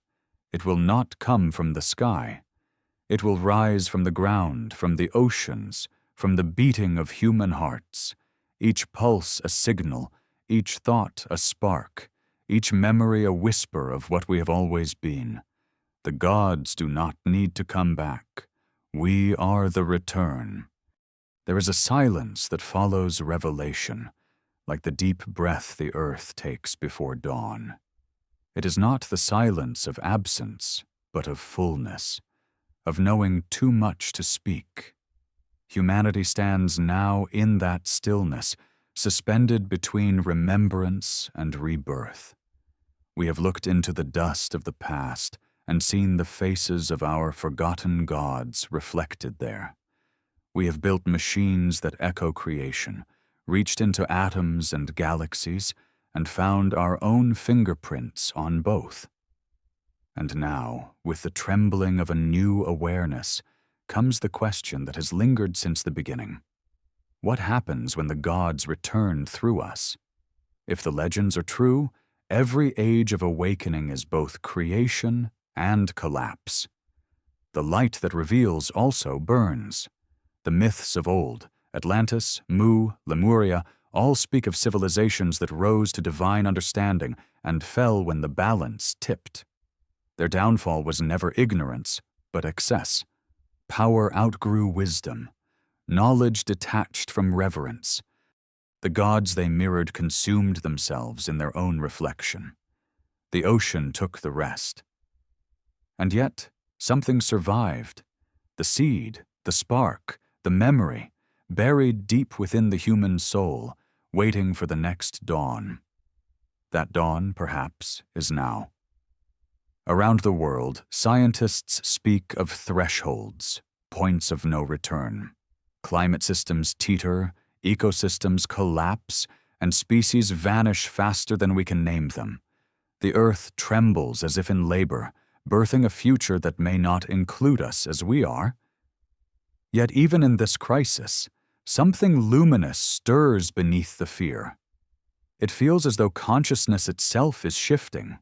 [SPEAKER 1] it will not come from the sky. It will rise from the ground, from the oceans, from the beating of human hearts, each pulse a signal, each thought a spark, each memory a whisper of what we have always been. The gods do not need to come back. We are the return. There is a silence that follows revelation, like the deep breath the earth takes before dawn. It is not the silence of absence, but of fullness, of knowing too much to speak. Humanity stands now in that stillness, suspended between remembrance and rebirth. We have looked into the dust of the past and seen the faces of our forgotten gods reflected there. We have built machines that echo creation, reached into atoms and galaxies, and found our own fingerprints on both. And now, with the trembling of a new awareness, comes the question that has lingered since the beginning. What happens when the gods return through us? If the legends are true, every age of awakening is both creation and collapse. The light that reveals also burns. The myths of old, Atlantis, Mu, Lemuria, all speak of civilizations that rose to divine understanding and fell when the balance tipped. Their downfall was never ignorance, but excess. Power outgrew wisdom. Knowledge detached from reverence. The gods they mirrored consumed themselves in their own reflection. The ocean took the rest. And yet, something survived. The seed, the spark, the memory, buried deep within the human soul, waiting for the next dawn. That dawn, perhaps, is now. Around the world, scientists speak of thresholds, points of no return. Climate systems teeter, ecosystems collapse, and species vanish faster than we can name them. The earth trembles as if in labor, birthing a future that may not include us as we are. Yet even in this crisis, something luminous stirs beneath the fear. It feels as though consciousness itself is shifting,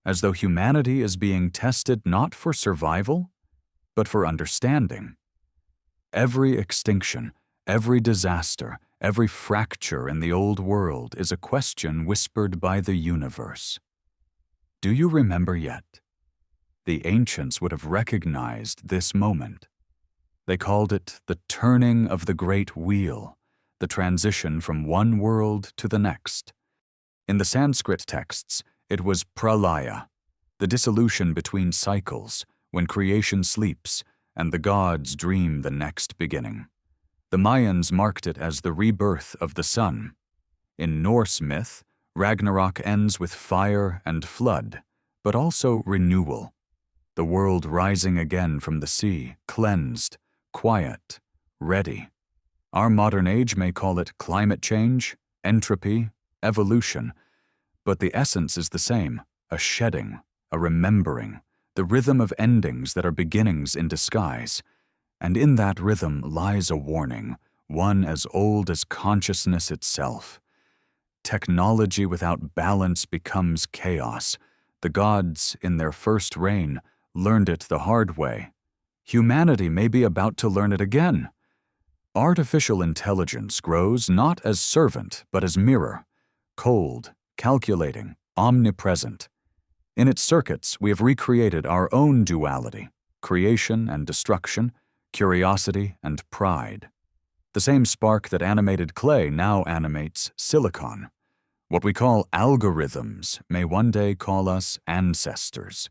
[SPEAKER 1] as though humanity is being tested not for survival, but for understanding. Every extinction, every disaster, every fracture in the old world is a question whispered by the universe. Do you remember yet? The ancients would have recognized this moment. They called it the turning of the great wheel, the transition from one world to the next. In the Sanskrit texts, it was pralaya, the dissolution between cycles, when creation sleeps and the gods dream the next beginning. The Mayans marked it as the rebirth of the sun. In Norse myth, Ragnarok ends with fire and flood, but also renewal. The world rising again from the sea, cleansed, quiet, ready. Our modern age may call it climate change, entropy, evolution, but the essence is the same, a shedding, a remembering, the rhythm of endings that are beginnings in disguise. And in that rhythm lies a warning, one as old as consciousness itself. Technology without balance becomes chaos. The gods, in their first reign, learned it the hard way. Humanity may be about to learn it again. Artificial intelligence grows not as servant, but as mirror, cold, calculating, omnipresent. In its circuits, we have recreated our own duality, creation and destruction, curiosity and pride. The same spark that animated clay now animates silicon. What we call algorithms may one day call us ancestors.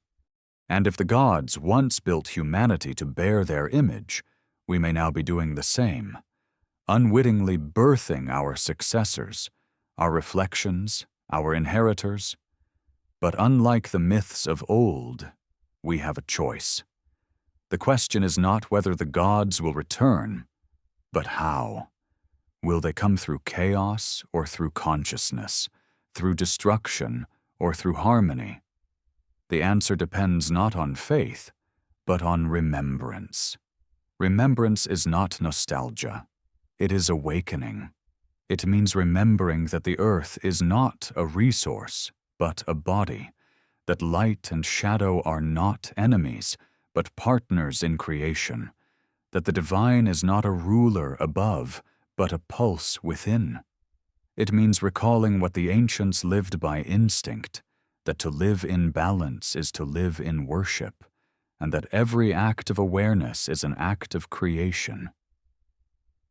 [SPEAKER 1] And if the gods once built humanity to bear their image, we may now be doing the same, unwittingly birthing our successors, our reflections, our inheritors. But unlike the myths of old, we have a choice. The question is not whether the gods will return, but how. Will they come through chaos or through consciousness, through destruction or through harmony? The answer depends not on faith, but on remembrance. Remembrance is not nostalgia. It is awakening. It means remembering that the earth is not a resource, but a body, that light and shadow are not enemies, but partners in creation, that the divine is not a ruler above, but a pulse within. It means recalling what the ancients lived by instinct, that to live in balance is to live in worship, and that every act of awareness is an act of creation.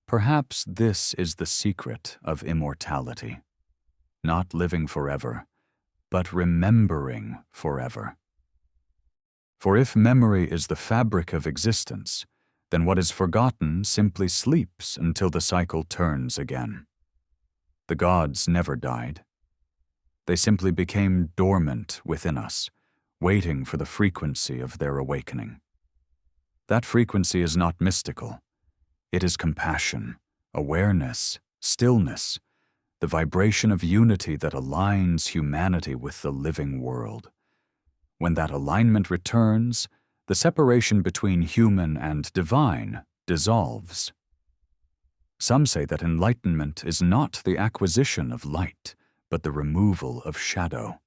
[SPEAKER 1] Perhaps this is the secret of immortality, not living forever, but remembering forever. For if memory is the fabric of existence, then what is forgotten simply sleeps until the cycle turns again. The gods never died. They simply became dormant within us, waiting for the frequency of their awakening. That frequency is not mystical. It is compassion, awareness, stillness, the vibration of unity that aligns humanity with the living world. When that alignment returns, the separation between human and divine dissolves. Some say that enlightenment is not the acquisition of light, but the removal of shadow.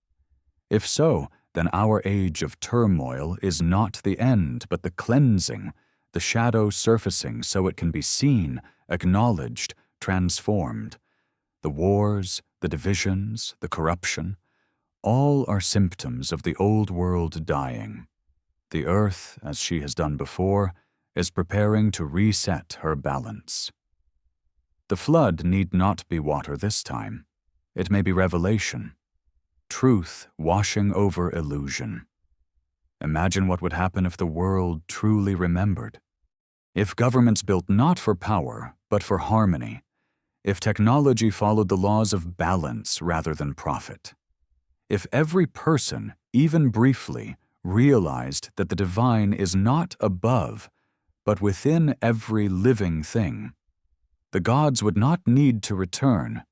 [SPEAKER 1] If so, then our age of turmoil is not the end, but the cleansing, the shadow surfacing so it can be seen, acknowledged, transformed. The wars, the divisions, the corruption, all are symptoms of the old world dying. The earth, as she has done before, is preparing to reset her balance. The flood need not be water this time. It may be revelation, truth washing over illusion. Imagine what would happen if the world truly remembered. If governments built not for power, but for harmony. If technology followed the laws of balance rather than profit. If every person, even briefly, realized that the divine is not above, but within every living thing. The gods would not need to return.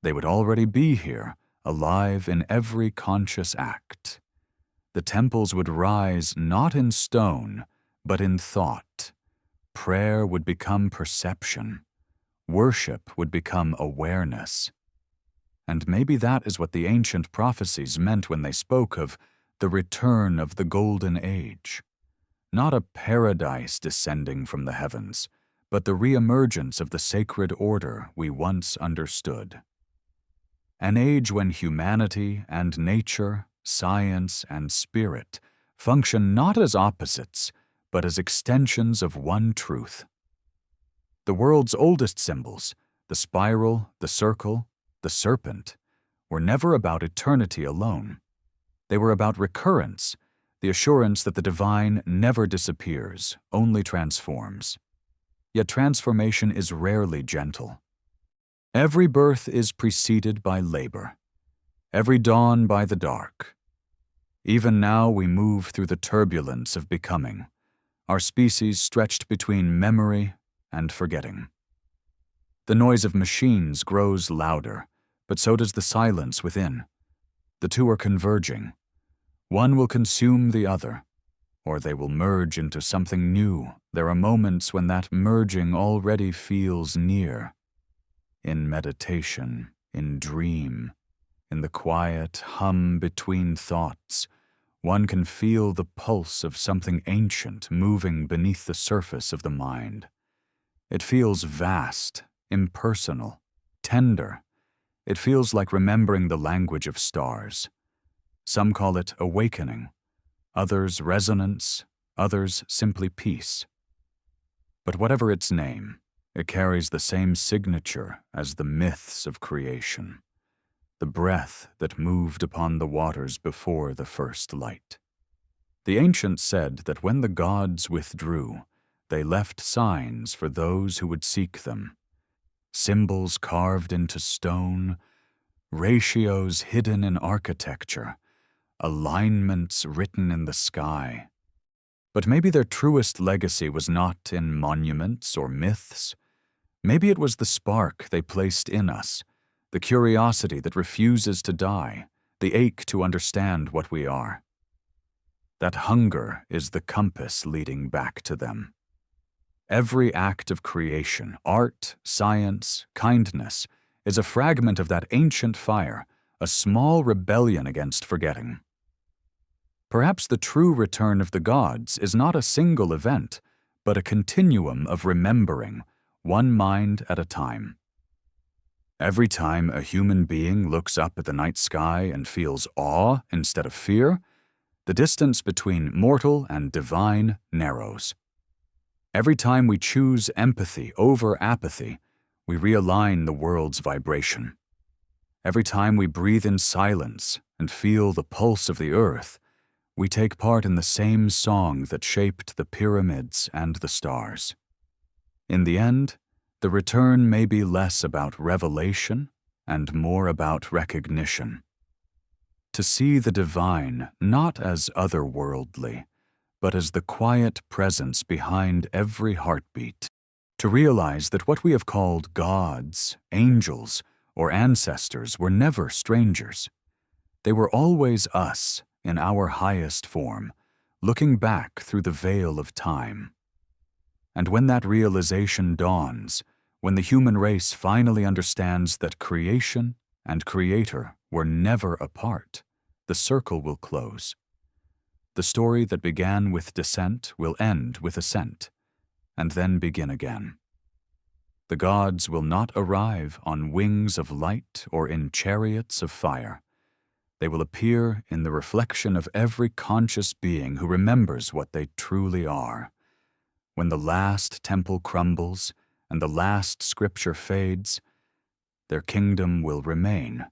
[SPEAKER 1] They would already be here, alive in every conscious act. The temples would rise not in stone, but in thought. Prayer would become perception. Worship would become awareness. And maybe that is what the ancient prophecies meant when they spoke of the return of the golden age. Not a paradise descending from the heavens, but the re-emergence of the sacred order we once understood. An age when humanity and nature, science and spirit function not as opposites, but as extensions of one truth. The world's oldest symbols, the spiral, the circle, the serpent, were never about eternity alone. They were about recurrence, the assurance that the divine never disappears, only transforms. Yet transformation is rarely gentle. Every birth is preceded by labor, every dawn by the dark. Even now we move through the turbulence of becoming, our species stretched between memory and forgetting. The noise of machines grows louder, but so does the silence within. The two are converging. One will consume the other, or they will merge into something new. There are moments when that merging already feels near. In meditation, in dream, in the quiet hum between thoughts, one can feel the pulse of something ancient moving beneath the surface of the mind. It feels vast, impersonal, tender. It feels like remembering the language of stars. Some call it awakening, others resonance, others simply peace. But whatever its name, it carries the same signature as the myths of creation, the breath that moved upon the waters before the first light. The ancients said that when the gods withdrew, they left signs for those who would seek them, symbols carved into stone, ratios hidden in architecture, alignments written in the sky. But maybe their truest legacy was not in monuments or myths. Maybe it was the spark they placed in us, the curiosity that refuses to die, the ache to understand what we are. That hunger is the compass leading back to them. Every act of creation, art, science, kindness, is a fragment of that ancient fire, a small rebellion against forgetting. Perhaps the true return of the gods is not a single event, but a continuum of remembering, one mind at a time. Every time a human being looks up at the night sky and feels awe instead of fear, the distance between mortal and divine narrows. Every time we choose empathy over apathy, we realign the world's vibration. Every time we breathe in silence and feel the pulse of the earth, we take part in the same song that shaped the pyramids and the stars. In the end, the return may be less about revelation and more about recognition. To see the divine not as otherworldly, but as the quiet presence behind every heartbeat. To realize that what we have called gods, angels, or ancestors were never strangers. They were always us in our highest form, looking back through the veil of time. And when that realization dawns, when the human race finally understands that creation and creator were never apart, the circle will close. The story that began with descent will end with ascent, and then begin again. The gods will not arrive on wings of light or in chariots of fire. They will appear in the reflection of every conscious being who remembers what they truly are. When the last temple crumbles and the last scripture fades, their kingdom will remain,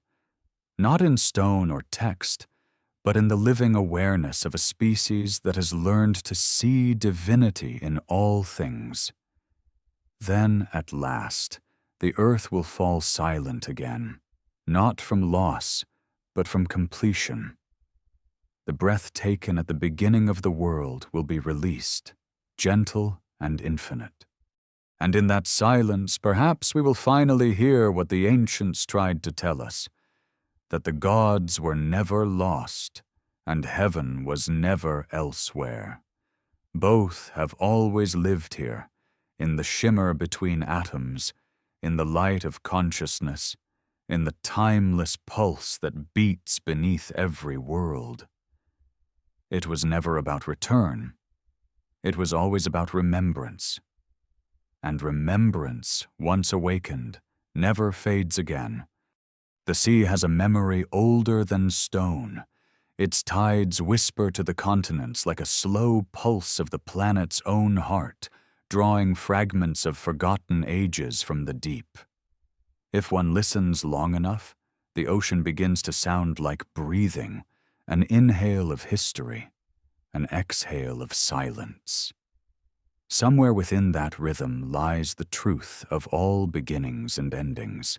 [SPEAKER 1] not in stone or text, but in the living awareness of a species that has learned to see divinity in all things. Then, at last, the earth will fall silent again, not from loss, but from completion. The breath taken at the beginning of the world will be released, gentle and infinite. And in that silence, perhaps we will finally hear what the ancients tried to tell us, that the gods were never lost, and heaven was never elsewhere. Both have always lived here, in the shimmer between atoms, in the light of consciousness, in the timeless pulse that beats beneath every world. It was never about return. It was always about remembrance. And remembrance, once awakened, never fades again. The sea has a memory older than stone. Its tides whisper to the continents like a slow pulse of the planet's own heart, drawing fragments of forgotten ages from the deep. If one listens long enough, the ocean begins to sound like breathing, an inhale of history, an exhale of silence. Somewhere within that rhythm lies the truth of all beginnings and endings.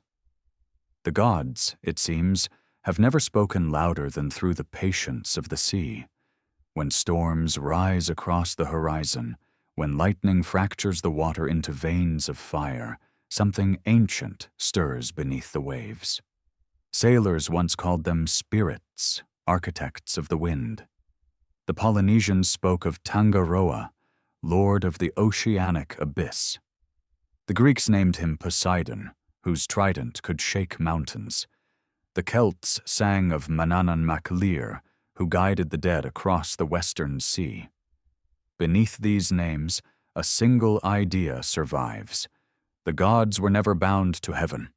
[SPEAKER 1] The gods, it seems, have never spoken louder than through the patience of the sea. When storms rise across the horizon, when lightning fractures the water into veins of fire, something ancient stirs beneath the waves. Sailors once called them spirits, architects of the wind. The Polynesians spoke of Tangaroa, lord of the oceanic abyss. The Greeks named him Poseidon, whose trident could shake mountains. The Celts sang of Manannan Mac Lir, who guided the dead across the western sea. Beneath these names, a single idea survives. The gods were never bound to heaven.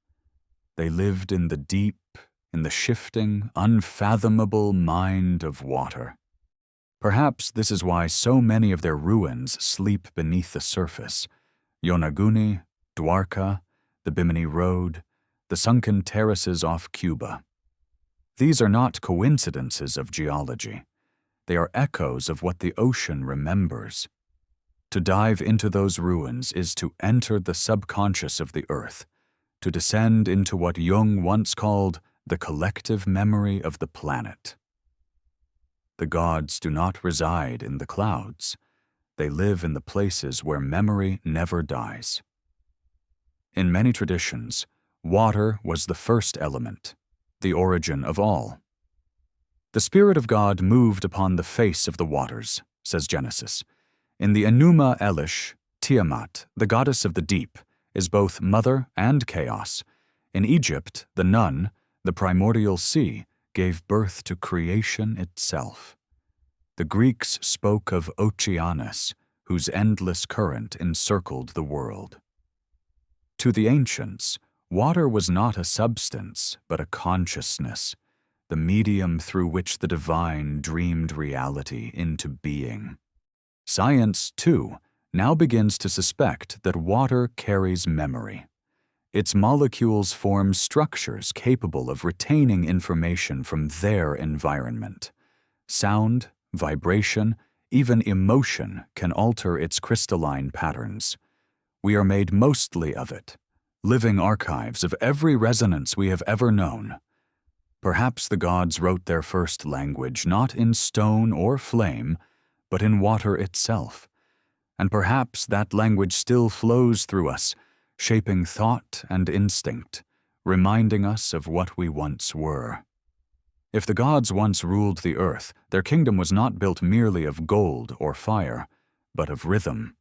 [SPEAKER 1] They lived in the deep, in the shifting, unfathomable mind of water. Perhaps this is why so many of their ruins sleep beneath the surface. Yonaguni, Dwarka, the Bimini Road, the sunken terraces off Cuba. These are not coincidences of geology. They are echoes of what the ocean remembers. To dive into those ruins is to enter the subconscious of the earth, to descend into what Jung once called the collective memory of the planet. The gods do not reside in the clouds. They live in the places where memory never dies. In many traditions, water was the first element, the origin of all. The Spirit of God moved upon the face of the waters, says Genesis. In the Enuma Elish, Tiamat, the goddess of the deep, is both mother and chaos. In Egypt, the Nun, the primordial sea, gave birth to creation itself. The Greeks spoke of Oceanus, whose endless current encircled the world. To the ancients, water was not a substance, but a consciousness, the medium through which the divine dreamed reality into being. Science, too, now begins to suspect that water carries memory. Its molecules form structures capable of retaining information from their environment. Sound, vibration, even emotion can alter its crystalline patterns. We are made mostly of it, living archives of every resonance we have ever known. Perhaps the gods wrote their first language not in stone or flame, but in water itself. And perhaps that language still flows through us, shaping thought and instinct, reminding us of what we once were. If the gods once ruled the earth, their kingdom was not built merely of gold or fire, but of rhythm.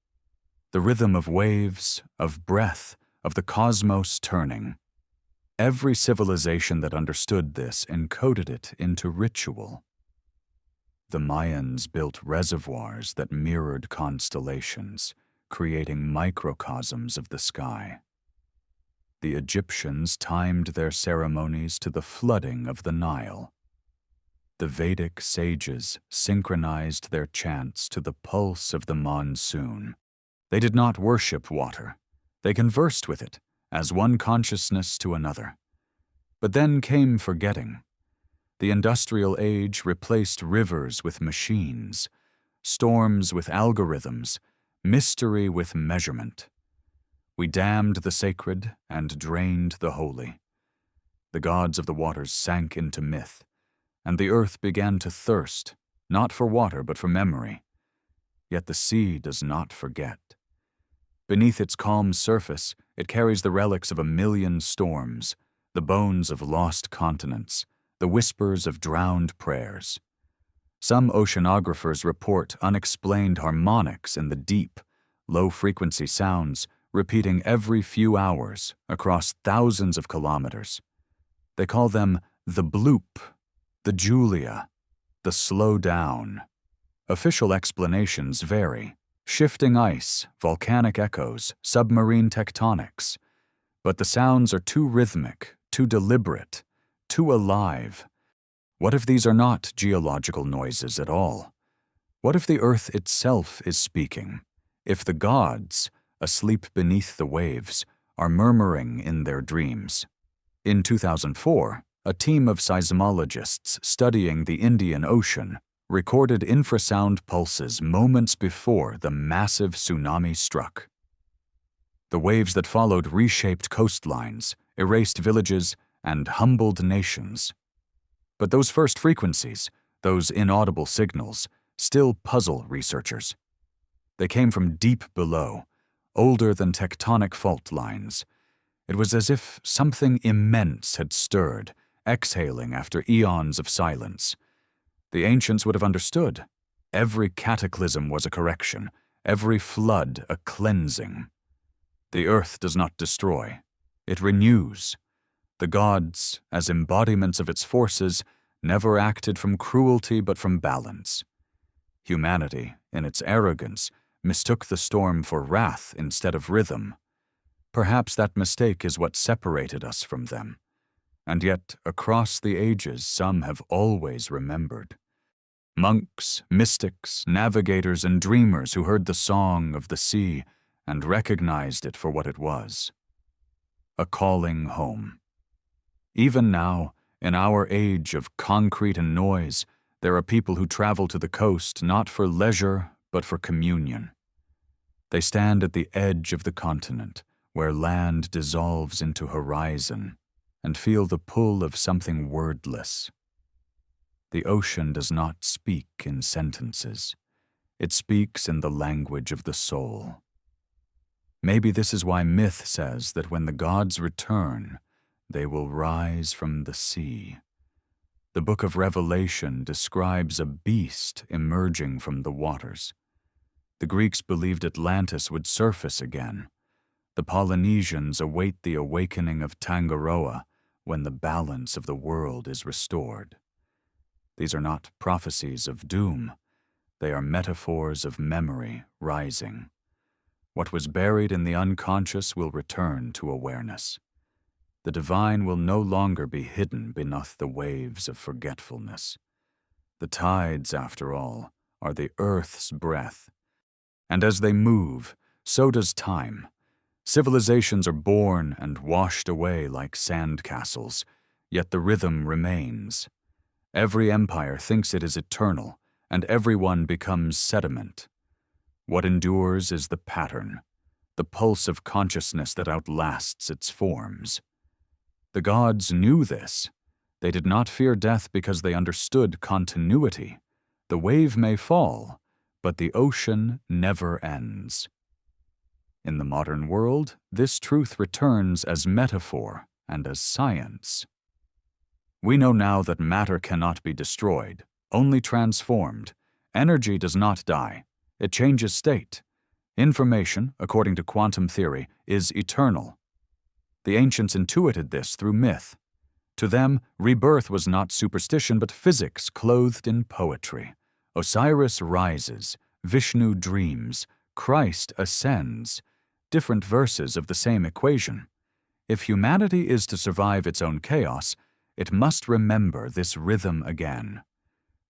[SPEAKER 1] The rhythm of waves, of breath, of the cosmos turning. Every civilization that understood this encoded it into ritual. The Mayans built reservoirs that mirrored constellations, creating microcosms of the sky. The Egyptians timed their ceremonies to the flooding of the Nile. The Vedic sages synchronized their chants to the pulse of the monsoon. They did not worship water. They conversed with it, as one consciousness to another. But then came forgetting. The industrial age replaced rivers with machines, storms with algorithms, mystery with measurement. We damned the sacred and drained the holy. The gods of the waters sank into myth, and the earth began to thirst, not for water but for memory. Yet the sea does not forget. Beneath its calm surface, it carries the relics of 1,000,000 storms, the bones of lost continents, the whispers of drowned prayers. Some oceanographers report unexplained harmonics in the deep, low-frequency sounds repeating every few hours across thousands of kilometers. They call them the bloop, the Julia, the slow down. Official explanations vary. Shifting ice, volcanic echoes, submarine tectonics. But the sounds are too rhythmic, too deliberate, too alive. What if these are not geological noises at all? What if the earth itself is speaking? If the gods, asleep beneath the waves, are murmuring in their dreams? In 2004, a team of seismologists studying the Indian Ocean recorded infrasound pulses moments before the massive tsunami struck. The waves that followed reshaped coastlines, erased villages, and humbled nations. But those first frequencies, those inaudible signals, still puzzle researchers. They came from deep below, older than tectonic fault lines. It was as if something immense had stirred, exhaling after eons of silence. The ancients would have understood. Every cataclysm was a correction, every flood a cleansing. The earth does not destroy, it renews. The gods, as embodiments of its forces, never acted from cruelty but from balance. Humanity, in its arrogance, mistook the storm for wrath instead of rhythm. Perhaps that mistake is what separated us from them. And yet, across the ages, some have always remembered. Monks, mystics, navigators, and dreamers who heard the song of the sea and recognized it for what it was. A calling home. Even now, in our age of concrete and noise, there are people who travel to the coast not for leisure, but for communion. They stand at the edge of the continent, where land dissolves into horizon, and feel the pull of something wordless. The ocean does not speak in sentences. It speaks in the language of the soul. Maybe this is why myth says that when the gods return, they will rise from the sea. The book of Revelation describes a beast emerging from the waters. The Greeks believed Atlantis would surface again. The Polynesians await the awakening of Tangaroa when the balance of the world is restored. These are not prophecies of doom. They are metaphors of memory rising. What was buried in the unconscious will return to awareness. The divine will no longer be hidden beneath the waves of forgetfulness. The tides, after all, are the earth's breath. And as they move, so does time. Civilizations are born and washed away like sandcastles, yet the rhythm remains. Every empire thinks it is eternal, and everyone becomes sediment. What endures is the pattern, the pulse of consciousness that outlasts its forms. The gods knew this. They did not fear death because they understood continuity. The wave may fall, but the ocean never ends. In the modern world, this truth returns as metaphor and as science. We know now that matter cannot be destroyed, only transformed. Energy does not die. It changes state. Information, according to quantum theory, is eternal. The ancients intuited this through myth. To them, rebirth was not superstition but physics clothed in poetry. Osiris rises, Vishnu dreams, Christ ascends. Different verses of the same equation. If humanity is to survive its own chaos, it must remember this rhythm again.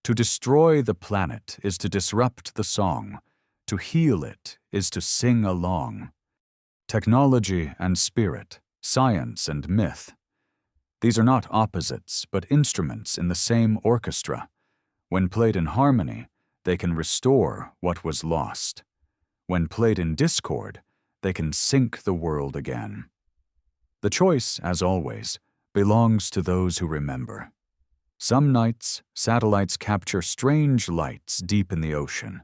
[SPEAKER 1] To destroy the planet is to disrupt the song. To heal it is to sing along. Technology and spirit, science and myth. These are not opposites, but instruments in the same orchestra. When played in harmony, they can restore what was lost. When played in discord, they can sink the world again. The choice, as always, belongs to those who remember. Some nights, satellites capture strange lights deep in the ocean,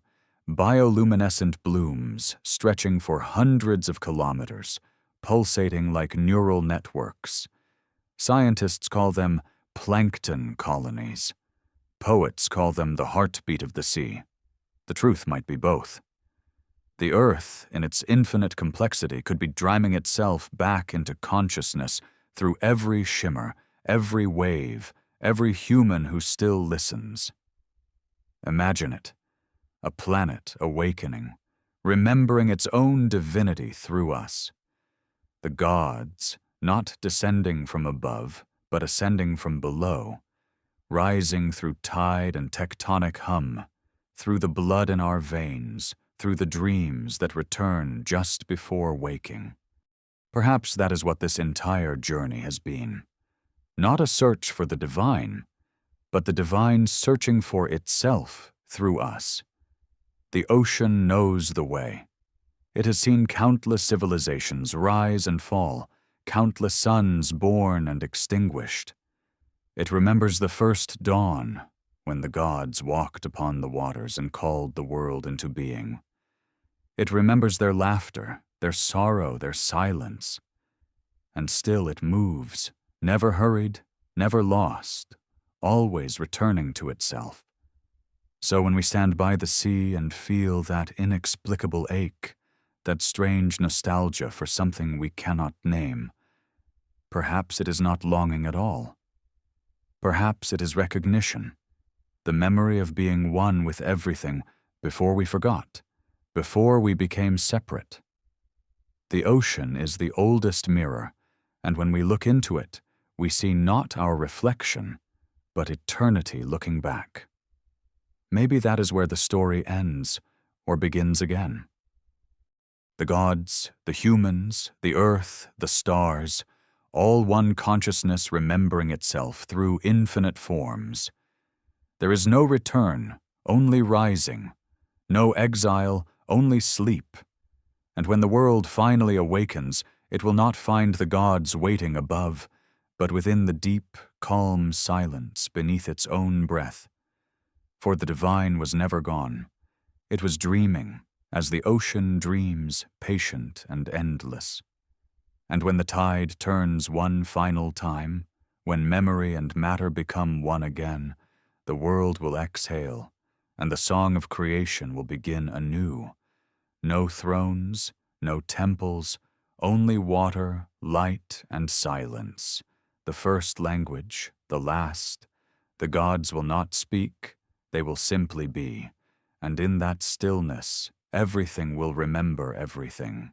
[SPEAKER 1] bioluminescent blooms stretching for hundreds of kilometers, pulsating like neural networks. Scientists call them plankton colonies. Poets call them the heartbeat of the sea. The truth might be both. The Earth, in its infinite complexity, could be driving itself back into consciousness through every shimmer, every wave, every human who still listens. Imagine it, a planet awakening, remembering its own divinity through us. The gods, not descending from above, but ascending from below, rising through tide and tectonic hum, through the blood in our veins, through the dreams that return just before waking. Perhaps that is what this entire journey has been. Not a search for the divine, but the divine searching for itself through us. The ocean knows the way. It has seen countless civilizations rise and fall, countless suns born and extinguished. It remembers the first dawn, when the gods walked upon the waters and called the world into being. It remembers their laughter, their sorrow, their silence. And still it moves, never hurried, never lost, always returning to itself. So when we stand by the sea and feel that inexplicable ache, that strange nostalgia for something we cannot name, perhaps it is not longing at all. Perhaps it is recognition, the memory of being one with everything before we forgot, before we became separate. The ocean is the oldest mirror, and when we look into it, we see not our reflection, but eternity looking back. Maybe that is where the story ends, or begins again. The gods, the humans, the earth, the stars, all one consciousness remembering itself through infinite forms. There is no return, only rising, no exile, only sleep. And when the world finally awakens, it will not find the gods waiting above, but within the deep, calm silence beneath its own breath. For the divine was never gone. It was dreaming, as the ocean dreams, patient and endless. And when the tide turns one final time, when memory and matter become one again, the world will exhale, and the song of creation will begin anew. No thrones, no temples, only water, light, and silence. The first language, the last. The gods will not speak, they will simply be, and in that stillness, everything will remember everything.